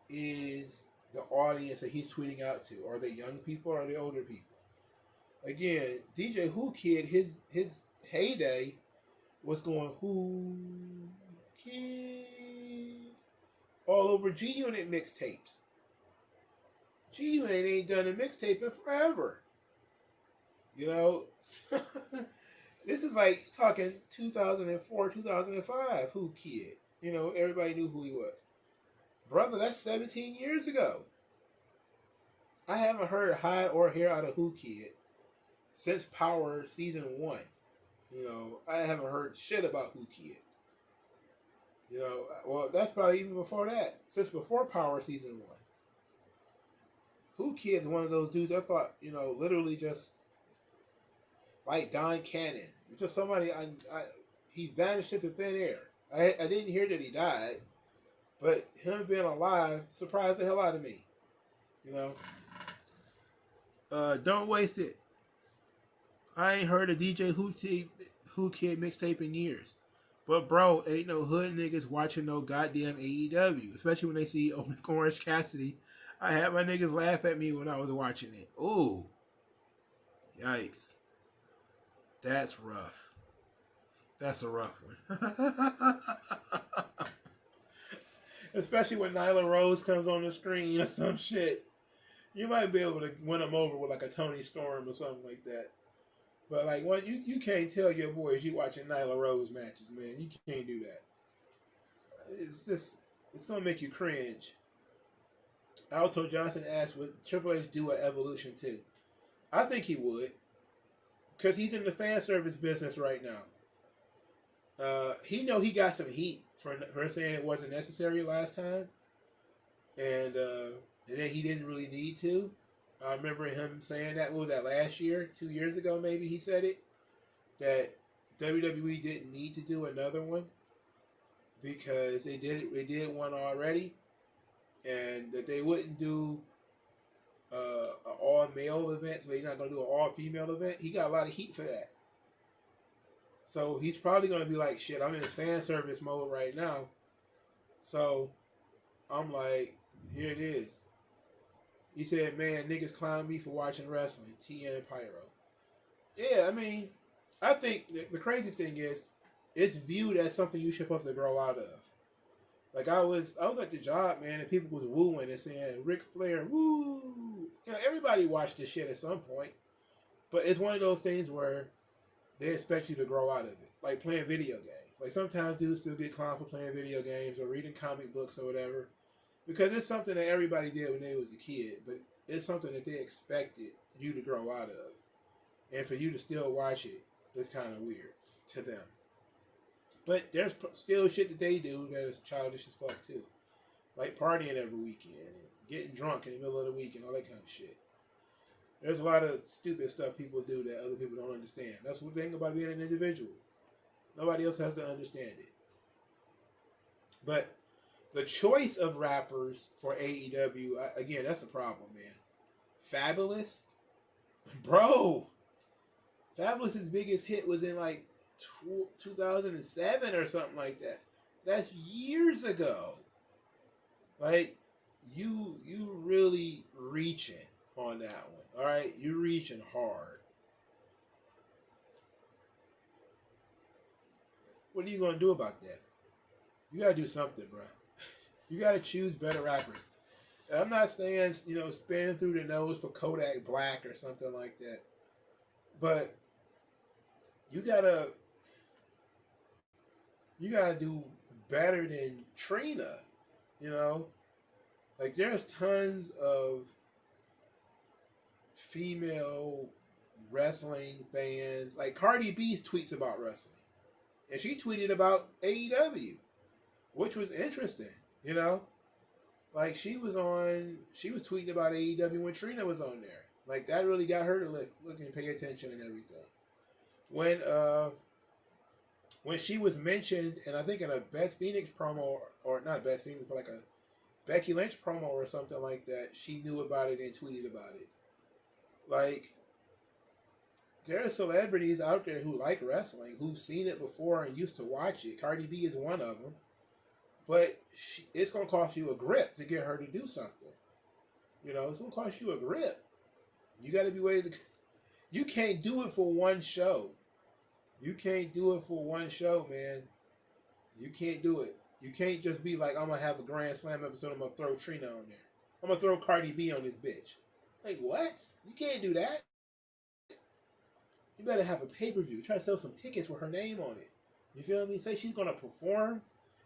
is the audience that he's tweeting out to? Are they young people or are they older people? Again, DJ Who Kid, his heyday was going Who Kid all over G-Unit mixtapes. G-Unit ain't done a mixtape in forever. This is like talking 2004, 2005, Who Kid. Everybody knew who he was. Brother, that's 17 years ago. I haven't heard hide or hair out of Who Kid since Power Season 1. I haven't heard shit about Who Kid. You know, well, that's probably even before that. Since before Power Season 1. Who Kid's one of those dudes I thought, you know, literally just like Don Cannon. Just somebody, he vanished into thin air. I didn't hear that he died, but him being alive surprised the hell out of me. You know? Don't waste it. I ain't heard a DJ Who Kid mixtape in years. But bro, ain't no hood niggas watching no goddamn AEW. Especially when they see Orange Cassidy. I had my niggas laugh at me when I was watching it. Ooh. Yikes. That's rough. That's a rough one. Especially when Nyla Rose comes on the screen or some shit. You might be able to win them over with like a Tony Storm or something like that. But like, when you can't tell your boys you watching Nyla Rose matches, man. You can't do that. It's gonna make you cringe. Alto Johnson asked, would Triple H do an Evolution too? I think he would. Because he's in the fan service business right now. He got some heat for saying it wasn't necessary last time. And then he didn't really need to. I remember him saying that, what was that, last year? 2 years ago maybe he said it. That WWE didn't need to do another one. Because they did one already. And that they wouldn't do an all-male event, so they're not going to do an all-female event. He got a lot of heat for that. So he's probably going to be like, shit, I'm in fan service mode right now. So I'm like, here it is. He said, man, niggas clown me for watching wrestling. TN Pyro. Yeah, I mean, I think the crazy thing is, it's viewed as something you're supposed to grow out of. Like, I was at the job, man, and people was wooing and saying, Ric Flair, woo. You know, everybody watched this shit at some point. But it's one of those things where they expect you to grow out of it. Like playing video games. Like, sometimes dudes still get clowned for playing video games or reading comic books or whatever. Because it's something that everybody did when they was a kid. But it's something that they expected you to grow out of. And for you to still watch it is kind of weird to them. But there's still shit that they do that is childish as fuck too. Like partying every weekend and getting drunk in the middle of the week and all that kind of shit. There's a lot of stupid stuff people do that other people don't understand. That's the thing about being an individual. Nobody else has to understand it. But the choice of rappers for AEW, again, that's a problem, man. Fabulous? Bro! Fabulous's biggest hit was in like 2007 or something like that. That's years ago. Like, you really reaching on that one. All right, you reaching hard. What are you gonna do about that? You gotta do something, bro. You gotta choose better rappers. And I'm not saying, you know, spin through the nose for Kodak Black or something like that, but you gotta do better than Trina, you know? Like, there's tons of female wrestling fans. Like, Cardi B tweets about wrestling. And she tweeted about AEW, which was interesting, you know? Like, she was tweeting about AEW when Trina was on there. Like, that really got her to look and pay attention and everything. When she was mentioned, and I think in a Beth Phoenix promo, or not Beth Phoenix, but like a Becky Lynch promo or something like that, she knew about it and tweeted about it. Like, there are celebrities out there who like wrestling, who've seen it before and used to watch it. Cardi B is one of them. But it's going to cost you a grip to get her to do something. You know, it's going to cost you a grip. You got to be ready to... You can't do it for one show. You can't do it for one show, man. You can't do it. You can't just be like, I'm going to have a Grand Slam episode, I'm going to throw Trina on there. I'm going to throw Cardi B on this bitch. Like, what? You can't do that. You better have a pay-per-view. Try to sell some tickets with her name on it. You feel me? Say she's going to perform,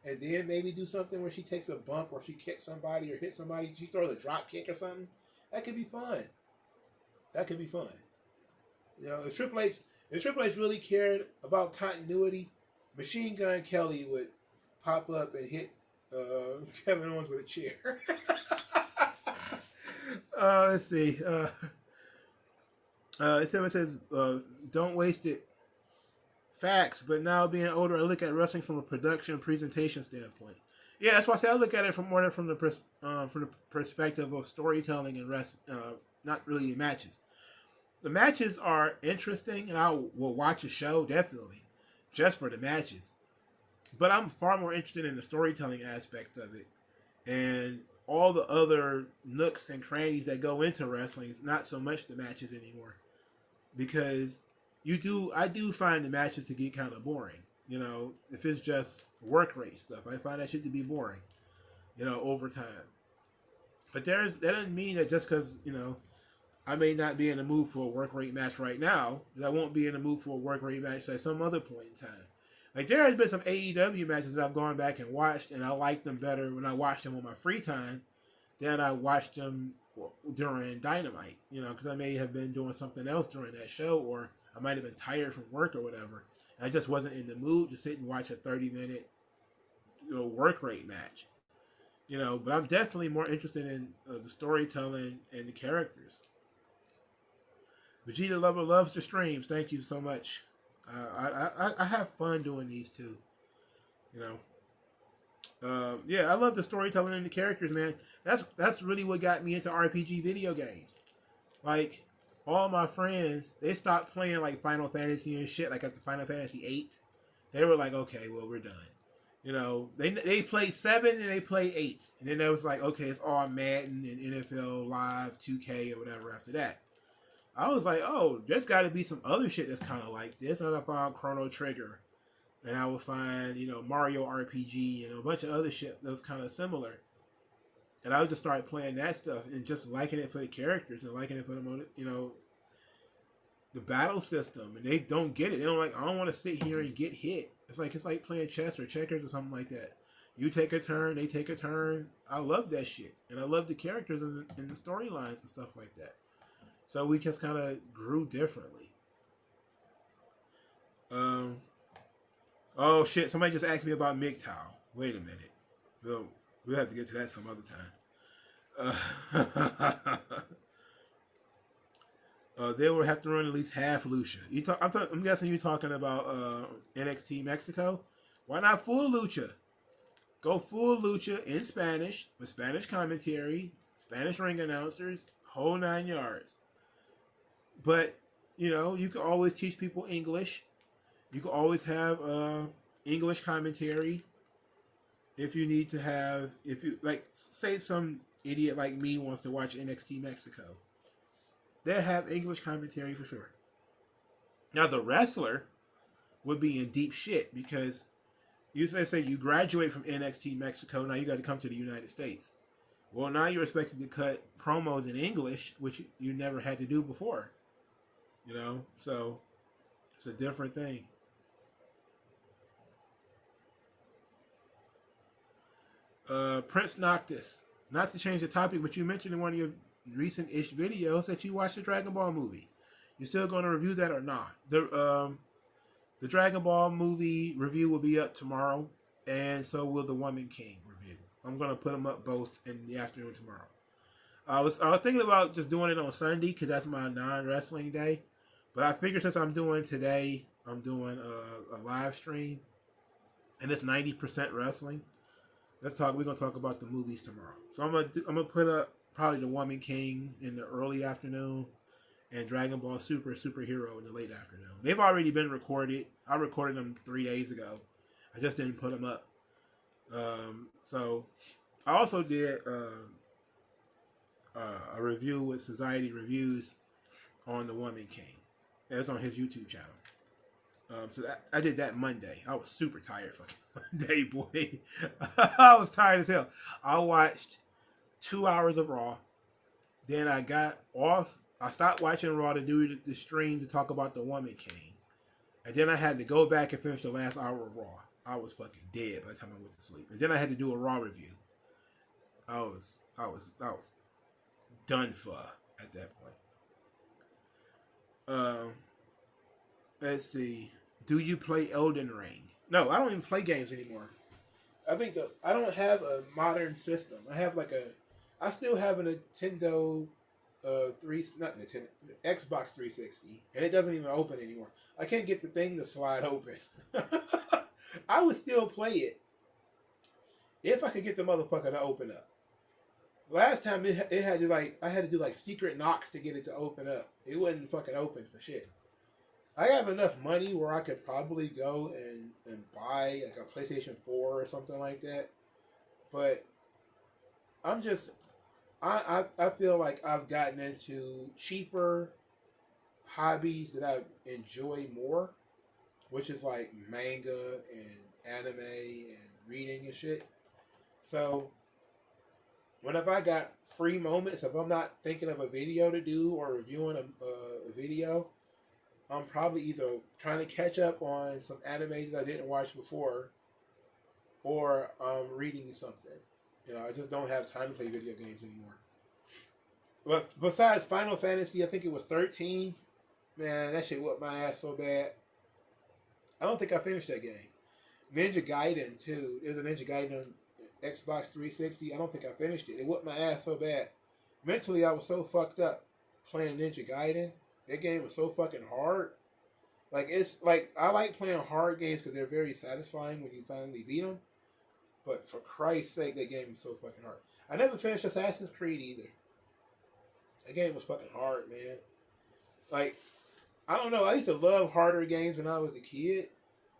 and then maybe do something where she takes a bump or she kicks somebody or hits somebody. She throws a drop kick or something. That could be fun. That could be fun. You know, if Triple H really cared about continuity, Machine Gun Kelly would pop up and hit Kevin Owens with a chair. Let's see. It says, don't waste it. Facts, but now being older, I look at wrestling from a production and presentation standpoint. Yeah, that's why I say I look at it from the perspective of storytelling and not really matches. The matches are interesting, and I will watch a show definitely just for the matches. But I'm far more interested in the storytelling aspect of it, and all the other nooks and crannies that go into wrestling. It's not so much the matches anymore, because I do find the matches to get kind of boring. You know, if it's just work rate stuff, I find that shit to be boring. You know, over time. But that doesn't mean that just because I may not be in the mood for a work rate match right now, that I won't be in the mood for a work rate match at some other point in time. Like, there has been some AEW matches that I've gone back and watched, and I liked them better when I watched them on my free time than I watched them during Dynamite. You know, because I may have been doing something else during that show, or I might have been tired from work or whatever. And I just wasn't in the mood to sit and watch a 30-minute work rate match. You know, but I'm definitely more interested in the storytelling and the characters. Vegeta Lover loves the streams. Thank you so much. I have fun doing these too. You know. Yeah, I love the storytelling and the characters, man. That's really what got me into RPG video games. Like, all my friends, they stopped playing like Final Fantasy and shit. Like after Final Fantasy 8, they were like, okay, well, we're done. You know, they played 7 and they played 8, and then they was like, okay, it's all Madden and NFL Live 2K or whatever after that. I was like, oh, there's got to be some other shit that's kind of like this. And I found Chrono Trigger, and I would find, Mario RPG and a bunch of other shit that was kind of similar. And I would just start playing that stuff and just liking it for the characters and liking it for the, the battle system. And they don't get it. They don't I don't want to sit here and get hit. It's like playing chess or checkers or something like that. You take a turn, they take a turn. I love that shit. And I love the characters and the storylines and stuff like that. So we just kind of grew differently. Oh shit! Somebody just asked me about MGTOW. Wait a minute. We'll have to get to that some other time. They will have to run at least half Lucha. I'm guessing you're talking about NXT Mexico. Why not full Lucha? Go full Lucha in Spanish with Spanish commentary, Spanish ring announcers, whole 9 yards. But, you can always teach people English. You can always have English commentary. If you need to have, say some idiot like me wants to watch NXT Mexico, they'll have English commentary for sure. Now, the wrestler would be in deep shit because say you graduate from NXT Mexico, now you got to come to the United States. Well, now you're expected to cut promos in English, which you never had to do before. So it's a different thing. Prince Noctis. Not to change the topic, but you mentioned in one of your recent-ish videos that you watched the Dragon Ball movie. You still going to review that or not? The Dragon Ball movie review will be up tomorrow, and so will the Woman King review. I'm going to put them up both in the afternoon tomorrow. I was thinking about just doing it on Sunday because that's my non-wrestling day. But I figured since I'm doing today, I'm doing a live stream, and it's 90% wrestling. We're gonna talk about the movies tomorrow. So I'm gonna put up probably the Woman King in the early afternoon, and Dragon Ball Superhero in the late afternoon. They've already been recorded. I recorded them 3 days ago. I just didn't put them up. So I also did a review with Society Reviews on the Woman King. It's on his YouTube channel. So I did that Monday. I was super tired fucking Monday, boy. I was tired as hell. I watched 2 hours of Raw. Then I got off. I stopped watching Raw to do the stream to talk about the Woman King. And then I had to go back and finish the last hour of Raw. I was fucking dead by the time I went to sleep. And then I had to do a Raw review. I was done for at that point. Let's see. Do you play Elden Ring? No, I don't even play games anymore. I think I don't have a modern system. I still have a Nintendo, not Nintendo, Xbox 360, and it doesn't even open anymore. I can't get the thing to slide open. I would still play it if I could get the motherfucker to open up. Last time it had to I had to do secret knocks to get it to open up. It wouldn't fucking open for shit. I have enough money where I could probably go and buy like a PlayStation 4 or something like that. But I'm just I feel like I've gotten into cheaper hobbies that I enjoy more, which is like manga and anime and reading and shit. So whenever I got free moments, if I'm not thinking of a video to do or reviewing a video, I'm probably either trying to catch up on some anime that I didn't watch before, or I'm reading something. I just don't have time to play video games anymore. But besides Final Fantasy, I think it was 13. Man, that shit whooped my ass so bad. I don't think I finished that game. Ninja Gaiden too. There's a Ninja Gaiden on Xbox 360. I don't think I finished it. It whooped my ass so bad. Mentally, I was so fucked up playing Ninja Gaiden. That game was so fucking hard. I like playing hard games because they're very satisfying when you finally beat them. But for Christ's sake, that game was so fucking hard. I never finished Assassin's Creed either. That game was fucking hard, man. I don't know. I used to love harder games when I was a kid.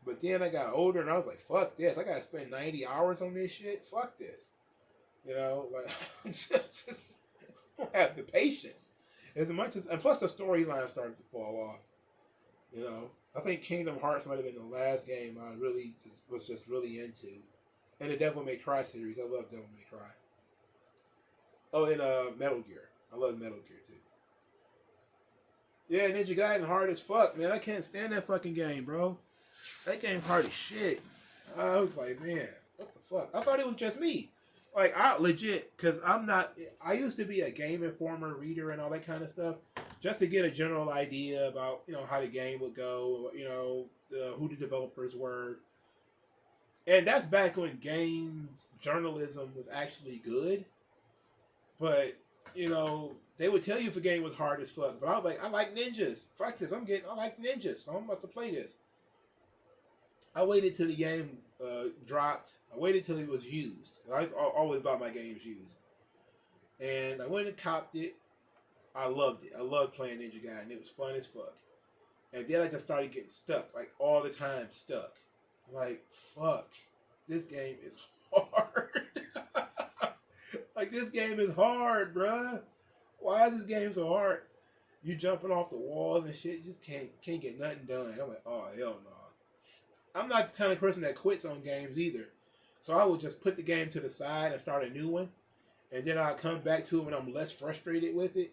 But then I got older and I was like, fuck this. I gotta spend 90 hours on this shit. Fuck this. Just don't have the patience. As much as, and plus the storyline started to fall off. I think Kingdom Hearts might have been the last game I really was really into. And the Devil May Cry series. I love Devil May Cry. Oh, and Metal Gear. I love Metal Gear too. Yeah, Ninja Gaiden hard as fuck, man. I can't stand that fucking game, bro. That game hard as shit. I was like, man, what the fuck? I thought it was just me. I legit, because I used to be a Game Informer reader and all that kind of stuff, just to get a general idea about, how the game would go, who the developers were. And that's back when games journalism was actually good. But, they would tell you if a game was hard as fuck. But I was like, I like ninjas. Fuck this. I like ninjas, so I'm about to play this. I waited till the game dropped. I waited till it was used. I always buy my games used. And I went and copped it. I loved it. I loved playing Ninja Gaiden. It was fun as fuck. And then I just started getting stuck. All the time stuck. Fuck. This game is hard. This game is hard, bruh. Why is this game so hard? You jumping off the walls and shit. Just can't get nothing done. I'm like, oh, hell no. I'm not the kind of person that quits on games either. So I would just put the game to the side and start a new one. And then I'll come back to it when I'm less frustrated with it.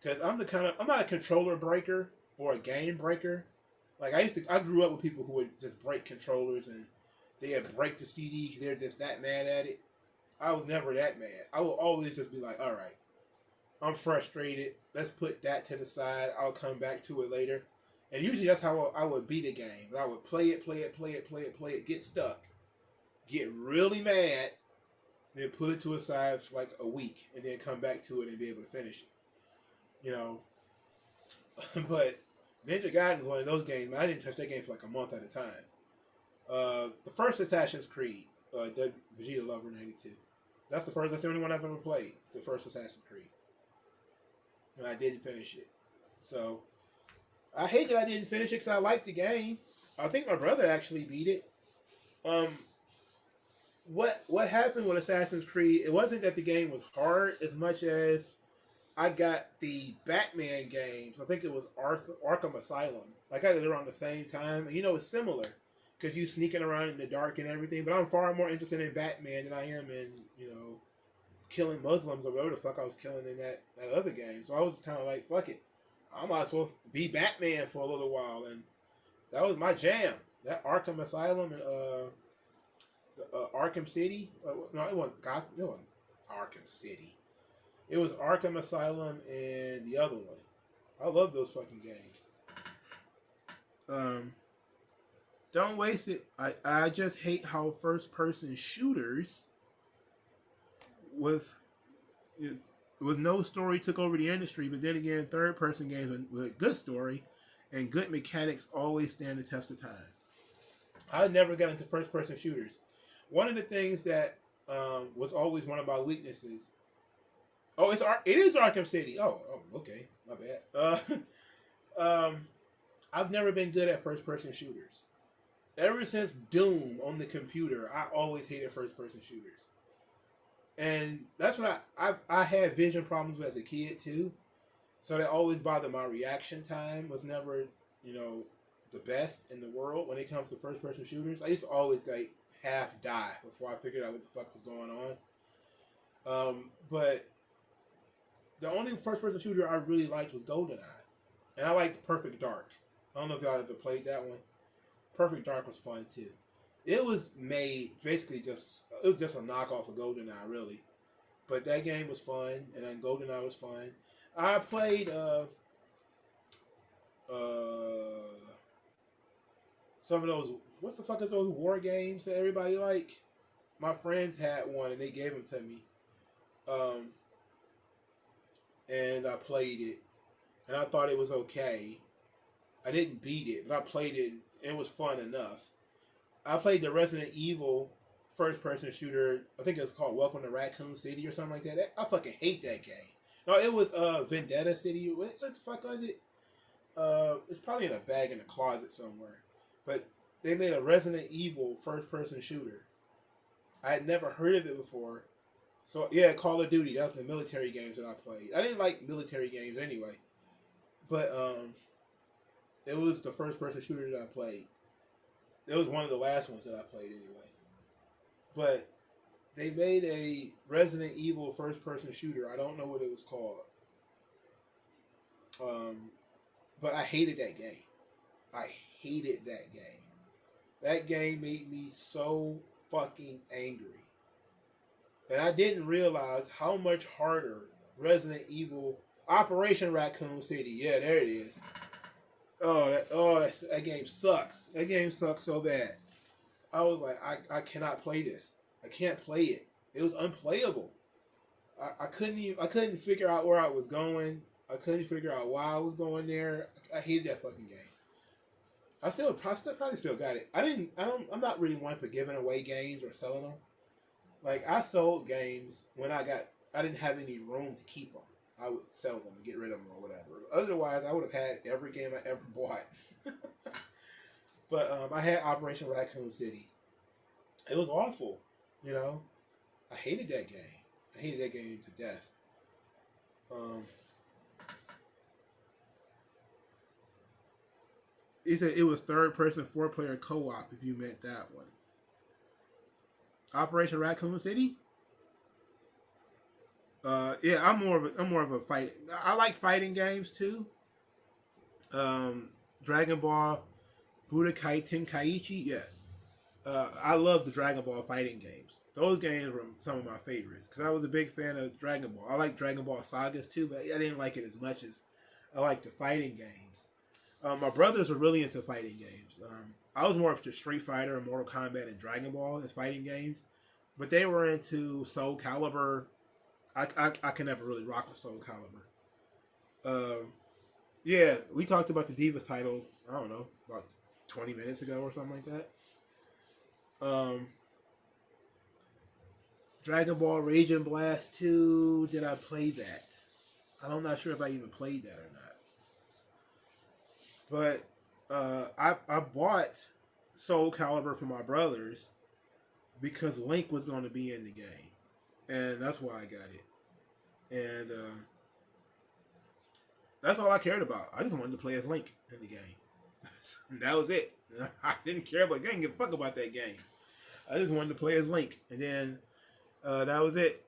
Because I'm not a controller breaker or a game breaker. I grew up with people who would just break controllers and they'd break the CD because they're just that mad at it. I was never that mad. I would always just be like, all right, I'm frustrated. Let's put that to the side. I'll come back to it later. And usually that's how I would beat a game. I would play it, get stuck, get really mad, then put it to a side for a week, and then come back to it and be able to finish it. But Ninja Gaiden is one of those games, man, I didn't touch that game for a month at a time. The first Assassin's Creed, Vegeta Lover 92. That's the only one I've ever played. The first Assassin's Creed. And I didn't finish it. So I hate that I didn't finish it because I liked the game. I think my brother actually beat it. What happened with Assassin's Creed, it wasn't that the game was hard as much as I got the Batman games. I think it was Arkham Asylum. I got it around the same time. And it's similar because you sneaking around in the dark and everything. But I'm far more interested in Batman than I am in, killing Muslims or whatever the fuck I was killing in that other game. So I was kind of like, fuck it. I might as well be Batman for a little while. And that was my jam. That Arkham Asylum and Arkham City. No, it wasn't Gotham. It wasn't Arkham City. It was Arkham Asylum and the other one. I love those fucking games. Don't waste it. I just hate how first person shooters with with no story took over the industry, but then again, third person games with a good story and good mechanics always stand the test of time. I never got into first person shooters. One of the things that was always one of my weaknesses. Oh, it is Arkham City. Oh, okay, my bad. I've never been good at first person shooters. Ever since Doom on the computer, I always hated first person shooters. And that's what I had vision problems as a kid too. So that always bothered my reaction time was never, the best in the world when it comes to first person shooters. I used to always like half die before I figured out what the fuck was going on. But the only first person shooter I really liked was GoldenEye. And I liked Perfect Dark. I don't know if y'all ever played that one. Perfect Dark was fun too. It was made basically it was just a knockoff of GoldenEye, really. But that game was fun, and then GoldenEye was fun. I played some of those. What's the fuck is those war games that everybody like? My friends had one, and they gave them to me. And I played it, and I thought it was okay. I didn't beat it, but I played it, and it was fun enough. I played the Resident Evil first-person shooter. I think it's called Welcome to Raccoon City or something like that. I fucking hate that game. No, it was Vendetta City. What the fuck was it? It's probably in a bag in a closet somewhere. But they made a Resident Evil first-person shooter. I had never heard of it before. So, yeah, Call of Duty. That was the military games that I played. I didn't like military games anyway. But it was the first-person shooter that I played. It was one of the last ones that I played anyway. But they made a Resident Evil first-person shooter. I don't know what it was called. But I hated that game. I hated that game. That game made me so fucking angry. And I didn't realize how much harder Resident Evil Operation Raccoon City. Yeah, there it is. That game sucks. That game sucks so bad. I was like, I cannot play this. I can't play it. It was unplayable. I couldn't figure out where I was going. I couldn't figure out why I was going there. I hated that fucking game. I probably still got it. I'm not really one for giving away games or selling them. Like, I sold games when I didn't have any room to keep them. I would sell them and get rid of them or whatever. Otherwise, I would have had every game I ever bought. But I had Operation Raccoon City. It was awful, I hated that game. I hated that game to death. He said it was third-person, four-player co-op. If you meant that one. Operation Raccoon City. Yeah, I'm more of a fight. I like fighting games too. Dragon Ball, Budokai Tenkaichi. Yeah, I love the Dragon Ball fighting games. Those games were some of my favorites because I was a big fan of Dragon Ball. I like Dragon Ball Sagas too, but I didn't like it as much as I like the fighting games. My brothers were really into fighting games. I was more of just Street Fighter and Mortal Kombat and Dragon Ball as fighting games, but they were into Soul Calibur. I can never really rock with Soul Calibur. Yeah, we talked about the Divas title, I don't know, about 20 minutes ago or something like that. Dragon Ball Raging Blast 2, did I play that? I'm not sure if I even played that or not. But I bought Soul Calibur for my brothers because Link was going to be in the game. And that's why I got it. And that's all I cared about. I just wanted to play as Link in the game. That was it. I didn't care about the game. I didn't give a fuck about that game. I just wanted to play as Link. And then that was it.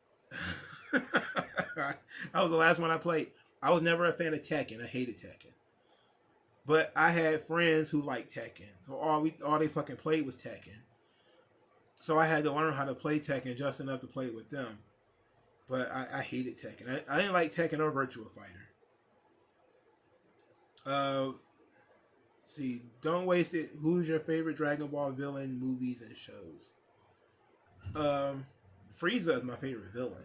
That was the last one I played. I was never a fan of Tekken. I hated Tekken. But I had friends who liked Tekken. So all they fucking played was Tekken. So I had to learn how to play Tekken just enough to play with them. But I hated Tekken. I didn't like Tekken or Virtua Fighter. See, don't waste it. Who's your favorite Dragon Ball villain, movies, and shows? Frieza is my favorite villain.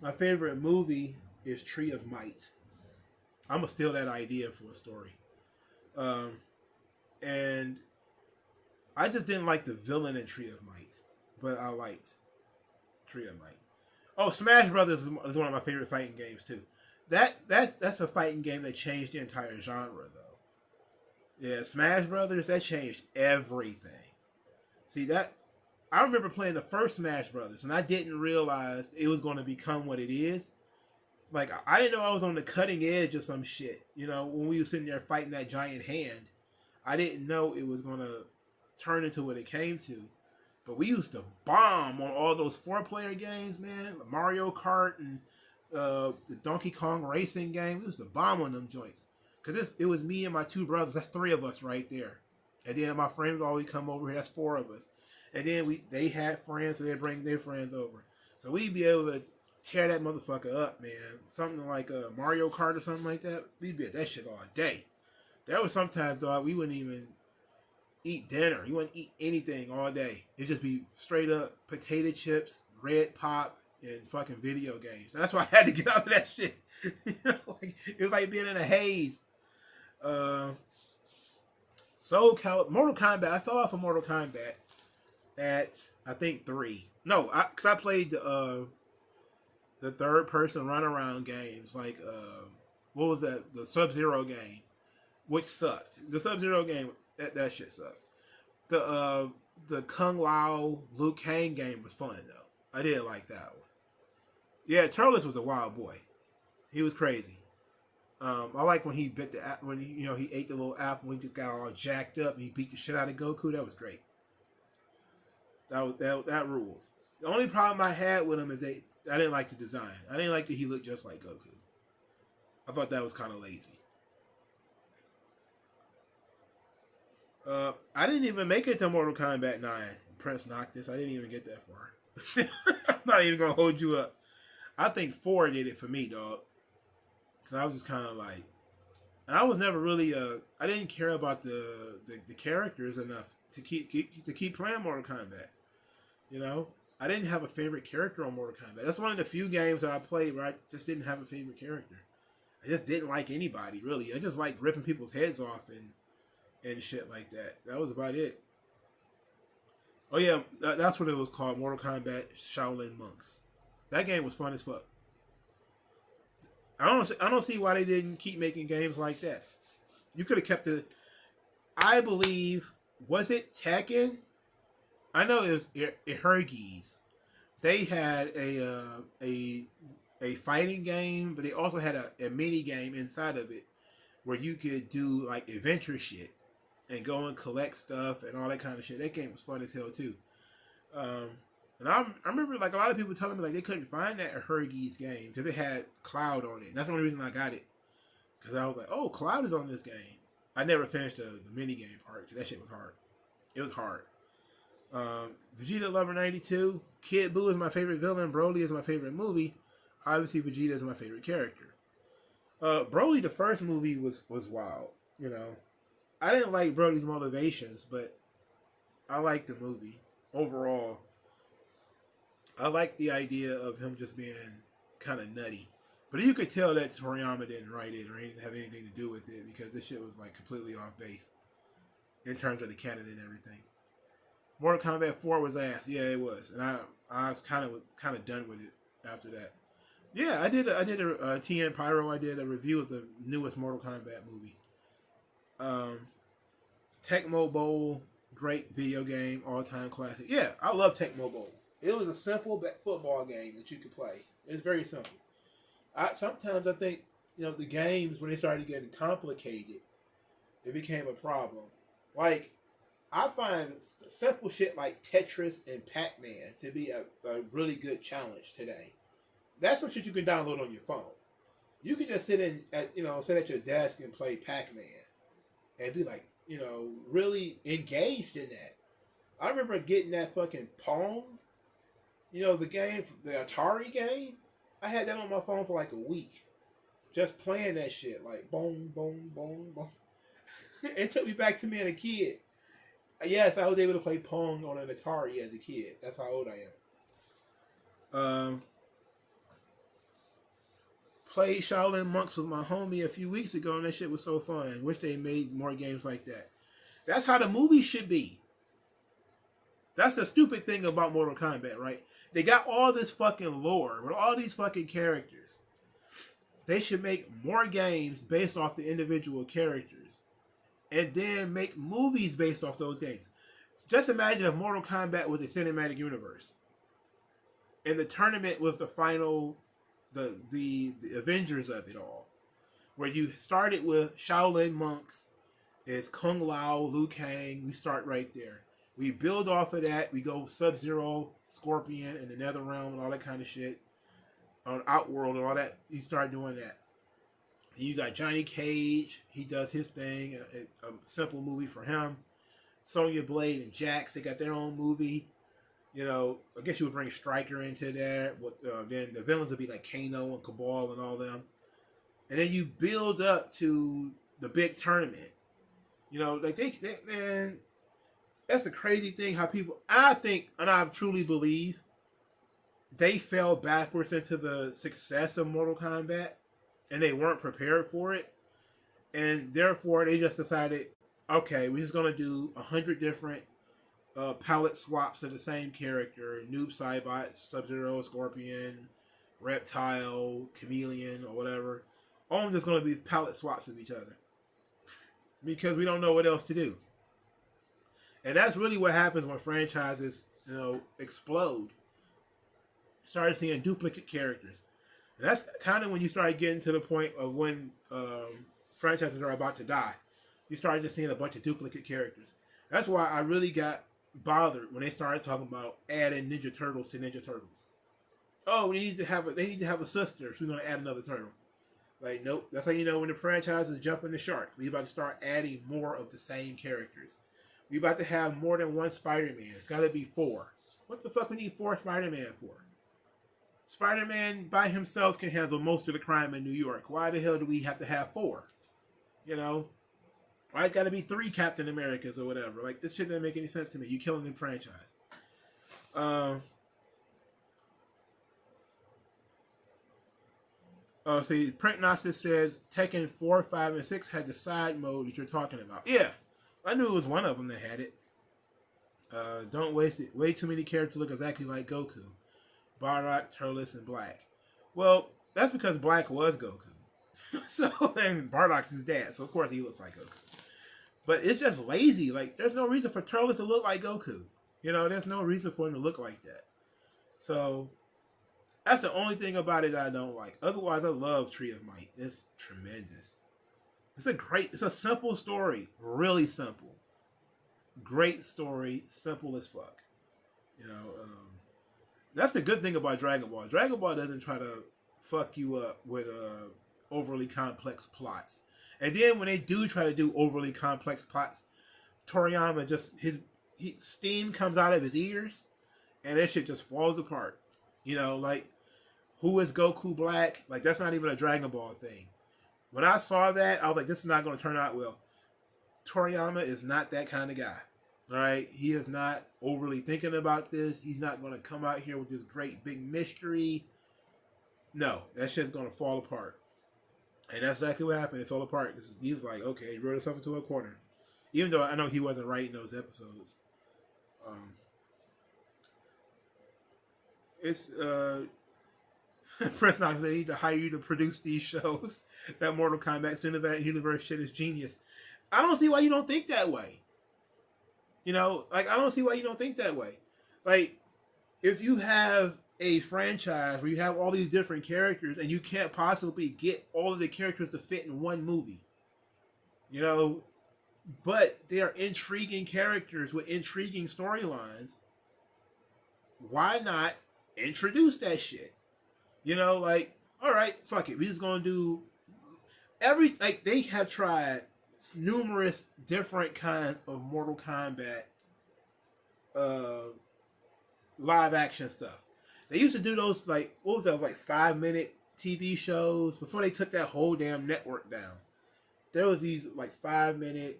My favorite movie is Tree of Might. I'm gonna steal that idea for a story. Um, and I just didn't like the villain in Tree of Might, but I liked Tree of Might. Oh, Smash Brothers is one of my favorite fighting games too. That's a fighting game that changed the entire genre though. Yeah, Smash Brothers, that changed everything. See that I remember playing the first Smash Brothers and I didn't realize it was going to become what it is. Like I didn't know I was on the cutting edge of some shit. You know, when we were sitting there fighting that giant hand, I didn't know it was gonna turn into what it came to. But we used to bomb on all those 4-player games, man. Mario Kart and the Donkey Kong racing game. We used to bomb on them joints. Because it was me and my 2 brothers. That's 3 of us right there. And then my friends would always come over here. That's 4 of us. And then they had friends, so they'd bring their friends over. So we'd be able to tear that motherfucker up, man. Something like Mario Kart or something like that. We'd be at that shit all day. There was sometimes, dog, we wouldn't even eat dinner. You wouldn't eat anything all day. It'd just be straight up potato chips, red pop, and fucking video games. And that's why I had to get out of that shit. You know, like, it was like being in a haze. Mortal Kombat. I fell off of Mortal Kombat at I think 3. No, because I played the third person runaround games like what was that? The Sub-Zero game, which sucked. The Sub-Zero game, that shit sucks. The Kung Lao Liu Kang game was fun though. I did like that one. Yeah, Turles was a wild boy. He was crazy. I like when he bit the when he ate the little apple when he just got all jacked up and he beat the shit out of Goku. That was great. That ruled. The only problem I had with him is I didn't like the design. I didn't like that he looked just like Goku. I thought that was kind of lazy. I didn't even make it to Mortal Kombat 9. Prince Noctis. I didn't even get that far. I'm not even gonna hold you up. I think 4 did it for me, dog. Cause I was just kind of like, and I was never really I didn't care about the characters enough to keep playing Mortal Kombat. You know, I didn't have a favorite character on Mortal Kombat. That's one of the few games that I played where I just didn't have a favorite character. I just didn't like anybody really. I just liked ripping people's heads off and shit like that. That was about it. Oh yeah, that's what it was called, Mortal Kombat Shaolin Monks. That game was fun as fuck. I don't see why they didn't keep making games like that. You could have kept it. I believe, was it Tekken? I know it was Herges. They had a fighting game, but they also had a mini game inside of it where you could do like adventure shit and go and collect stuff and all that kind of shit. That game was fun as hell too. And I remember like a lot of people telling me like they couldn't find that Herges game because it had Cloud on it. And that's the only reason I got it. Because I was like, oh, Cloud is on this game. I never finished the mini game part because that shit was hard. It was hard. Vegeta Lover 92. Kid Buu is my favorite villain. Broly is my favorite movie. Obviously, Vegeta is my favorite character. Broly, the first movie was wild. You know, I didn't like Broly's motivations, but I liked the movie overall. I like the idea of him just being kind of nutty. But you could tell that Toriyama didn't write it or didn't have anything to do with it because this shit was like completely off base in terms of the canon and everything. Mortal Kombat 4 was ass. Yeah, it was. And I was kind of done with it after that. Yeah, I did a TN Pyro. I did a review of the newest Mortal Kombat movie. Tecmo Bowl, great video game, all-time classic. Yeah, I love Tecmo Bowl. It was a simple football game that you could play. It was very simple. Sometimes I think, the games, when they started getting complicated, it became a problem. Like, I find simple shit like Tetris and Pac-Man to be a really good challenge today. That's some shit you can download on your phone. You can just sit at your desk and play Pac-Man and be like, really engaged in that. I remember getting that fucking Pong, the game, the Atari game. I had that on my phone for like a week. Just playing that shit, like boom, boom, boom, boom. It took me back to being a kid. Yes, I was able to play Pong on an Atari as a kid. That's how old I am. Played Shaolin Monks with my homie a few weeks ago, and that shit was so fun. Wish they made more games like that. That's how the movie should be. That's the stupid thing about Mortal Kombat, right? They got all this fucking lore with all these fucking characters. They should make more games based off the individual characters. And then make movies based off those games. Just imagine if Mortal Kombat was a cinematic universe. And the tournament was the final, the Avengers of it all. Where you started with Shaolin monks, it's Kung Lao, Liu Kang, we start right there. We build off of that, we go Sub-Zero, Scorpion, and the Nether Realm and all that kind of shit. On Outworld and all that, you start doing that. You got Johnny Cage. He does his thing. A simple movie for him. Sonya Blade and Jax. They got their own movie. You know, I guess you would bring Stryker into there. Then the villains would be like Kano and Cabal and all them. And then you build up to the big tournament. You know, like they man, that's a crazy thing how people, I think, and I truly believe, they fell backwards into the success of Mortal Kombat. And they weren't prepared for it. And therefore, they just decided, okay, we're just going to do 100 different palette swaps of the same character. Noob Saibot, Sub-Zero, Scorpion, Reptile, Chameleon, or whatever. All just going to be palette swaps of each other. Because we don't know what else to do. And that's really what happens when franchises, you know, explode. Started seeing duplicate characters. And that's kind of when you start getting to the point of when franchises are about to die. You start just seeing a bunch of duplicate characters. That's why I really got bothered when they started talking about adding Ninja Turtles to Ninja Turtles. Oh, they need to have a sister, so we're going to add another turtle. Like, nope. That's how you know when the franchise is jumping the shark. We're about to start adding more of the same characters. We're about to have more than one Spider-Man. It's got to be 4. What the fuck we need 4 Spider-Man for? Spider-Man by himself can handle most of the crime in New York. Why the hell do we have to have 4? You know? Why it's got to be 3 Captain Americas or whatever? Like, this shit doesn't make any sense to me. You're killing the franchise. See, Print Gnostic says Tekken 4, 5, and 6 had the side mode that you're talking about. Yeah, I knew it was one of them that had it. Don't waste it. Way too many characters look exactly like Goku. Bardock, Turles, and Black. Well, that's because Black was Goku. So, and Bardock's his dad, so of course he looks like Goku. But it's just lazy. Like, there's no reason for Turles to look like Goku. You know, there's no reason for him to look like that. So, that's the only thing about it I don't like. Otherwise, I love Tree of Might. It's tremendous. It's a simple story. Really simple. Great story. Simple as fuck. You know, that's the good thing about Dragon Ball. Dragon Ball doesn't try to fuck you up with overly complex plots. And then when they do try to do overly complex plots, Toriyama steam comes out of his ears, and that shit just falls apart. You know, like, who is Goku Black? Like, that's not even a Dragon Ball thing. When I saw that, I was like, this is not going to turn out well. Toriyama is not that kind of guy. All right? He is not overly thinking about this. He's not going to come out here with this great big mystery. No, that shit's going to fall apart. And that's exactly what happened. It fell apart. He's like, okay, he wrote himself into a corner. Even though I know he wasn't writing those episodes. Press Knox, they need to hire you to produce these shows. That Mortal Kombat Cinematic Universe shit is genius. I don't see why you don't think that way. You know, like, I don't see why you don't think that way. Like, if you have a franchise where you have all these different characters and you can't possibly get all of the characters to fit in one movie, you know, but they are intriguing characters with intriguing storylines, why not introduce that shit? You know, like, all right, fuck it. We're just going to do they have tried numerous different kinds of Mortal Kombat live action stuff. They used to do those, like, what was that, like 5-minute TV shows before they took that whole damn network down. There was these like 5-minute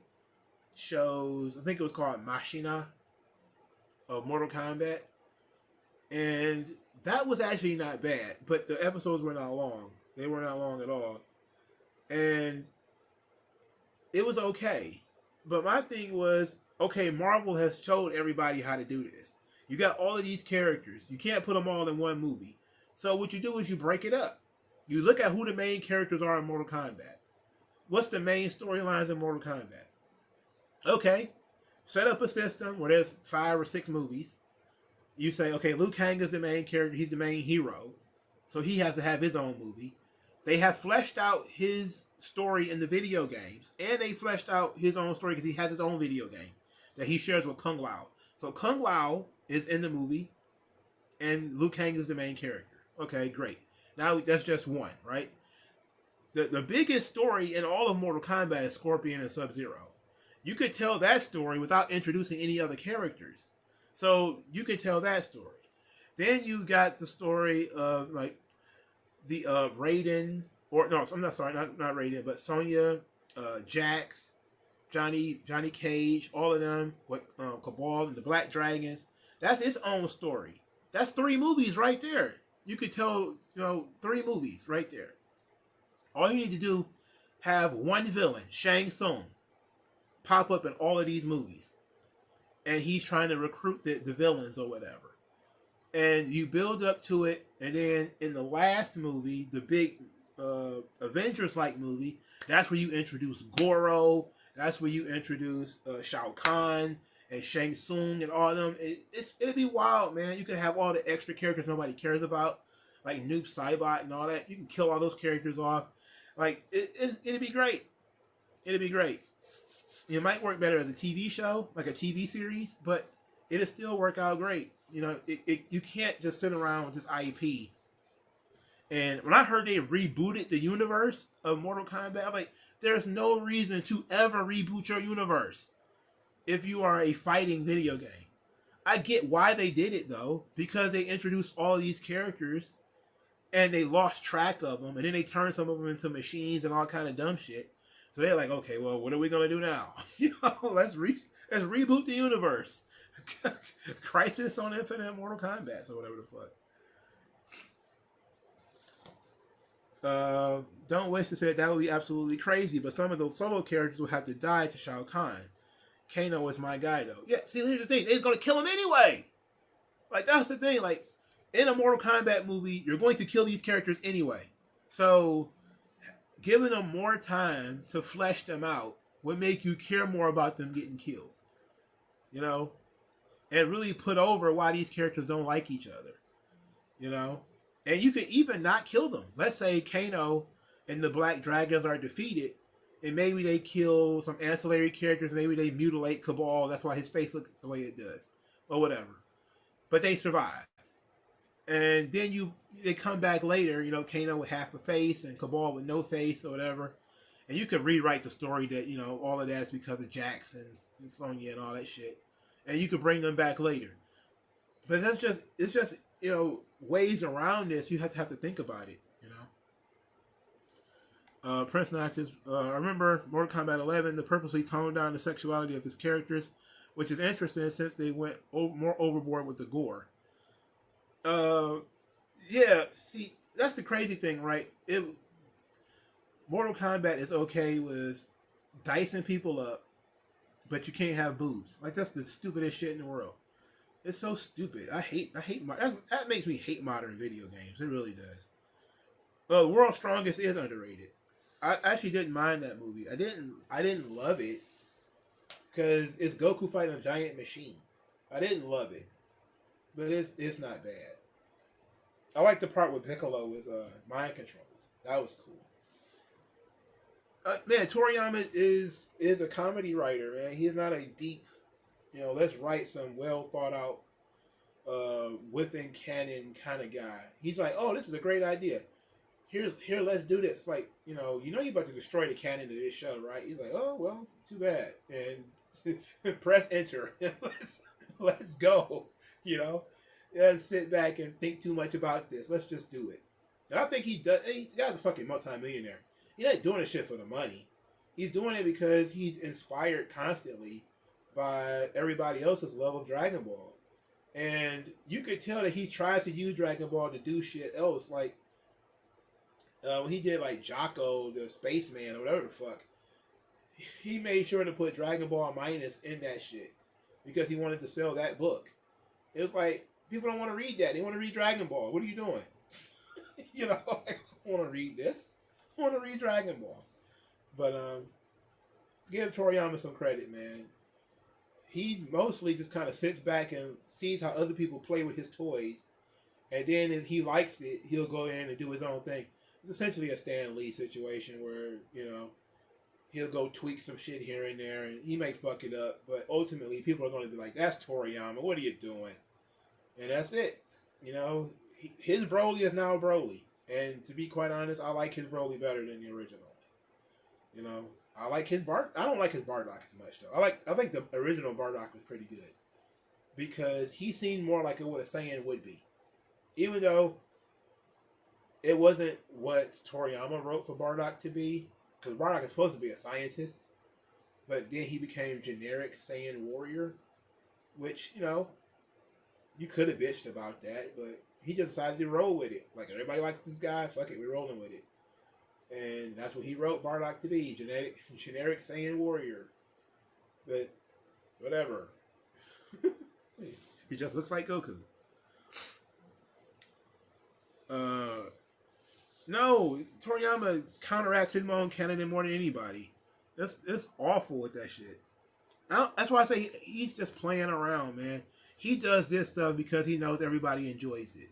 shows. I think it was called Machina of Mortal Kombat, and that was actually not bad. But the episodes were not long. They were not long at all, and it was okay. But my thing was, okay, Marvel has showed everybody how to do this. You got all of these characters. You can't put them all in one movie. So what you do is you break it up. You look at who the main characters are in Mortal Kombat. What's the main storylines in Mortal Kombat? Okay, set up a system where there's 5 or 6 movies. You say, okay, Liu Kang is the main character. He's the main hero. So he has to have his own movie. They have fleshed out his story in the video games. And they fleshed out his own story because he has his own video game that he shares with Kung Lao. So Kung Lao is in the movie. And Liu Kang is the main character. Okay, great. Now that's just one, right? The biggest story in all of Mortal Kombat is Scorpion and Sub-Zero. You could tell that story without introducing any other characters. So you can tell that story. Then you got the story of like the Raiden, or no, I'm not sorry, not Raiden, but Sonya, Jax, Johnny Cage, all of them, what Cabal and the Black Dragons. That's its own story. That's 3 movies right there. You could tell, 3 movies right there. All you need to do, have one villain, Shang Tsung, pop up in all of these movies. And he's trying to recruit the villains or whatever. And you build up to it, and then in the last movie, the big Avengers-like movie, that's where you introduce Goro, that's where you introduce Shao Kahn and Shang Tsung and all of them. It'll be wild, man. You can have all the extra characters nobody cares about, like Noob Saibot and all that. You can kill all those characters off. Like, it'll be great. It'll be great. It might work better as a TV show, like a TV series, but it'll still work out great. You can't just sit around with this IP. And when I heard they rebooted the universe of Mortal Kombat, I'm like, there's no reason to ever reboot your universe if you are a fighting video game. I get why they did it, though, because they introduced all these characters and they lost track of them, and then they turned some of them into machines and all kind of dumb shit. So they're like, okay, well, what are we gonna do now? Let's reboot the universe. Crisis on Infinite Mortal Kombat, or whatever the fuck. Don't wish to say that would be absolutely crazy, but some of those solo characters will have to die to Shao Kahn. Kano is my guy, though. Yeah, see, here's the thing. They're gonna kill him anyway. Like, that's the thing. Like, in a Mortal Kombat movie, you're going to kill these characters anyway. So, giving them more time to flesh them out would make you care more about them getting killed. And really put over why these characters don't like each other. And you can even not kill them. Let's say Kano and the Black Dragons are defeated, and maybe they kill some ancillary characters, maybe they mutilate Cabal, that's why his face looks the way it does, or whatever. But they survived. And then they come back later, Kano with half a face and Cabal with no face or whatever. And you could rewrite the story that, all of that's because of Jax and Sonya and all that shit. And you could bring them back later. But it's just ways around this. You have to think about it, Prince Noctis, I remember Mortal Kombat 11, they purposely toned down the sexuality of his characters, which is interesting since they went more overboard with the gore. Yeah, see, that's the crazy thing, right? Mortal Kombat is okay with dicing people up, but you can't have boobs. Like, that's the stupidest shit in the world. It's so stupid. I hate that makes me hate modern video games. It really does. The World's Strongest is underrated. I actually didn't mind that movie. I didn't love it because it's Goku fighting a giant machine. I didn't love it, but it's not bad. I like the part with Piccolo with mind controls. That was cool. Man, Toriyama is a comedy writer, man. He's not a deep, let's write some well thought out, within canon kind of guy. He's like, oh, this is a great idea. Here, let's do this. Like, you're about to destroy the canon of this show, right? He's like, oh, well, too bad. And press enter. let's go. Let's sit back and think too much about this. Let's just do it. And I think he does. He guy's a fucking multi-millionaire. He's not doing this shit for the money. He's doing it because he's inspired constantly by everybody else's love of Dragon Ball. And you could tell that he tries to use Dragon Ball to do shit else. Like, when he did, like, Jocko, the spaceman, or whatever the fuck, he made sure to put Dragon Ball Minus in that shit. Because he wanted to sell that book. It was like, people don't want to read that. They want to read Dragon Ball. What are you doing? You know, I don't want to read this. I want to read Dragon Ball. But, give Toriyama some credit, man. He's mostly just kind of sits back and sees how other people play with his toys. And then if he likes it, he'll go in and do his own thing. It's essentially a Stan Lee situation where, you know, he'll go tweak some shit here and there and he may fuck it up. But ultimately, people are going to be like, that's Toriyama. What are you doing? And that's it. You know, his Broly is now Broly. And to be quite honest, I like his Broly better than the original. You know, I like his I don't like his Bardock as much though. I think the original Bardock was pretty good because he seemed more like what a Saiyan would be, even though it wasn't what Toriyama wrote for Bardock to be. Because Bardock is supposed to be a scientist, but then he became generic Saiyan warrior, which, you know, you could have bitched about that, but he just decided to roll with it. Like, everybody likes this guy, fuck it, we're rolling with it. And that's what he wrote Bardock to be, generic Saiyan warrior. But, whatever. He just looks like Goku. No, Toriyama counteracts his own canon more than anybody. It's awful with that shit. That's why I say he's just playing around, man. He does this stuff because he knows everybody enjoys it.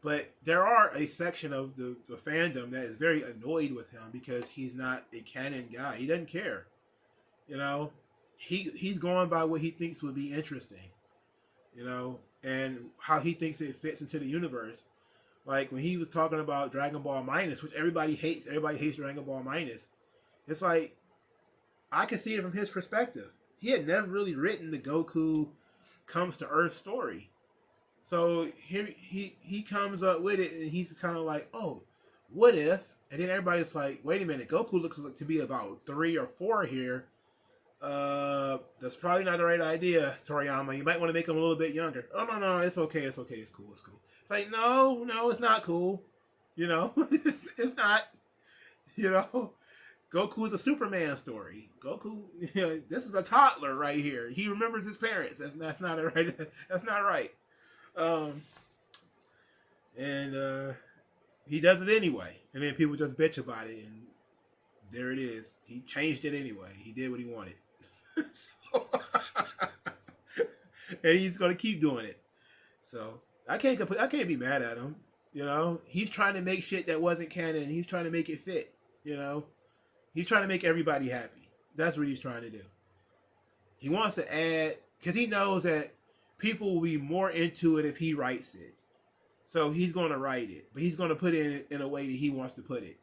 But there are a section of the fandom that is very annoyed with him because he's not a canon guy. He doesn't care. You know? He's going by what he thinks would be interesting. You know? And how he thinks it fits into the universe. Like, when he was talking about Dragon Ball Minus, which everybody hates Dragon Ball Minus. It's like, I can see it from his perspective. He had never really written the Goku comes to Earth story. So here he comes up with it, and he's kind of like, oh, what if? And then everybody's like, wait a minute, Goku looks to be about 3 or 4 here. That's probably not the right idea, Toriyama. You might want to make him a little bit younger. Oh, no, it's okay, it's cool. It's like, no, it's not cool. You know, it's not, you know. Goku is a Superman story. Goku, you know, this is a toddler right here. He remembers his parents. That's not right. That's not right. He does it anyway, and then people just bitch about it, and there it is. He changed it anyway. He did what he wanted, and he's gonna keep doing it. So I can't be mad at him. You know, he's trying to make shit that wasn't canon. He's trying to make it fit. You know, he's trying to make everybody happy. That's what he's trying to do. He wants to add, because he knows that people will be more into it if he writes it. So he's going to write it, but he's going to put it in a way that he wants to put it.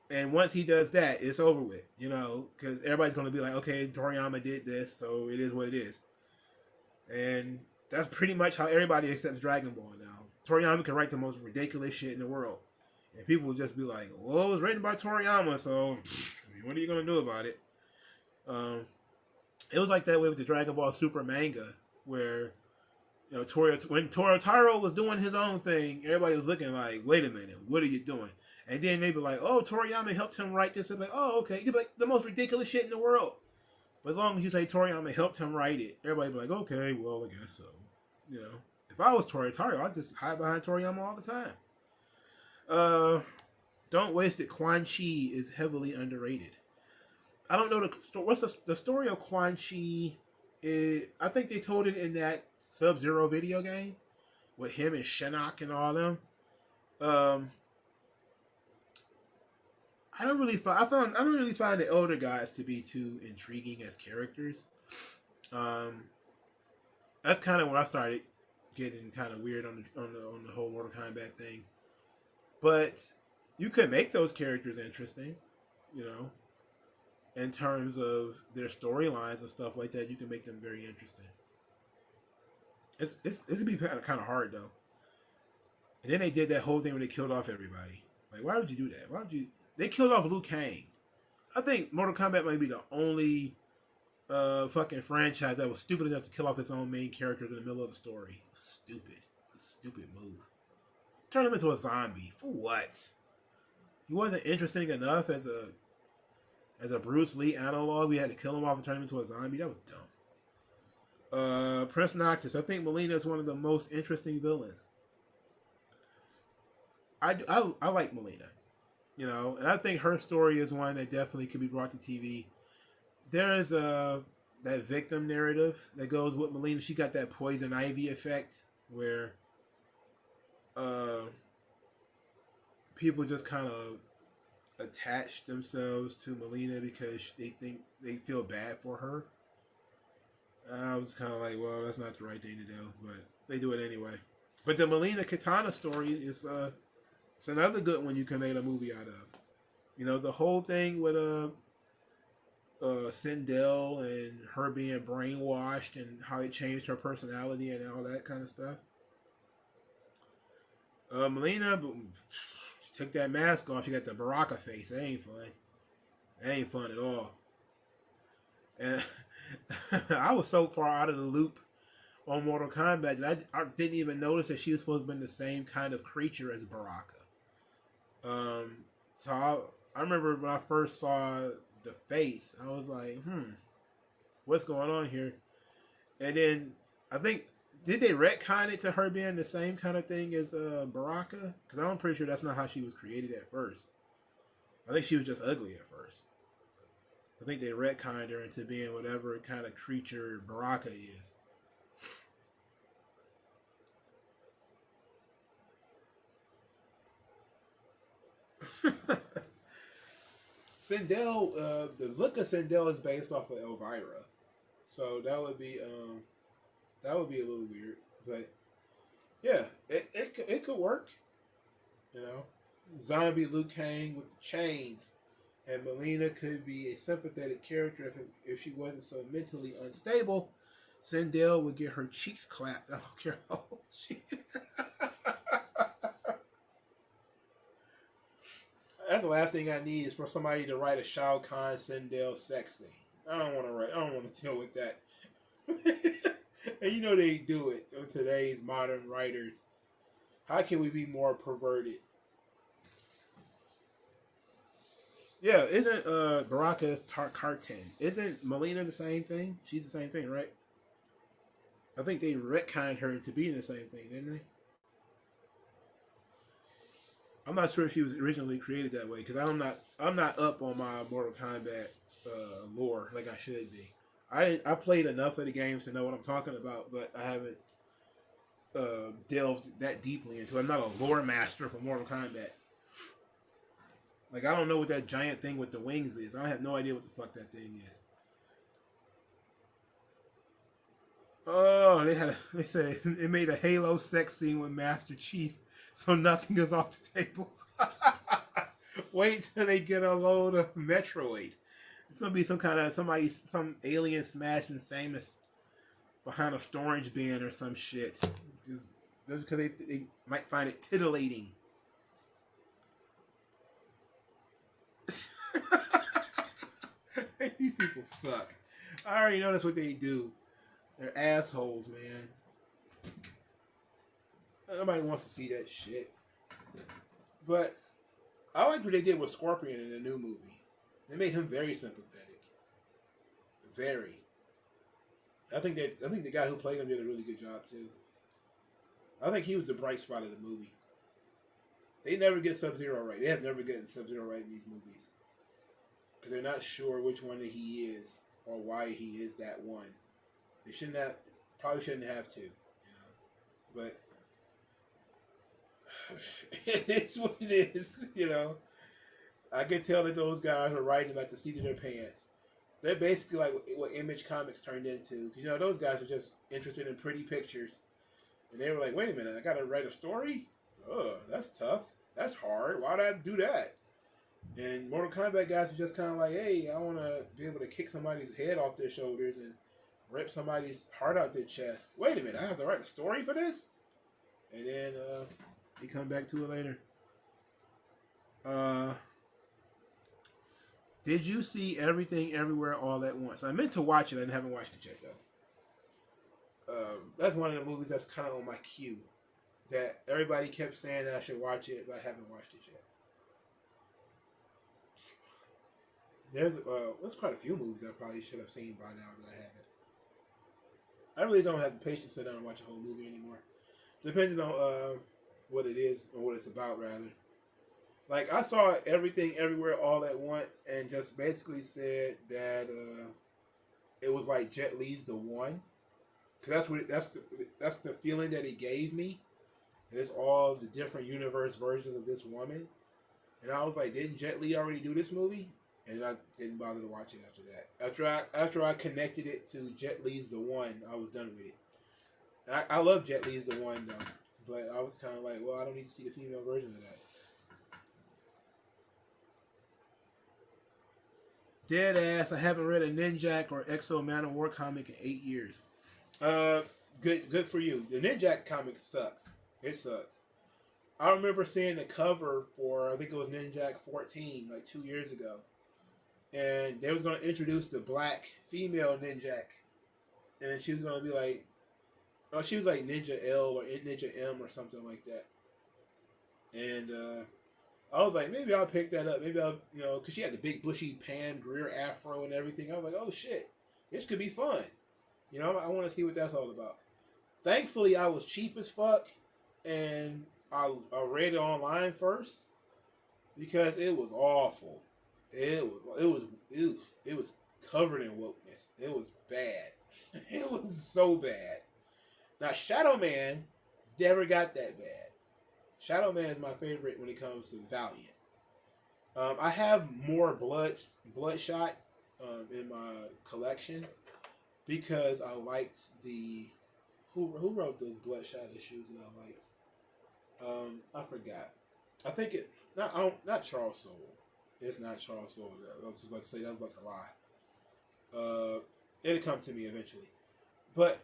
And once he does that, it's over with, you know, because everybody's going to be like, okay, Toriyama did this, so it is what it is. And that's pretty much how everybody accepts Dragon Ball now. Toriyama can write the most ridiculous shit in the world. And people will just be like, well, it was written by Toriyama, so I mean, what are you going to do about it? It was like that way with the Dragon Ball Super manga, where, you know, when Taro was doing his own thing, everybody was looking like, wait a minute, what are you doing? And then they'd be like, oh, Toriyama helped him write this. They'd be like, oh, okay. You'd be like, the most ridiculous shit in the world. But as long as you say Toriyama helped him write it, everybody'd be like, okay, well, I guess so. You know, if I was Taro, I'd just hide behind Toriyama all the time. Don't Waste It. Quan Chi is heavily underrated. I don't know what's the story of Quan Chi. I think they told it in that Sub-Zero video game with him and Shinnok and all them. I don't really find the elder guys to be too intriguing as characters. That's kind of when I started getting kind of weird on the whole Mortal Kombat thing. But you could make those characters interesting, you know. In terms of their storylines and stuff like that, you can make them very interesting. It's gonna be kind of hard though. And then they did that whole thing where they killed off everybody. Like, why would you do that? They killed off Liu Kang. I think Mortal Kombat might be the only fucking franchise that was stupid enough to kill off its own main characters in the middle of the story. Stupid. A stupid move. Turn him into a zombie. For what? He wasn't interesting enough as a Bruce Lee analog. We had to kill him off and turn him into a zombie. That was dumb. Prince Noctis. I think Melina is one of the most interesting villains. I like Melina, you know, and I think her story is one that definitely could be brought to TV. There is that victim narrative that goes with Melina. She got that poison ivy effect where people just kind of attach themselves to Melina because they think they feel bad for her. I was kind of like, well, that's not the right thing to do, but they do it anyway. But the Melina Katana story is it's another good one you can make a movie out of. You know, the whole thing with Sindel and her being brainwashed and how it changed her personality and all that kind of stuff. Melina took that mask off. She got the Baraka face. That ain't fun. That ain't fun at all. And I was so far out of the loop on Mortal Kombat that I didn't even notice that she was supposed to be the same kind of creature as Baraka. So I remember when I first saw the face, I was like, what's going on here? And then I think, did they retcon it to her being the same kind of thing as Baraka? Because I'm pretty sure that's not how she was created at first. I think she was just ugly at first. I think they retconned her into being whatever kind of creature Baraka is. Sindel, the look of Sindel is based off of Elvira, so that would be a little weird, but yeah, it could work, you know. Zombie Liu Kang with the chains, and Melina could be a sympathetic character if she wasn't so mentally unstable. Sindel would get her cheeks clapped. I don't care how old she is. That's the last thing I need is for somebody to write a Shao Kahn Sindel sex scene. I don't want to deal with that. And you know they do it with today's modern writers. How can we be more perverted? Yeah, isn't Baraka's Tartan? Isn't Melina the same thing? She's the same thing, right? I think they retconned her into being the same thing, didn't they? I'm not sure if she was originally created that way because I'm not up on my Mortal Kombat lore like I should be. I played enough of the games to know what I'm talking about, but I haven't delved that deeply into it. I'm not a lore master for Mortal Kombat. Like, I don't know what that giant thing with the wings is. I have no idea what the fuck that thing is. Oh, they said it made a Halo sex scene with Master Chief, so nothing is off the table. Wait till they get a load of Metroid. It's gonna be some alien smashing Samus behind a storage bin or some shit. Just because they might find it titillating. These people suck. I already know that's what they do. They're assholes, man. Nobody wants to see that shit. But I like what they did with Scorpion in the new movie. They made him very sympathetic. Very. I think the guy who played him did a really good job too. I think he was the bright spot of the movie. They never get Sub-Zero right. They have never gotten Sub-Zero right in these movies. Because they're not sure which one that he is or why he is that one. They probably shouldn't have to, you know. But it is what it is, you know. I can tell that those guys are writing about the seat of their pants. They're basically like what Image Comics turned into. Because, you know, those guys are just interested in pretty pictures. And they were like, wait a minute, I got to write a story? Oh, that's tough. That's hard. Why'd I do that? And Mortal Kombat guys are just kind of like, hey, I want to be able to kick somebody's head off their shoulders and rip somebody's heart out their chest. Wait a minute, I have to write a story for this? And then you come back to it later. Did you see Everything Everywhere All at Once? I meant to watch it. I haven't watched it yet, though. That's one of the movies that's kind of on my queue. That everybody kept saying that I should watch it, but I haven't watched it yet. There's quite a few movies I probably should have seen by now that I haven't. I really don't have the patience to sit down and watch a whole movie anymore. Depending on what it is or what it's about, rather. Like, I saw Everything Everywhere All at Once and just basically said that it was like Jet Li's the one. Because that's the feeling that he gave me. And it's all the different universe versions of this woman. And I was like, didn't Jet Li already do this movie? And I didn't bother to watch it after that. After I connected it to Jet Li's the one, I was done with it. I love Jet Li's the one, though. But I was kind of like, well, I don't need to see the female version of that. Dead ass. I haven't read a Ninjak or Exo Manowar comic in 8 years. Good for you. The Ninjak comic sucks. It sucks. I remember seeing the cover for, I think it was Ninjak 14, like 2 years ago. And they was going to introduce the black female Ninjak. And she was going to be like, oh, she was like Ninja L or Ninja M or something like that. And I was like, maybe I'll pick that up. Maybe I'll, because she had the big bushy Pam Grier afro and everything. I was like, oh shit, this could be fun. I want to see what that's all about. Thankfully, I was cheap as fuck, and I read it online first because it was awful. It was covered in wokeness. It was bad. It was so bad. Now, Shadow Man never got that bad. Shadow Man is my favorite when it comes to Valiant. I have more Bloodshot in my collection because I liked the who wrote those Bloodshot issues that I liked. I forgot. I think it not Charles Soule. It's not Charles Soule. I was about to say that was about to lie. It'll come to me eventually, but.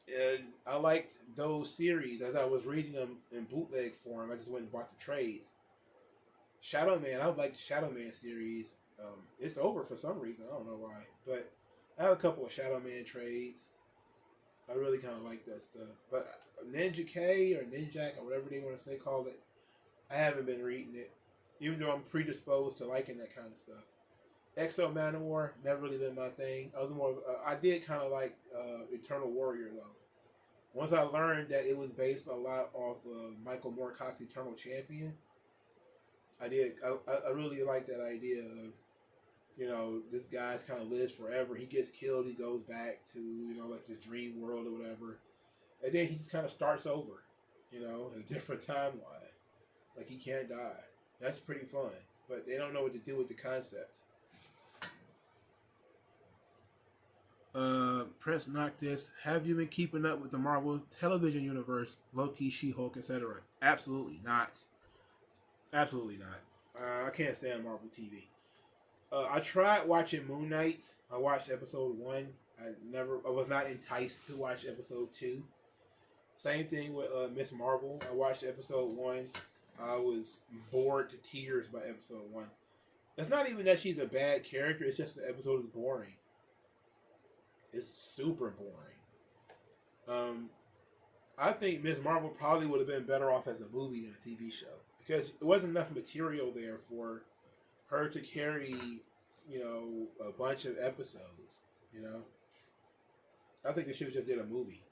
And I liked those series as I was reading them in bootleg form. I just went and bought the trades. Shadow Man, I liked the Shadow Man series. It's over for some reason. I don't know why. But I have a couple of Shadow Man trades. I really kind of like that stuff. But Ninja K or Ninjak or whatever they want to call it, I haven't been reading it. Even though I'm predisposed to liking that kind of stuff. Exo Manowar, never really been my thing. I did kind of like Eternal Warrior, though. Once I learned that it was based a lot off of Michael Moorcock's Eternal Champion, I really like that idea of, this guy kind of lives forever. He gets killed, he goes back to, like this dream world or whatever. And then he just kind of starts over, in a different timeline. Like, he can't die. That's pretty fun. But they don't know what to do with the concept. Prince Noctis, have you been keeping up with the Marvel television universe, Loki, She-Hulk, etc.? Absolutely not. Absolutely not. I can't stand Marvel TV. I tried watching Moon Knight. I watched episode 1. I was not enticed to watch episode 2. Same thing with Miss Marvel. I watched episode 1. I was bored to tears by episode 1. It's not even that she's a bad character. It's just the episode is boring. It's super boring. I think Miss Marvel probably would have been better off as a movie than a TV show because it wasn't enough material there for her to carry, a bunch of episodes. I think they should have just did a movie.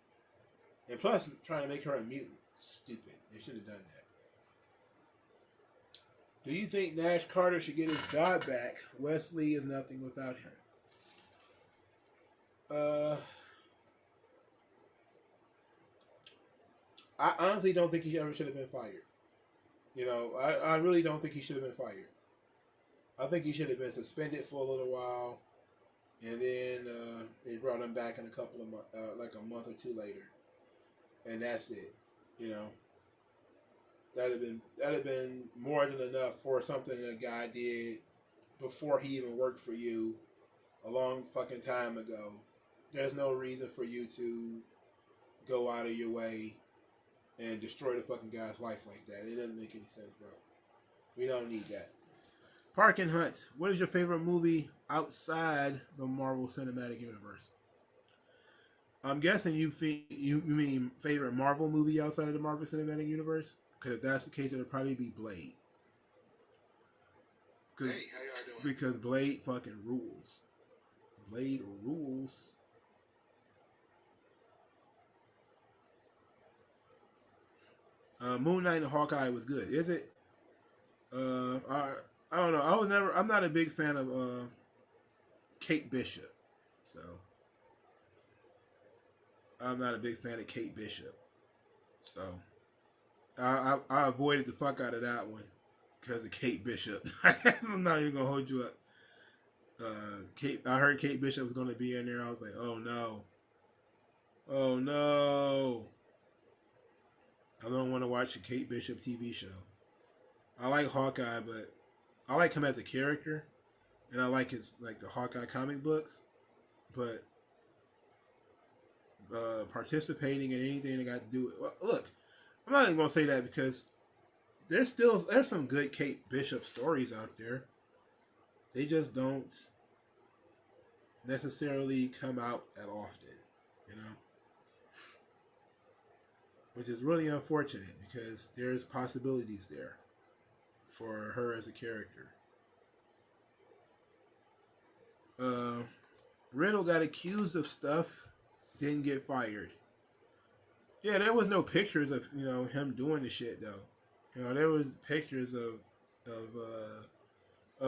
And plus, trying to make her a mutant, stupid. They should have done that. Do you think Nash Carter should get his job back? Wesley is nothing without him. I honestly don't think he ever should have been fired. I really don't think he should have been fired. I think he should have been suspended for a little while, and then they brought him back in a couple of like a month or two later, and that's it. That'd have been more than enough for something that a guy did before he even worked for you a long fucking time ago. There's no reason for you to go out of your way and destroy the fucking guy's life like that. It doesn't make any sense, bro. We don't need that. Park and Hunt. What is your favorite movie outside the Marvel Cinematic Universe? I'm guessing you mean favorite Marvel movie outside of the Marvel Cinematic Universe? Because if that's the case, it'll probably be Blade. Hey, how y'all doing? Because Blade fucking rules. Blade rules. Moon Knight and Hawkeye was good. Is it? I don't know. I'm not a big fan of Kate Bishop. So I'm not a big fan of Kate Bishop. So I avoided the fuck out of that one because of Kate Bishop. I'm not even gonna hold you up. I heard Kate Bishop was gonna be in there. I was like, oh no, oh no. I don't want to watch a Kate Bishop TV show. I like Hawkeye, but I like him as a character, and I like his the Hawkeye comic books, but participating in anything that got to do with look, I'm not even gonna say that because there's some good Kate Bishop stories out there. They just don't necessarily come out that often, you know, which is really unfortunate because there's possibilities there for her as a character. Riddle got accused of stuff, didn't get fired. Yeah, there was no pictures of him doing the shit though. There was pictures of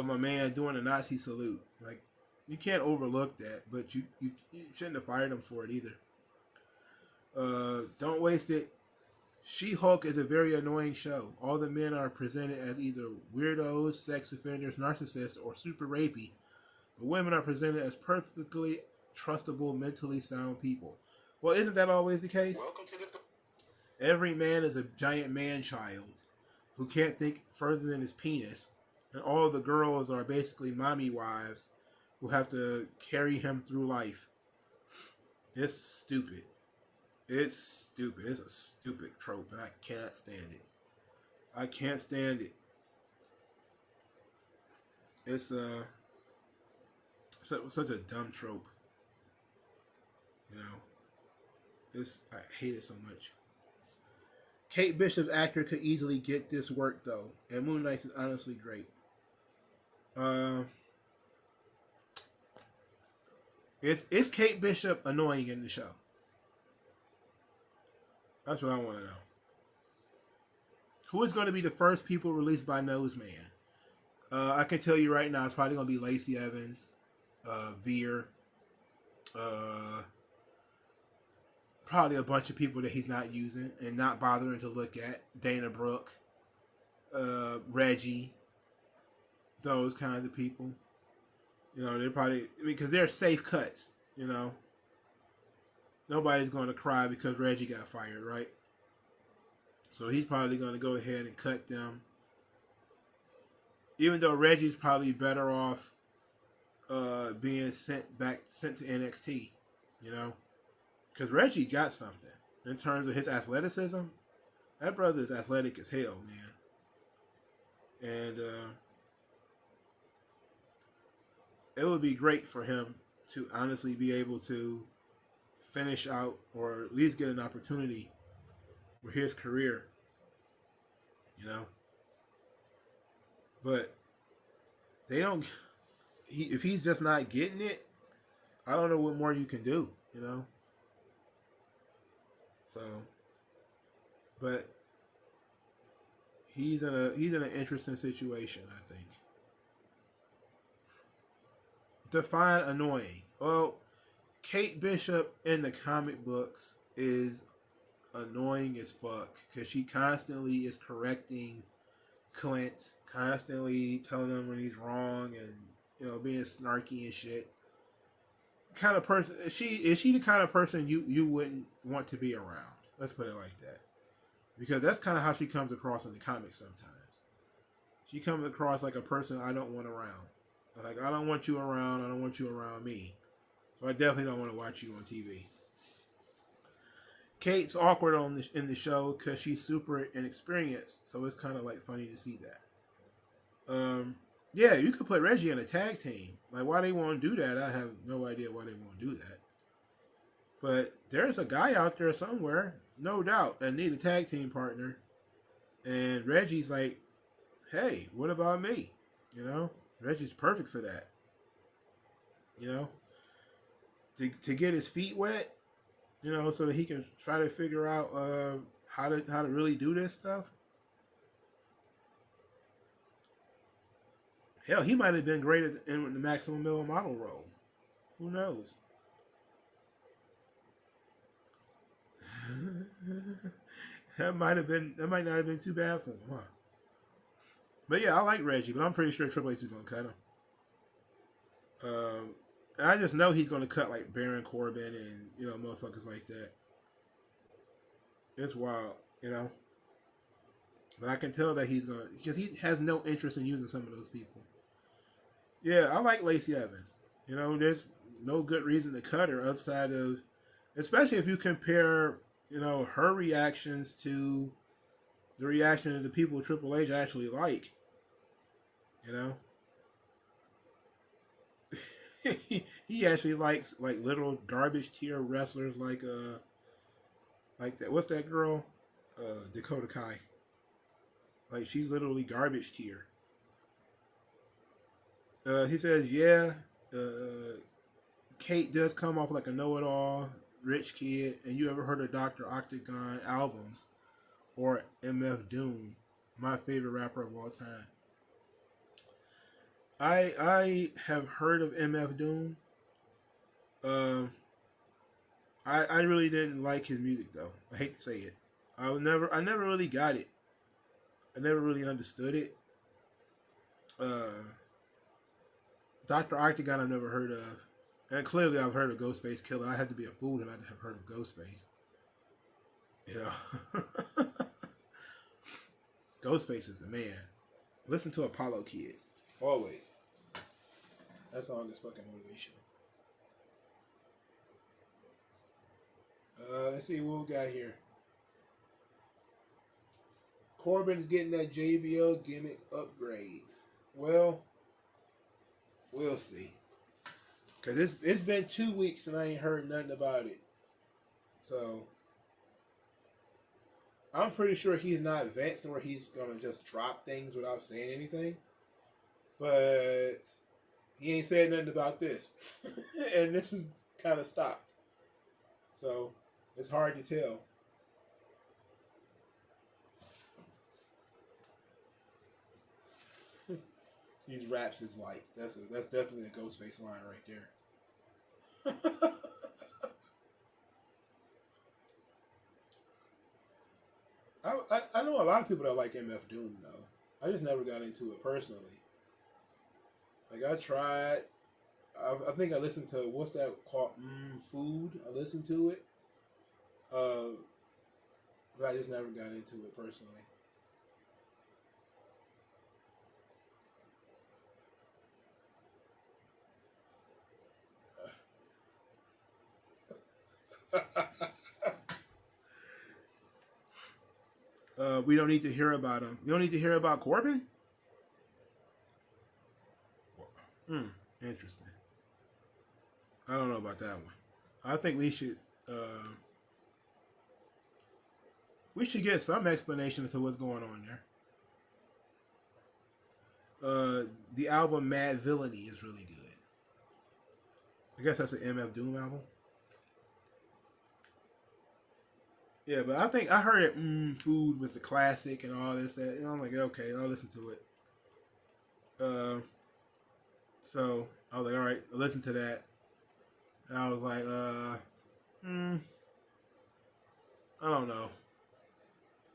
my man doing a Nazi salute. Like, you can't overlook that, but you shouldn't have fired him for it either. Don't waste it. She-Hulk is a very annoying show. All the men are presented as either weirdos, sex offenders, narcissists, or super rapey. The women are presented as perfectly trustable, mentally sound people. Well, isn't that always the case? Welcome to the... Every man is a giant man-child who can't think further than his penis. And all the girls are basically mommy wives who have to carry him through life. It's stupid. It's stupid. It's a stupid trope, and I cannot stand it. I can't stand it. It's such a dumb trope. I hate it so much. Kate Bishop's actor could easily get this work though, and Moon Knight is honestly great. Is Kate Bishop annoying in the show? That's what I want to know. Who is going to be the first people released by Noseman? I can tell you right now, it's probably going to be Lacey Evans, Veer, probably a bunch of people that he's not using and not bothering to look at. Dana Brooke, Reggie, those kinds of people. They're probably, because they're safe cuts, Nobody's going to cry because Reggie got fired, right? So he's probably going to go ahead and cut them. Even though Reggie's probably better off being sent to NXT, because Reggie got something in terms of his athleticism. That brother is athletic as hell, man. And it would be great for him to honestly be able to finish out or at least get an opportunity with his career, But they don't. If he's just not getting it, I don't know what more you can do, So, but he's in an interesting situation, I think. Define annoying. Well, Kate Bishop in the comic books is annoying as fuck because she constantly is correcting Clint, constantly telling him when he's wrong and being snarky and shit. Kind of person is she the kind of person you wouldn't want to be around? Let's put it like that, because that's kind of how she comes across in the comics. Sometimes she comes across like a person I don't want around. Like, I don't want you around. I don't want you around me. So I definitely don't want to watch you on TV. Kate's awkward in the show because she's super inexperienced, so it's kind of like funny to see that. Yeah, you could put Reggie in a tag team. Like, why they won't do that, I have no idea why they won't do that. But there's a guy out there somewhere, no doubt, that need a tag team partner. And Reggie's like, hey, what about me? You know, Reggie's perfect for that. You know, to get his feet wet, you know, so that he can try to figure out how to really do this stuff. Hell, he might have been great in the Maximum Male Model role. Who knows? That might not have been too bad for him, huh? But yeah, I like Reggie, but I'm pretty sure Triple H is gonna cut him. I just know he's gonna cut like Baron Corbin and motherfuckers like that. It's wild, you know. But I can tell that he's gonna, because he has no interest in using some of those people. Yeah, I like Lacey Evans. You know, there's no good reason to cut her outside of, especially if you compare, her reactions to the reaction of the people Triple H actually like. You know, he actually likes like literal garbage tier wrestlers like that. What's that girl? Dakota Kai. Like, she's literally garbage tier. He says, yeah, Kate does come off like a know-it-all, rich kid, and you ever heard of Dr. Octagon albums or MF Doom, my favorite rapper of all time. I have heard of MF Doom. I really didn't like his music though. I hate to say it. I never really got it. I never really understood it. Dr. Octagon I've never heard of. And clearly I've heard of Ghostface Killer. I had to be a fool to not have heard of Ghostface. You know. Ghostface is the man. Listen to Apollo Kids. Always. That song is fucking motivational. Let's see what we got here. Corbin's getting that JBL gimmick upgrade. Well, we'll see. Because it's been 2 weeks and I ain't heard nothing about it. So, I'm pretty sure he's not advancing where he's going to just drop things without saying anything. But he ain't said nothing about this. And this is kind of stopped. So, it's hard to tell. These raps is like, that's definitely a Ghostface line right there. I know a lot of people that like MF Doom though. I just never got into it personally. Like, I tried. I think I listened to, what's that called? Food. I listened to it. But I just never got into it personally. We don't need to hear about him. You don't need to hear about Corbin? Interesting. I don't know about that one. I think we should get some explanation as to what's going on there. The album Mad Villainy is really good. I guess that's an MF Doom album. Yeah, but I think I heard it. Food was the classic and all this, that. And I'm like, okay, I'll listen to it. So I was like, all right, I'll listen to that. And I was like, I don't know.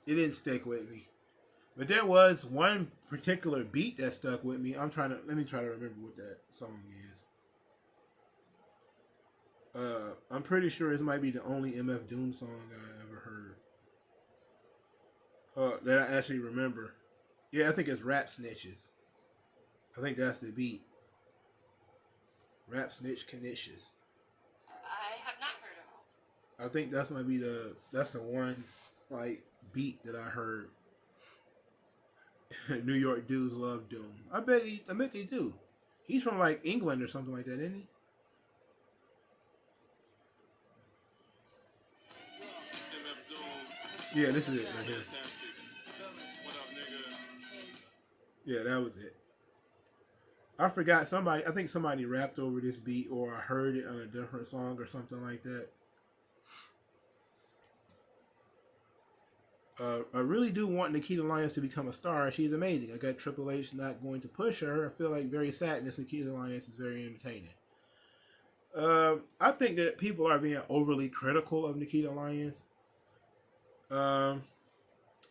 It didn't stick with me. But there was one particular beat that stuck with me. Let me try to remember what that song is. I'm pretty sure this might be the only MF Doom song I ever heard. That I actually remember. Yeah, I think it's Rap Snitches. I think that's the beat. Rap Snitch Knishes. I have not heard of it. I think that's might be that's the one like beat that I heard. New York dudes love Doom. I bet they do. He's from like England or something like that, isn't he? Yeah, this is it right here. Yeah, that was it. I forgot somebody. I think somebody rapped over this beat, or I heard it on a different song or something like that. I really do want Nikita Lyons to become a star. She's amazing. I got Triple H not going to push her. I feel like very sadness. Nikita Lyons is very entertaining. I think that people are being overly critical of Nikita Lyons.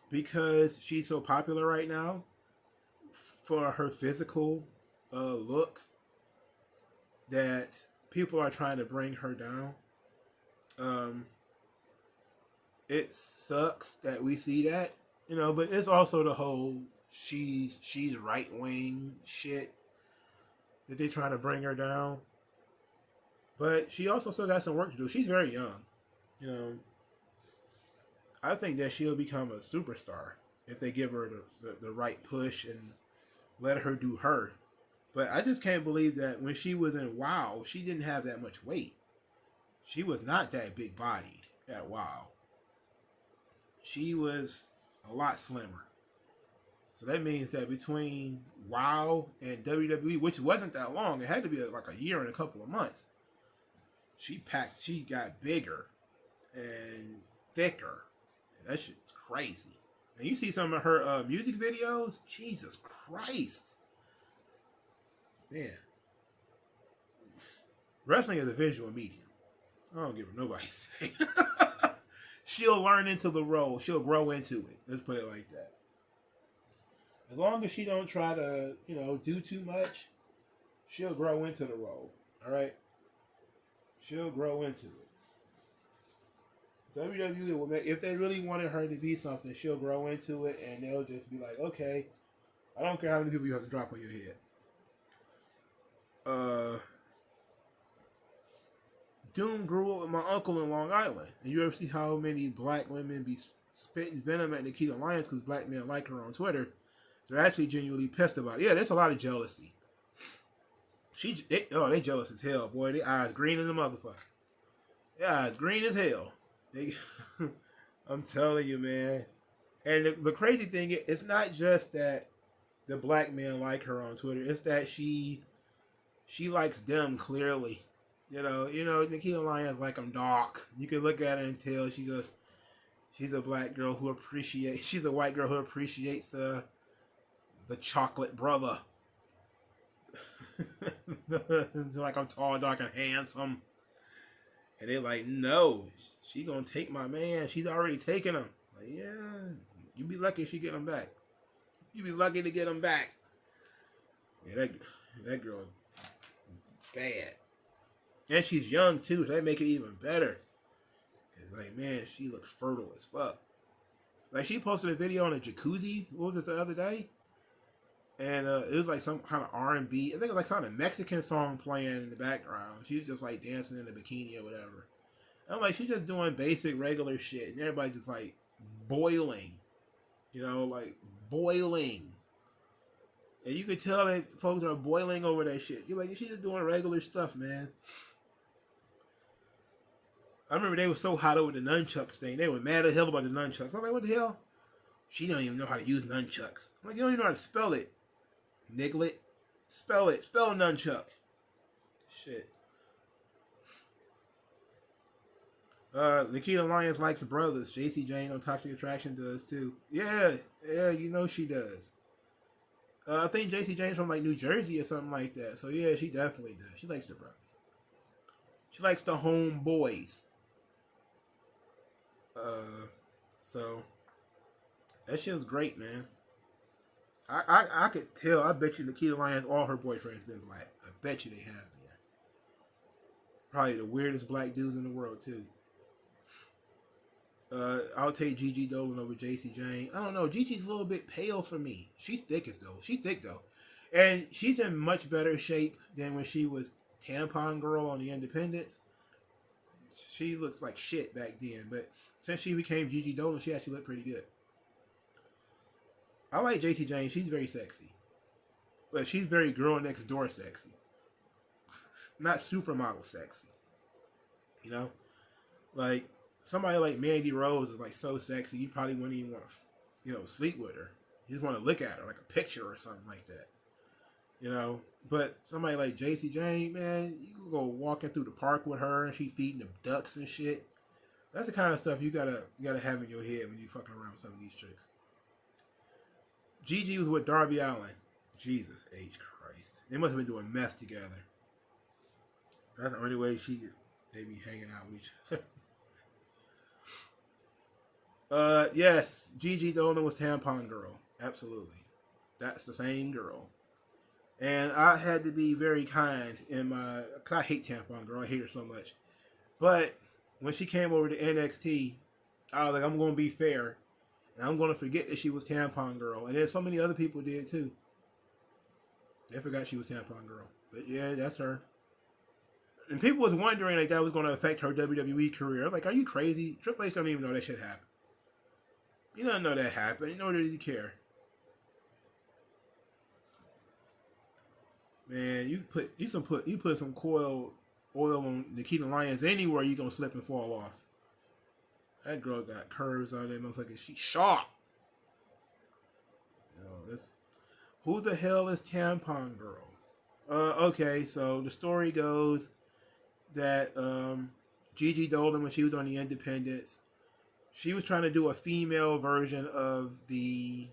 Because she's so popular right now for her physical look, that people are trying to bring her down. It sucks that we see that, but it's also the whole she's right wing shit that they're trying to bring her down. But she also still got some work to do. She's very young, I think that she'll become a superstar if they give her the right push and let her do her. But I just can't believe that when she was in WoW, she didn't have that much weight. She was not that big bodied at WoW. She was a lot slimmer. So that means that between WoW and WWE, which wasn't that long, it had to be like a year and a couple of months, she got bigger and thicker. And that shit's crazy. And you see some of her music videos, Jesus Christ. Man. Wrestling is a visual medium. I don't give her nobody's say. She'll learn into the role. She'll grow into it. Let's put it like that. As long as she don't try to, do too much, she'll grow into the role. All right? She'll grow into it. WWE will make, if they really wanted her to be something, she'll grow into it, and they'll just be like, okay, I don't care how many people you have to drop on your head. Doom grew up with my uncle in Long Island. And you ever see how many black women be spitting venom at Nikita Lyons because black men like her on Twitter? They're actually genuinely pissed about it. Yeah, there's a lot of jealousy. They jealous as hell, boy. Their eyes green as a motherfucker. Their eyes green as hell. I'm telling you, man. And the crazy thing is, it's not just that the black men like her on Twitter. It's that she likes them clearly. Nikita Lyons like them dark. You can look at her and tell she's a black girl who appreciates. She's a white girl who appreciates the chocolate brother. Like I'm tall, dark, and handsome. And they're like, no, she gonna take my man. She's already taken him. Like, yeah, you be lucky if she get him back. You be lucky to get him back. Yeah, that girl bad. And she's young too, so that make it even better. It's like, man, she looks fertile as fuck. Like, she posted a video on a jacuzzi. What was this the other day? And it was like some kind of R&B. I think it was like kind of Mexican song playing in the background. She's just like dancing in a bikini or whatever. And I'm like, she's just doing basic, regular shit. And everybody's just like boiling. Like boiling. And you can tell that folks are boiling over that shit. You're like, she's just doing regular stuff, man. I remember they were so hot over the nunchucks thing. They were mad as hell about the nunchucks. I'm like, what the hell? She don't even know how to use nunchucks. I'm like, you don't even know how to spell it. Niglet. Spell it. Spell nunchuck. Shit. Nikita Lyons likes brothers. JC Jane on Toxic Attraction does too. Yeah, she does. I think JC Jane's from like New Jersey or something like that. So yeah, she definitely does. She likes the brothers. She likes the homeboys. So that shit was great, man. I could tell. I bet you Nikita Lyons, all her boyfriends been black. I bet you they have, man. Probably the weirdest black dudes in the world too. I'll take Gigi Dolan over JC Jane. I don't know. Gigi's a little bit pale for me. She's thick though. And she's in much better shape than when she was Tampon Girl on the Independents. She looks like shit back then, but since she became Gigi Dolan, she actually looked pretty good. I like JC Jane. She's very sexy, but she's very girl next door sexy, not supermodel sexy. You know, like somebody like Mandy Rose is like so sexy you probably wouldn't even want to, sleep with her. You just want to look at her like a picture or something like that. You know, but somebody like JC Jane, man, you can go walking through the park with her and she feeding the ducks and shit. That's the kind of stuff you gotta have in your head when you fucking around with some of these chicks. Gigi was with Darby Allin. Jesus H Christ, they must have been doing meth together. That's the only way they be hanging out with each other. Yes, Gigi Dolan was Tampon Girl. Absolutely, that's the same girl. And I had to be very kind in my. Cause I hate Tampon Girl. I hate her so much. But when she came over to NXT, I was like, I'm going to be fair. And I'm going to forget that she was Tampon Girl. And then so many other people did too. They forgot she was Tampon Girl. But yeah, that's her. And people was wondering like that was going to affect her WWE career. I was like, are you crazy? Triple H don't even know that shit happened. You don't know that happened. You know, does he care? Man, you put some coil oil on Nikita Lyons anywhere, you gonna slip and fall off. That girl got curves on that motherfucker. She's sharp. Who the hell is Tampon Girl? Okay, so the story goes that Gigi Dolan, when she was on the Independents, she was trying to do a female version of the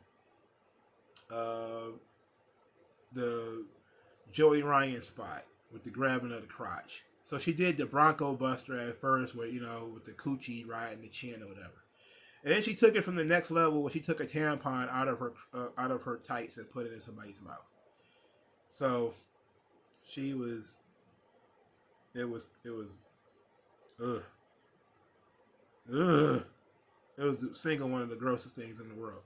Joey Ryan spot with the grabbing of the crotch. So she did the Bronco Buster at first, with the coochie riding the chin or whatever, and then she took it from the next level where she took a tampon out of her tights and put it in somebody's mouth. So she was, it was, ugh. It was the single one of the grossest things in the world.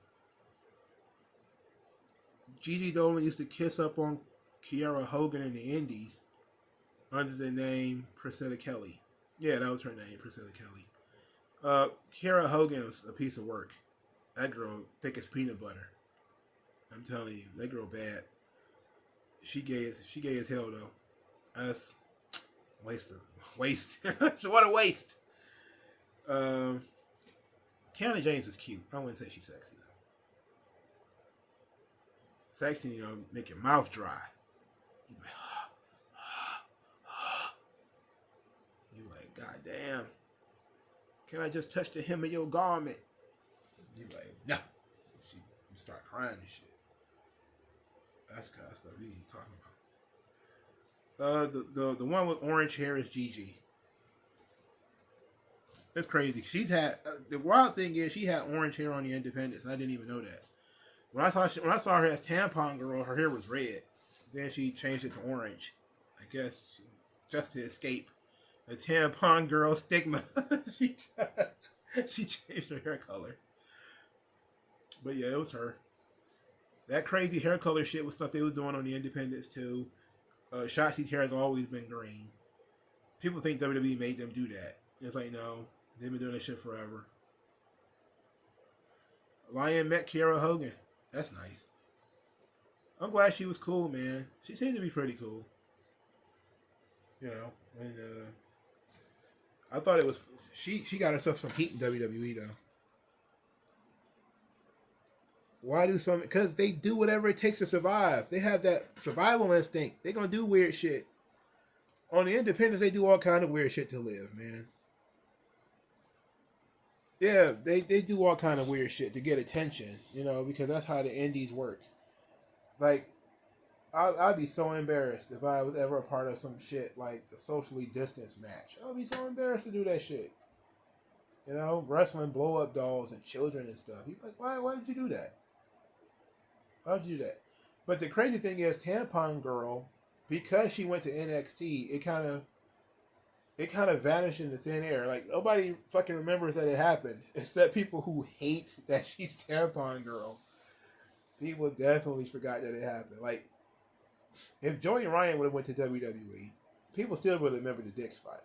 Gigi Dolan used to kiss up on Kiera Hogan in the Indies under the name Priscilla Kelly. Yeah, that was her name, Priscilla Kelly. Kiera Hogan was a piece of work. That girl thick as peanut butter. I'm telling you, that girl bad. She gay as hell though. That's waste. What a waste. Kiana James is cute. I wouldn't say she's sexy though. Sexy, make your mouth dry. You like, God damn. Can I just touch the hem of your garment? You like, no. You start crying and shit. That's the kind of stuff we ain't talking about. The one with orange hair is Gigi. It's crazy. She's had the wild thing is she had orange hair on the Independents, and I didn't even know that. When I saw her as Tampon Girl, her hair was red. Then she changed it to orange. I guess just to escape the Tampon Girl stigma. she changed her hair color. But yeah, it was her. That crazy hair color shit was stuff they was doing on the Independents too. Shotzi's hair has always been green. People think WWE made them do that. It's like, no, they've been doing that shit forever. Lion met Kiera Hogan. That's nice. I'm glad she was cool, man. She seemed to be pretty cool. And I thought it was she got herself some heat in WWE though. Why do some? Because they do whatever it takes to survive. They have that survival instinct. They're gonna do weird shit. On the Independents, they do all kind of weird shit to live, man. Yeah, they do all kind of weird shit to get attention, because that's how the indies work. Like, I'd be so embarrassed if I was ever a part of some shit like the socially distanced match. I'd be so embarrassed to do that shit. Wrestling blow-up dolls and children and stuff. You'd be like, why did you do that? Why would you do that? But the crazy thing is, Tampon Girl, because she went to NXT, it kind of vanished into thin air. Like, nobody fucking remembers that it happened, except people who hate that she's Tampon Girl. People definitely forgot that it happened. Like, if Joey Ryan would have went to WWE, people still would remember the dick spot,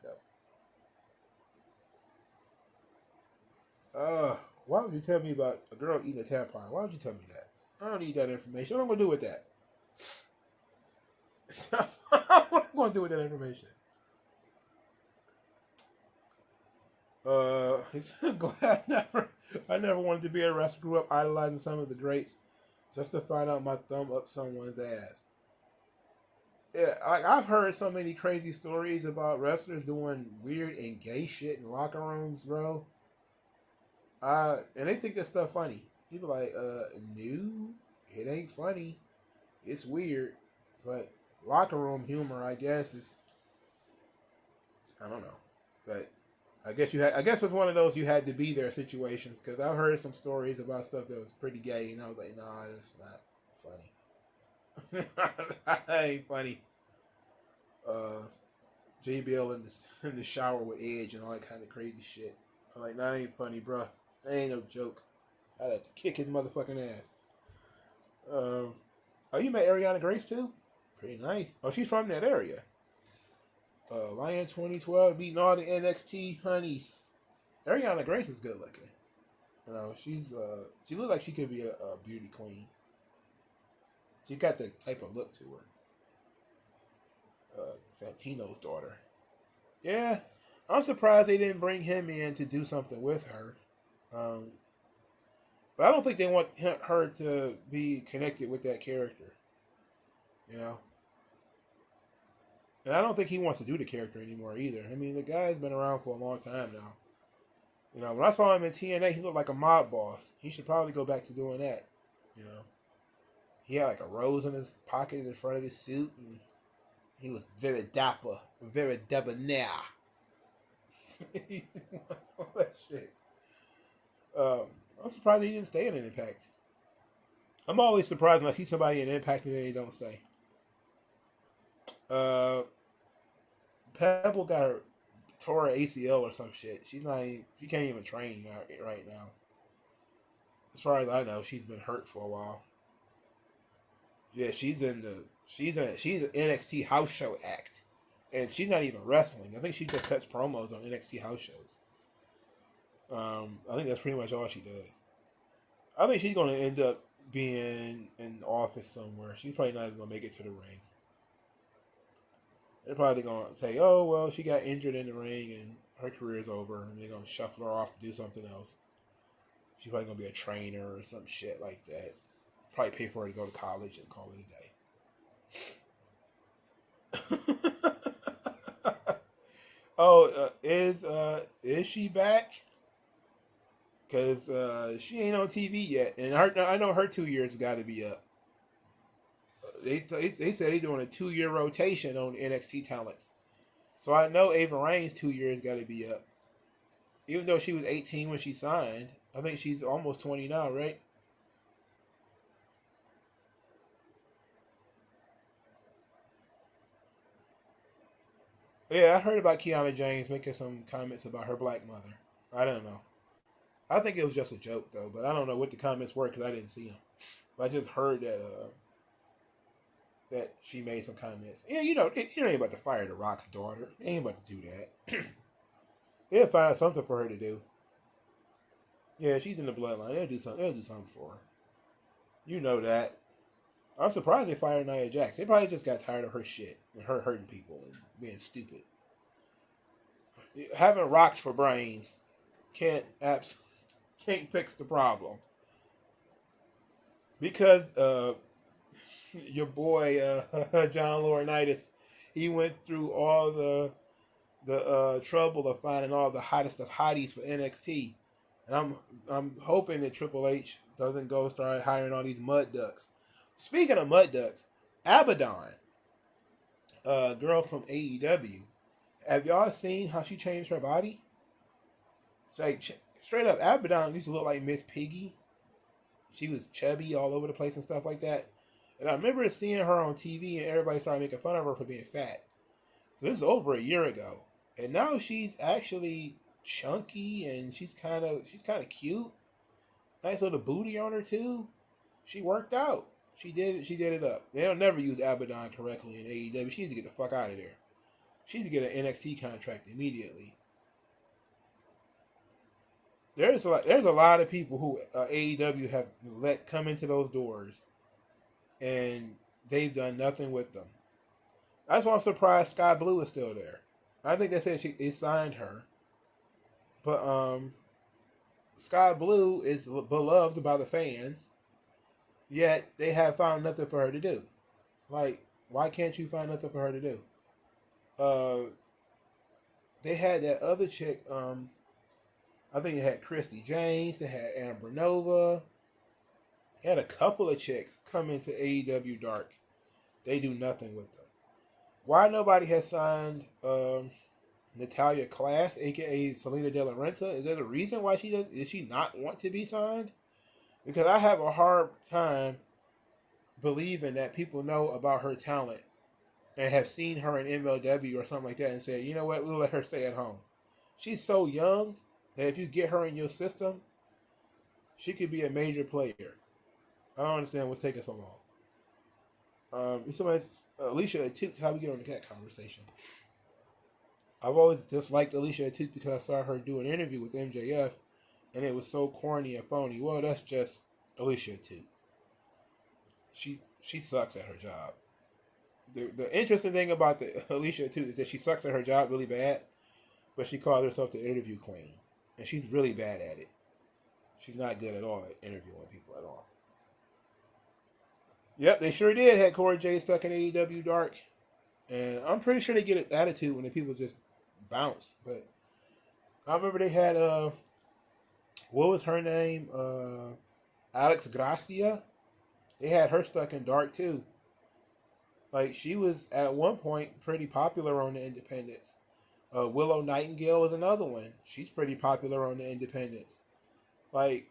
though. Why would you tell me about a girl eating a tampon? Why would you tell me that? I don't need that information. What am I going to do with that? What am I going to do with that information? He's glad I never wanted to be a wrestler. Grew up idolizing some of the greats just to find out my thumb up someone's ass. Yeah, like I've heard so many crazy stories about wrestlers doing weird and gay shit in locker rooms, bro. And they think that stuff funny. People like, no, it ain't funny. It's weird, but locker room humor, I guess, is I don't know, but I guess I guess it was one of those you had to be there situations because I've heard some stories about stuff that was pretty gay, and I was like, nah, that's not funny. That ain't funny. JBL in the shower with Edge and all that kind of crazy shit. I'm like, nah, that ain't funny, bro. That ain't no joke. I'd have to kick his motherfucking ass. Oh, you met Ariana Grace too? Pretty nice. Oh, she's from that area. Lion 2012 beating all the NXT honeys. Ariana Grace is good looking. She looks like she could be a beauty queen. She got the type of look to her. Santino's daughter. Yeah, I'm surprised they didn't bring him in to do something with her. But I don't think they want her to be connected with that character. You know? And I don't think he wants to do the character anymore either. I mean, the guy's been around for a long time now. You know, when I saw him in TNA, he looked like a mob boss. He should probably go back to doing that. You know? He had like a rose in his pocket in front of his suit, and he was very dapper, very debonair. All that shit. I'm surprised he didn't stay in an Impact. I'm always surprised when I see somebody in Impact and they don't stay. Pebble got her tore her ACL or some shit. She can't even train right now. As far as I know, she's been hurt for a while. Yeah, she's an NXT house show act, and she's not even wrestling. I think she just cuts promos on NXT house shows. I think that's pretty much all she does. I think she's going to end up being in the office somewhere. She's probably not even going to make it to the ring. They're probably going to say, oh, well, she got injured in the ring and her career's over, and they're going to shuffle her off to do something else. She's probably going to be a trainer or some shit like that. Probably pay for her to go to college and call it a day. Oh, is she back? Because she ain't on TV yet. And I know her 2 years got to be up. They said they're doing a 2-year rotation on NXT talents. So I know Ava Rain's 2 years got to be up. Even though she was 18 when she signed. I think she's almost 20 now, right? Yeah, I heard about Kiana James making some comments about her black mother. I don't know. I think it was just a joke, though. But I don't know what the comments were because I didn't see them. But I just heard that she made some comments. Yeah, you know, it ain't about to fire The Rock's daughter. They ain't about to do that. They'll find something for her to do. Yeah, she's in the bloodline. They'll do something for her. You know that. I'm surprised they fired Nia Jax. They probably just got tired of her shit and her hurting people and being stupid. Having rocks for brains can't fix the problem. Because your boy John Laurinaitis, he went through all the trouble of finding all the hottest of hotties for NXT, and I'm hoping that Triple H doesn't go start hiring all these mud ducks. Speaking of mud ducks, Abaddon, girl from AEW, have y'all seen how she changed her body? It's like straight up, Abaddon used to look like Miss Piggy. She was chubby all over the place and stuff like that. And I remember seeing her on TV and everybody started making fun of her for being fat. So this is over a year ago. And now she's actually chunky and she's kind of cute. Nice little booty on her too. She worked out. She did it up. They'll never use Abaddon correctly in AEW. She needs to get the fuck out of there. She needs to get an NXT contract immediately. there's a lot of people who AEW have let come into those doors, and they've done nothing with them. That's why I'm surprised Sky Blue is still there. I think they said they signed her, but Sky Blue is beloved by the fans, yet they have found nothing for her to do. Like, why can't you find nothing for her to do? They had that other chick. I think they had Christy James. They had Amber Nova. They had a couple of chicks come into AEW Dark. They do nothing with them. Why nobody has signed Natalia Class, aka Selena De La Renta? Is there a reason why she does? Does she not want to be signed? Because I have a hard time believing that people know about her talent and have seen her in MLW or something like that and said, you know what, we'll let her stay at home. She's so young that if you get her in your system, she could be a major player. I don't understand what's taking so long. Alicia Atuk, how we get on the cat conversation. I've always disliked Alicia Atuk because I saw her do an interview with MJF and it was so corny and phony. Well, that's just Alicia Atuk. She sucks at her job. The interesting thing about the Alicia Atuk is that she sucks at her job really bad, but she calls herself the interview queen, and she's really bad at it. She's not good at all at interviewing people at all. Yep, they sure did had Corey J stuck in AEW Dark, and I'm pretty sure they get an attitude when the people just bounce. But I remember they had what was her name? Alex Gracia. They had her stuck in Dark too. Like, she was at one point pretty popular on the independents. Willow Nightingale is another one. She's pretty popular on the independents. Like,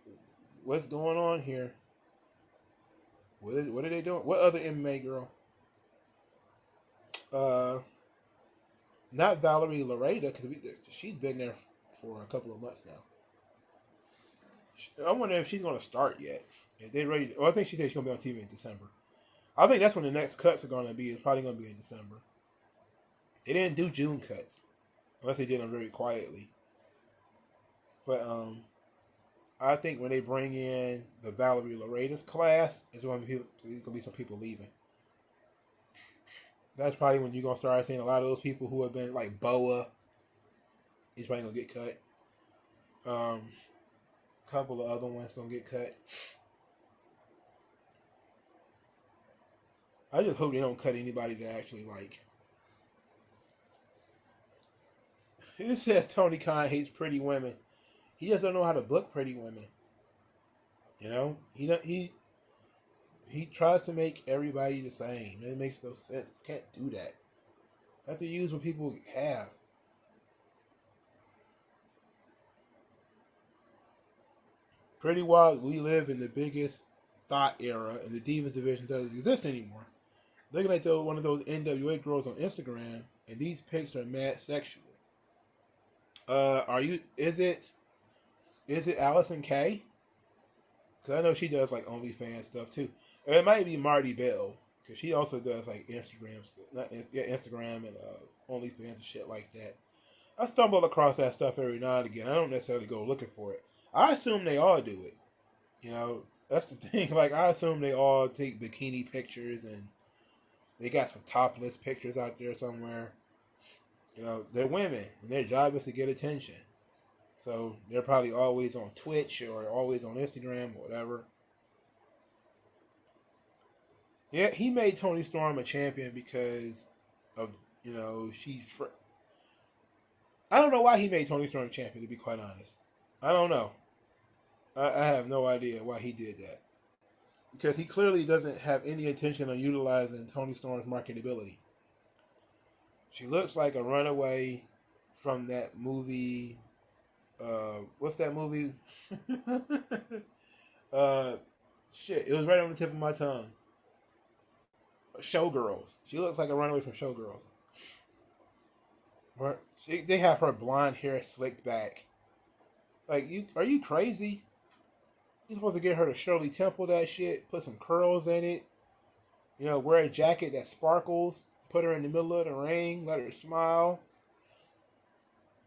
what's going on here? What are they doing? What other MMA girl? Not Valerie Loretta, because she's been there for a couple of months now. I wonder if she's going to start yet. If they ready? Well, I think she said she's going to be on TV in December. I think that's when the next cuts are going to be. It's probably going to be in December. They didn't do June cuts, unless they did them very quietly. But I think when they bring in the Valerie Loretta's class, there's going to be some people leaving. That's probably when you're going to start seeing a lot of those people who have been like Boa. He's probably going to get cut. A couple of other ones going to get cut. I just hope they don't cut anybody that actually like. It says Tony Khan hates pretty women. He just don't know how to book pretty women. You know, he tries to make everybody the same. It makes no sense. You can't do that. You have to use what people have. Pretty wild. We live in the biggest thought era, and the Divas division doesn't exist anymore. Looking at one of those NWA girls on Instagram, and these pics are mad sexual. Is it Allison Kay? Because I know she does like OnlyFans stuff too. And it might be Marty Bell, because she also does like Instagram stuff, Instagram and OnlyFans and shit like that. I stumble across that stuff every now and again. I don't necessarily go looking for it. I assume they all do it. You know, that's the thing. Like, I assume they all take bikini pictures and they got some topless pictures out there somewhere. You know, they're women, and their job is to get attention. So they're probably always on Twitch or always on Instagram or whatever. Yeah, he made Toni Storm a champion because of, you know, I don't know why he made Toni Storm a champion, to be quite honest. I don't know. I have no idea why he did that. Because he clearly doesn't have any intention on utilizing Toni Storm's marketability. She looks like a runaway from that movie. What's that movie? Shit, it was right on the tip of my tongue. Showgirls. She looks like a runaway from Showgirls. They have her blonde hair slicked back. Like, are you crazy? You're supposed to get her to Shirley Temple that shit, put some curls in it, you know, wear a jacket that sparkles, put her in the middle of the ring, let her smile,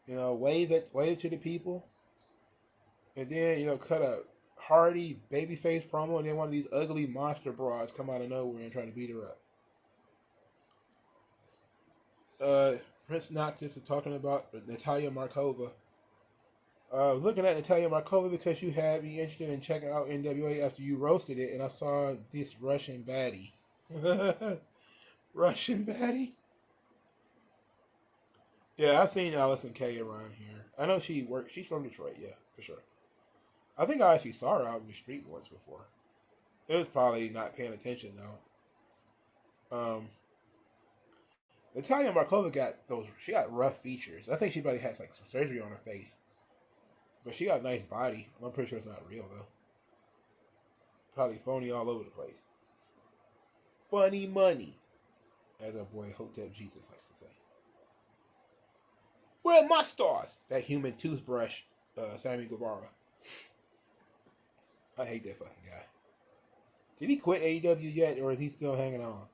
you know, wave to the people. and then cut a hardy babyface promo, and then one of these ugly monster broads come out of nowhere and try to beat her up. Prince Noctis is talking about Natalia Markova. Looking at Natalia Markova because you had me interested in checking out NWA after you roasted it, and I saw this Russian baddie. Russian baddie? Yeah, I've seen Allison Kay around here. I know she works. She's from Detroit, yeah, for sure. I think I actually saw her out in the street once before. It was probably not paying attention though. Natalia Markova got those. She got rough features. I think she probably has like some surgery on her face, but she got a nice body. I'm pretty sure it's not real though. Probably phony all over the place. Funny money, as our boy Hotep Jesus likes to say. Where are my stars? That human toothbrush, Sammy Guevara. I hate that fucking guy. Did he quit AEW yet, or is he still hanging on?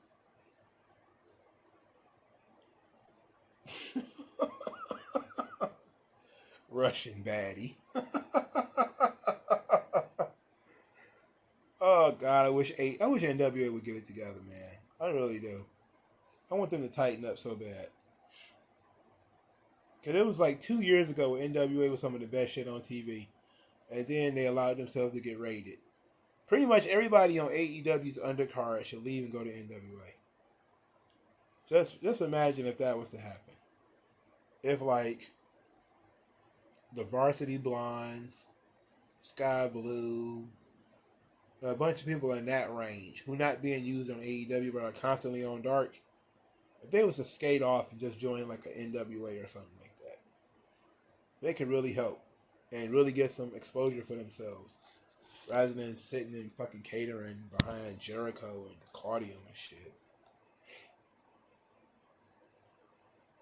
Russian baddie. Oh God, I wish NWA would get it together, man. I really do. I want them to tighten up so bad. Cause it was like 2 years ago when NWA was some of the best shit on TV, and then they allowed themselves to get raided. Pretty much everybody on AEW's undercard should leave and go to NWA. Just imagine if that was to happen. If like the Varsity Blondes, Sky Blue, a bunch of people in that range who not being used on AEW but are constantly on Dark, if they was to skate off and just join like an NWA or something like that, they could really help and really get some exposure for themselves rather than sitting and fucking catering behind Jericho and Claudio and shit.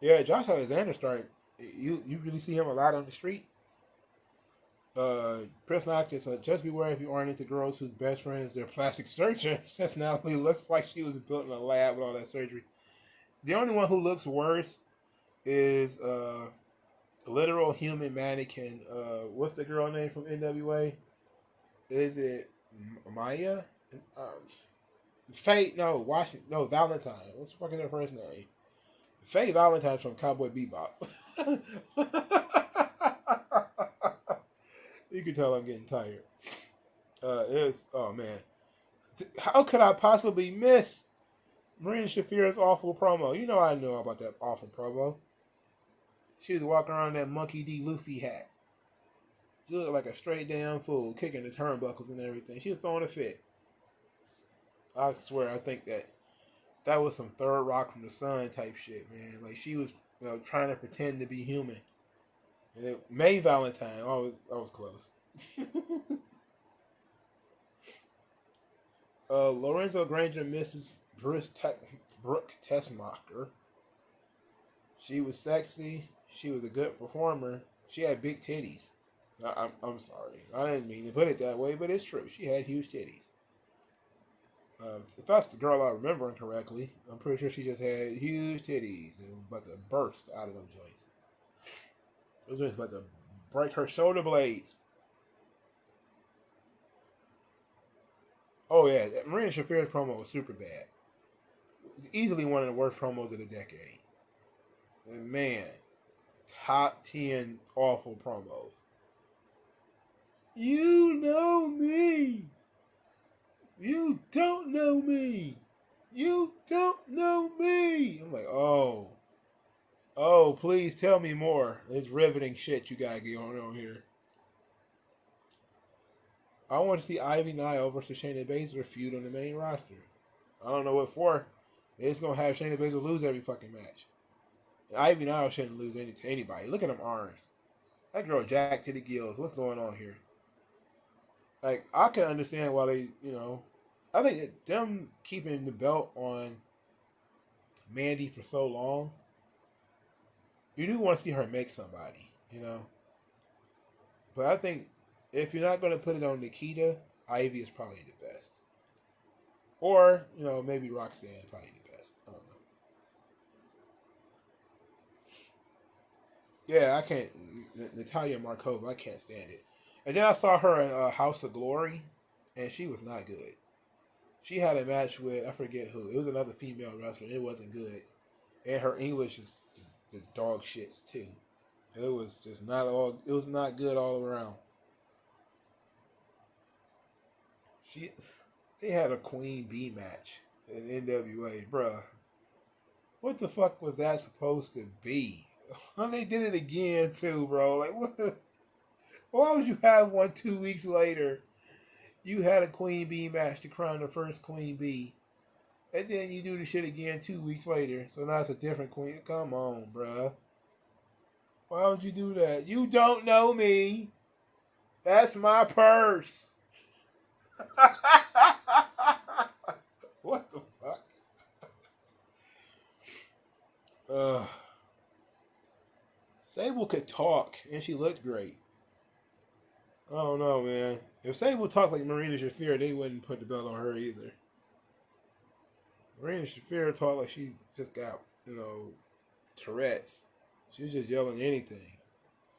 Yeah, Josh Alexander started. You really see him a lot on the street. Prince Noctis, just beware if you aren't into girls whose best friend is their plastic surgeon, since Natalie looks like she was built in a lab with all that surgery. The only one who looks worse is a literal human mannequin. What's the girl name from NWA? Is it Maya? Faye? No, Washington. No, Valentine. What's fucking her first name? Faye Valentine from Cowboy Bebop. You can tell I'm getting tired. Oh man, how could I possibly miss Marina Shafir's awful promo? You know I know about that awful promo. She was walking around in that Monkey D. Luffy hat. She looked like a straight damn fool, kicking the turnbuckles and everything. She was throwing a fit. I swear, I think that was some Third Rock from the Sun type shit, man. Like she was, trying to pretend to be human. And May Valentine, I was close. Lorenzo Granger misses Brooke Tessmacher. She was sexy. She was a good performer. She had big titties. I'm sorry. I didn't mean to put it that way, but it's true. She had huge titties. If that's the girl I remember correctly, I'm pretty sure she just had huge titties and was about to burst out of them joints. Those joints about to break her shoulder blades. Oh yeah, Marina Shafir's promo was super bad. It was easily one of the worst promos of the decade. And man, top 10 awful promos. You know me. You don't know me. You don't know me. I'm like, oh, please tell me more. It's riveting shit you got going on here. I want to see Ivy Nile versus Shayna Baszler feud on the main roster. I don't know what for. They're just going to have Shayna Baszler lose every fucking match. And Ivy Nile shouldn't lose to anybody. Look at them arms. That girl jacked to the gills. What's going on here? Like, I can understand why they, I think that them keeping the belt on Mandy for so long, you do want to see her make somebody, But I think if you're not going to put it on Nikita, Ivy is probably the best. Or, maybe Roxanne is probably the best. I don't know. Yeah, I can't. Natalia Markova, I can't stand it. And then I saw her in House of Glory, and she was not good. She had a match with, I forget who. It was another female wrestler. It wasn't good. And her English is the dog shits too. It was just not all. It was not good all around. They had a Queen Bee match in NWA, bruh. What the fuck was that supposed to be? And they did it again too, bro. Like what? Why would you have one 2 weeks later? You had a Queen Bee match to crown the first Queen Bee. And then you do the shit again 2 weeks later. So now it's a different queen. Come on, bruh. Why would you do that? You don't know me. That's my purse. What the fuck? Sable could talk, and she looked great. I don't know, man. If Sable talked like Marina Shafir, they wouldn't put the belt on her either. Marina Shafir talked like she just got, Tourette's. She was just yelling anything.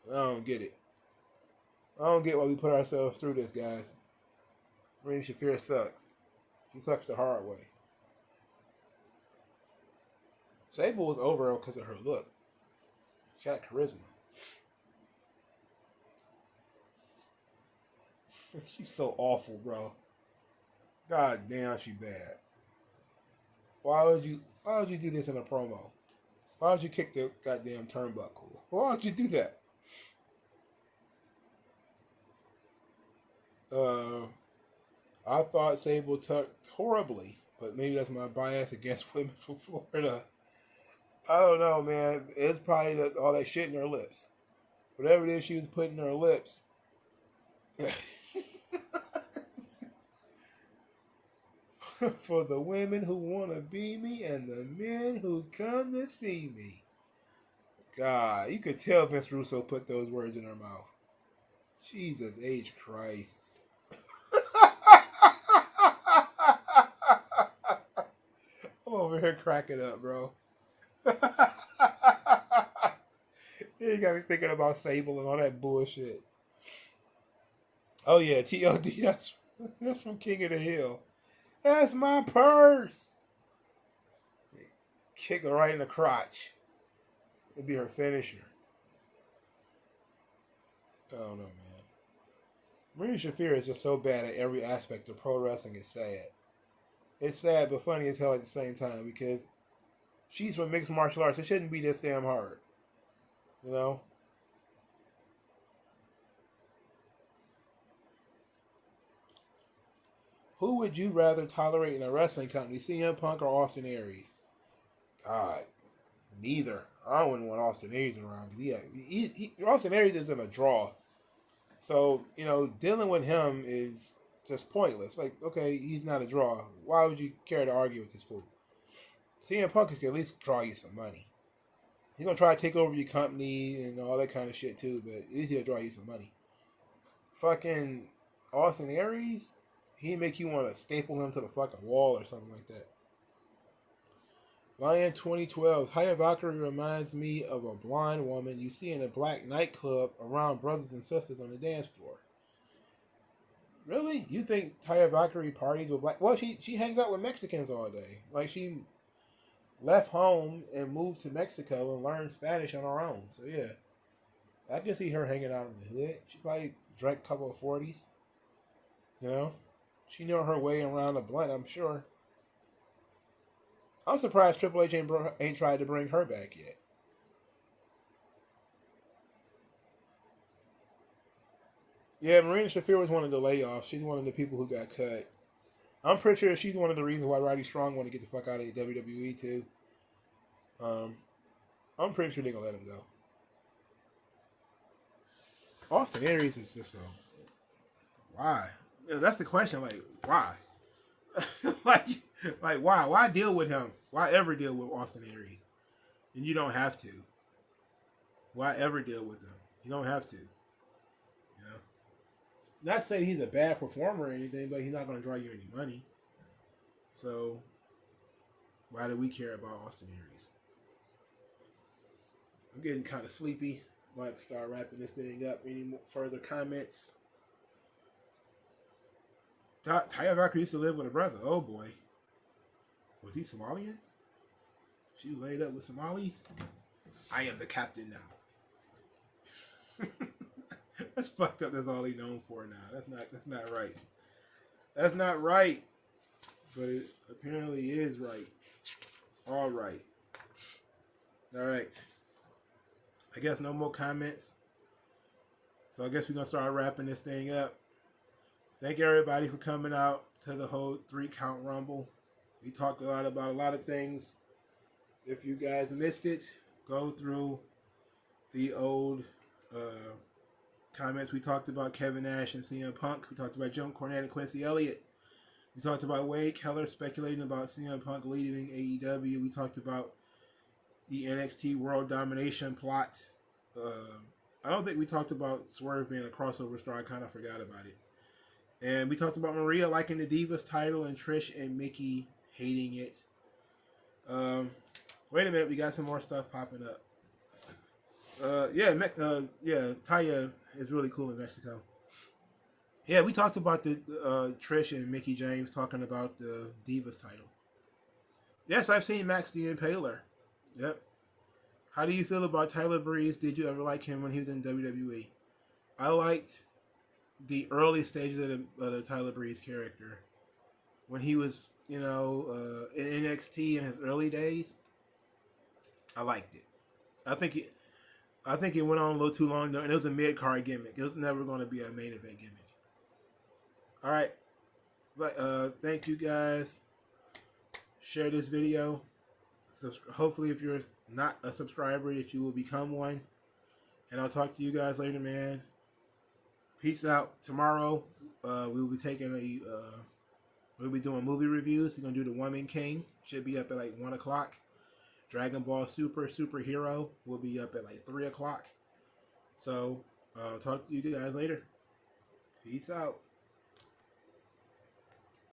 I don't get it. I don't get why we put ourselves through this, guys. Marina Shafir sucks. She sucks the hard way. Sable was over because of her look. She got charisma. She's so awful, bro. God damn, she bad. Why would you do this in a promo? Why would you kick the goddamn turnbuckle? Why would you do that? I thought Sable tucked horribly, but maybe that's my bias against women from Florida. I don't know, man. It's probably all that shit in her lips. Whatever it is she was putting in her lips. For the women who want to be me and the men who come to see me. God, you could tell Vince Russo put those words in her mouth. Jesus H. Christ. I'm over here cracking up, bro. You got me thinking about Sable and all that bullshit. Oh yeah, TLD, that's from King of the Hill. That's my purse. Kick her right in the crotch. It'd be her finisher. I don't know, man. Marina Shafir is just so bad at every aspect of pro wrestling. It's sad. It's sad, but funny as hell at the same time because she's from mixed martial arts. It shouldn't be this damn hard. You know? Who would you rather tolerate in a wrestling company, CM Punk or Austin Aries? God, neither. I wouldn't want Austin Aries around because Austin Aries isn't a draw. So, dealing with him is just pointless. Like, okay, he's not a draw. Why would you care to argue with this fool? CM Punk can at least draw you some money. He's going to try to take over your company and all that kind of shit too, but at least he'll draw you some money. Fucking Austin Aries, he'd make you want to staple him to the fucking wall or something like that. Lion 2012. Haya Valkyrie reminds me of a blonde woman you see in a black nightclub around brothers and sisters on the dance floor. Really? You think Taya Valkyrie parties with black? Well, she hangs out with Mexicans all day. Like she left home and moved to Mexico and learned Spanish on her own. So yeah, I can see her hanging out in the hood. She probably drank a couple of 40s. She knew her way around a blunt, I'm sure. I'm surprised Triple H ain't tried to bring her back yet. Yeah, Marina Shafir was one of the layoffs. She's one of the people who got cut. I'm pretty sure she's one of the reasons why Roddy Strong want to get the fuck out of WWE too. I'm pretty sure they're gonna let him go. Austin Aries is just why? Yeah, that's the question. Like why? like why? Why deal with him? Why ever deal with Austin Aries? And you don't have to. Why ever deal with him? You don't have to. Not saying he's a bad performer or anything, but he's not going to draw you any money. So, why do we care about Austin Aries? I'm getting kind of sleepy. Might start wrapping this thing up. Any further comments? Taya Valkyrie used to live with her brother. Oh boy. Was he Somalian? She laid up with Somalis? I am the captain now. That's fucked up. That's all he's known for now. That's not right. That's not right. But it apparently is right. It's all right. All right. I guess no more comments. So I guess we're going to start wrapping this thing up. Thank everybody for coming out to the whole 3-count rumble. We talked about a lot of things. If you guys missed it, go through the old comments. We talked about Kevin Nash and CM Punk. We talked about Jim Cornette and Quincy Elliott. We talked about Wade Keller speculating about CM Punk leaving AEW. We talked about the NXT World Domination plot. I don't think we talked about Swerve being a crossover star. I kind of forgot about it. And we talked about Maria liking the Divas title and Trish and Mickey hating it. Wait a minute, we got some more stuff popping up. Taya is really cool in Mexico. Yeah, we talked about the Trish and Mickey James talking about the Divas title. Yes, I've seen Max the Impaler. Yep. How do you feel about Tyler Breeze? Did you ever like him when he was in WWE? I liked the early stages of the Tyler Breeze character. When he was, in NXT in his early days, I liked it. I think it went on a little too long, though, and it was a mid-card gimmick. It was never going to be a main event gimmick. All right. Thank you, guys. Share this video. Hopefully, if you're not a subscriber, that you will become one. And I'll talk to you guys later, man. Peace out. Tomorrow, we'll be we'll be doing movie reviews. We're gonna do The Woman King. Should be up at like 1 o'clock. Dragon Ball Superhero will be up at like 3 o'clock. So, talk to you guys later. Peace out.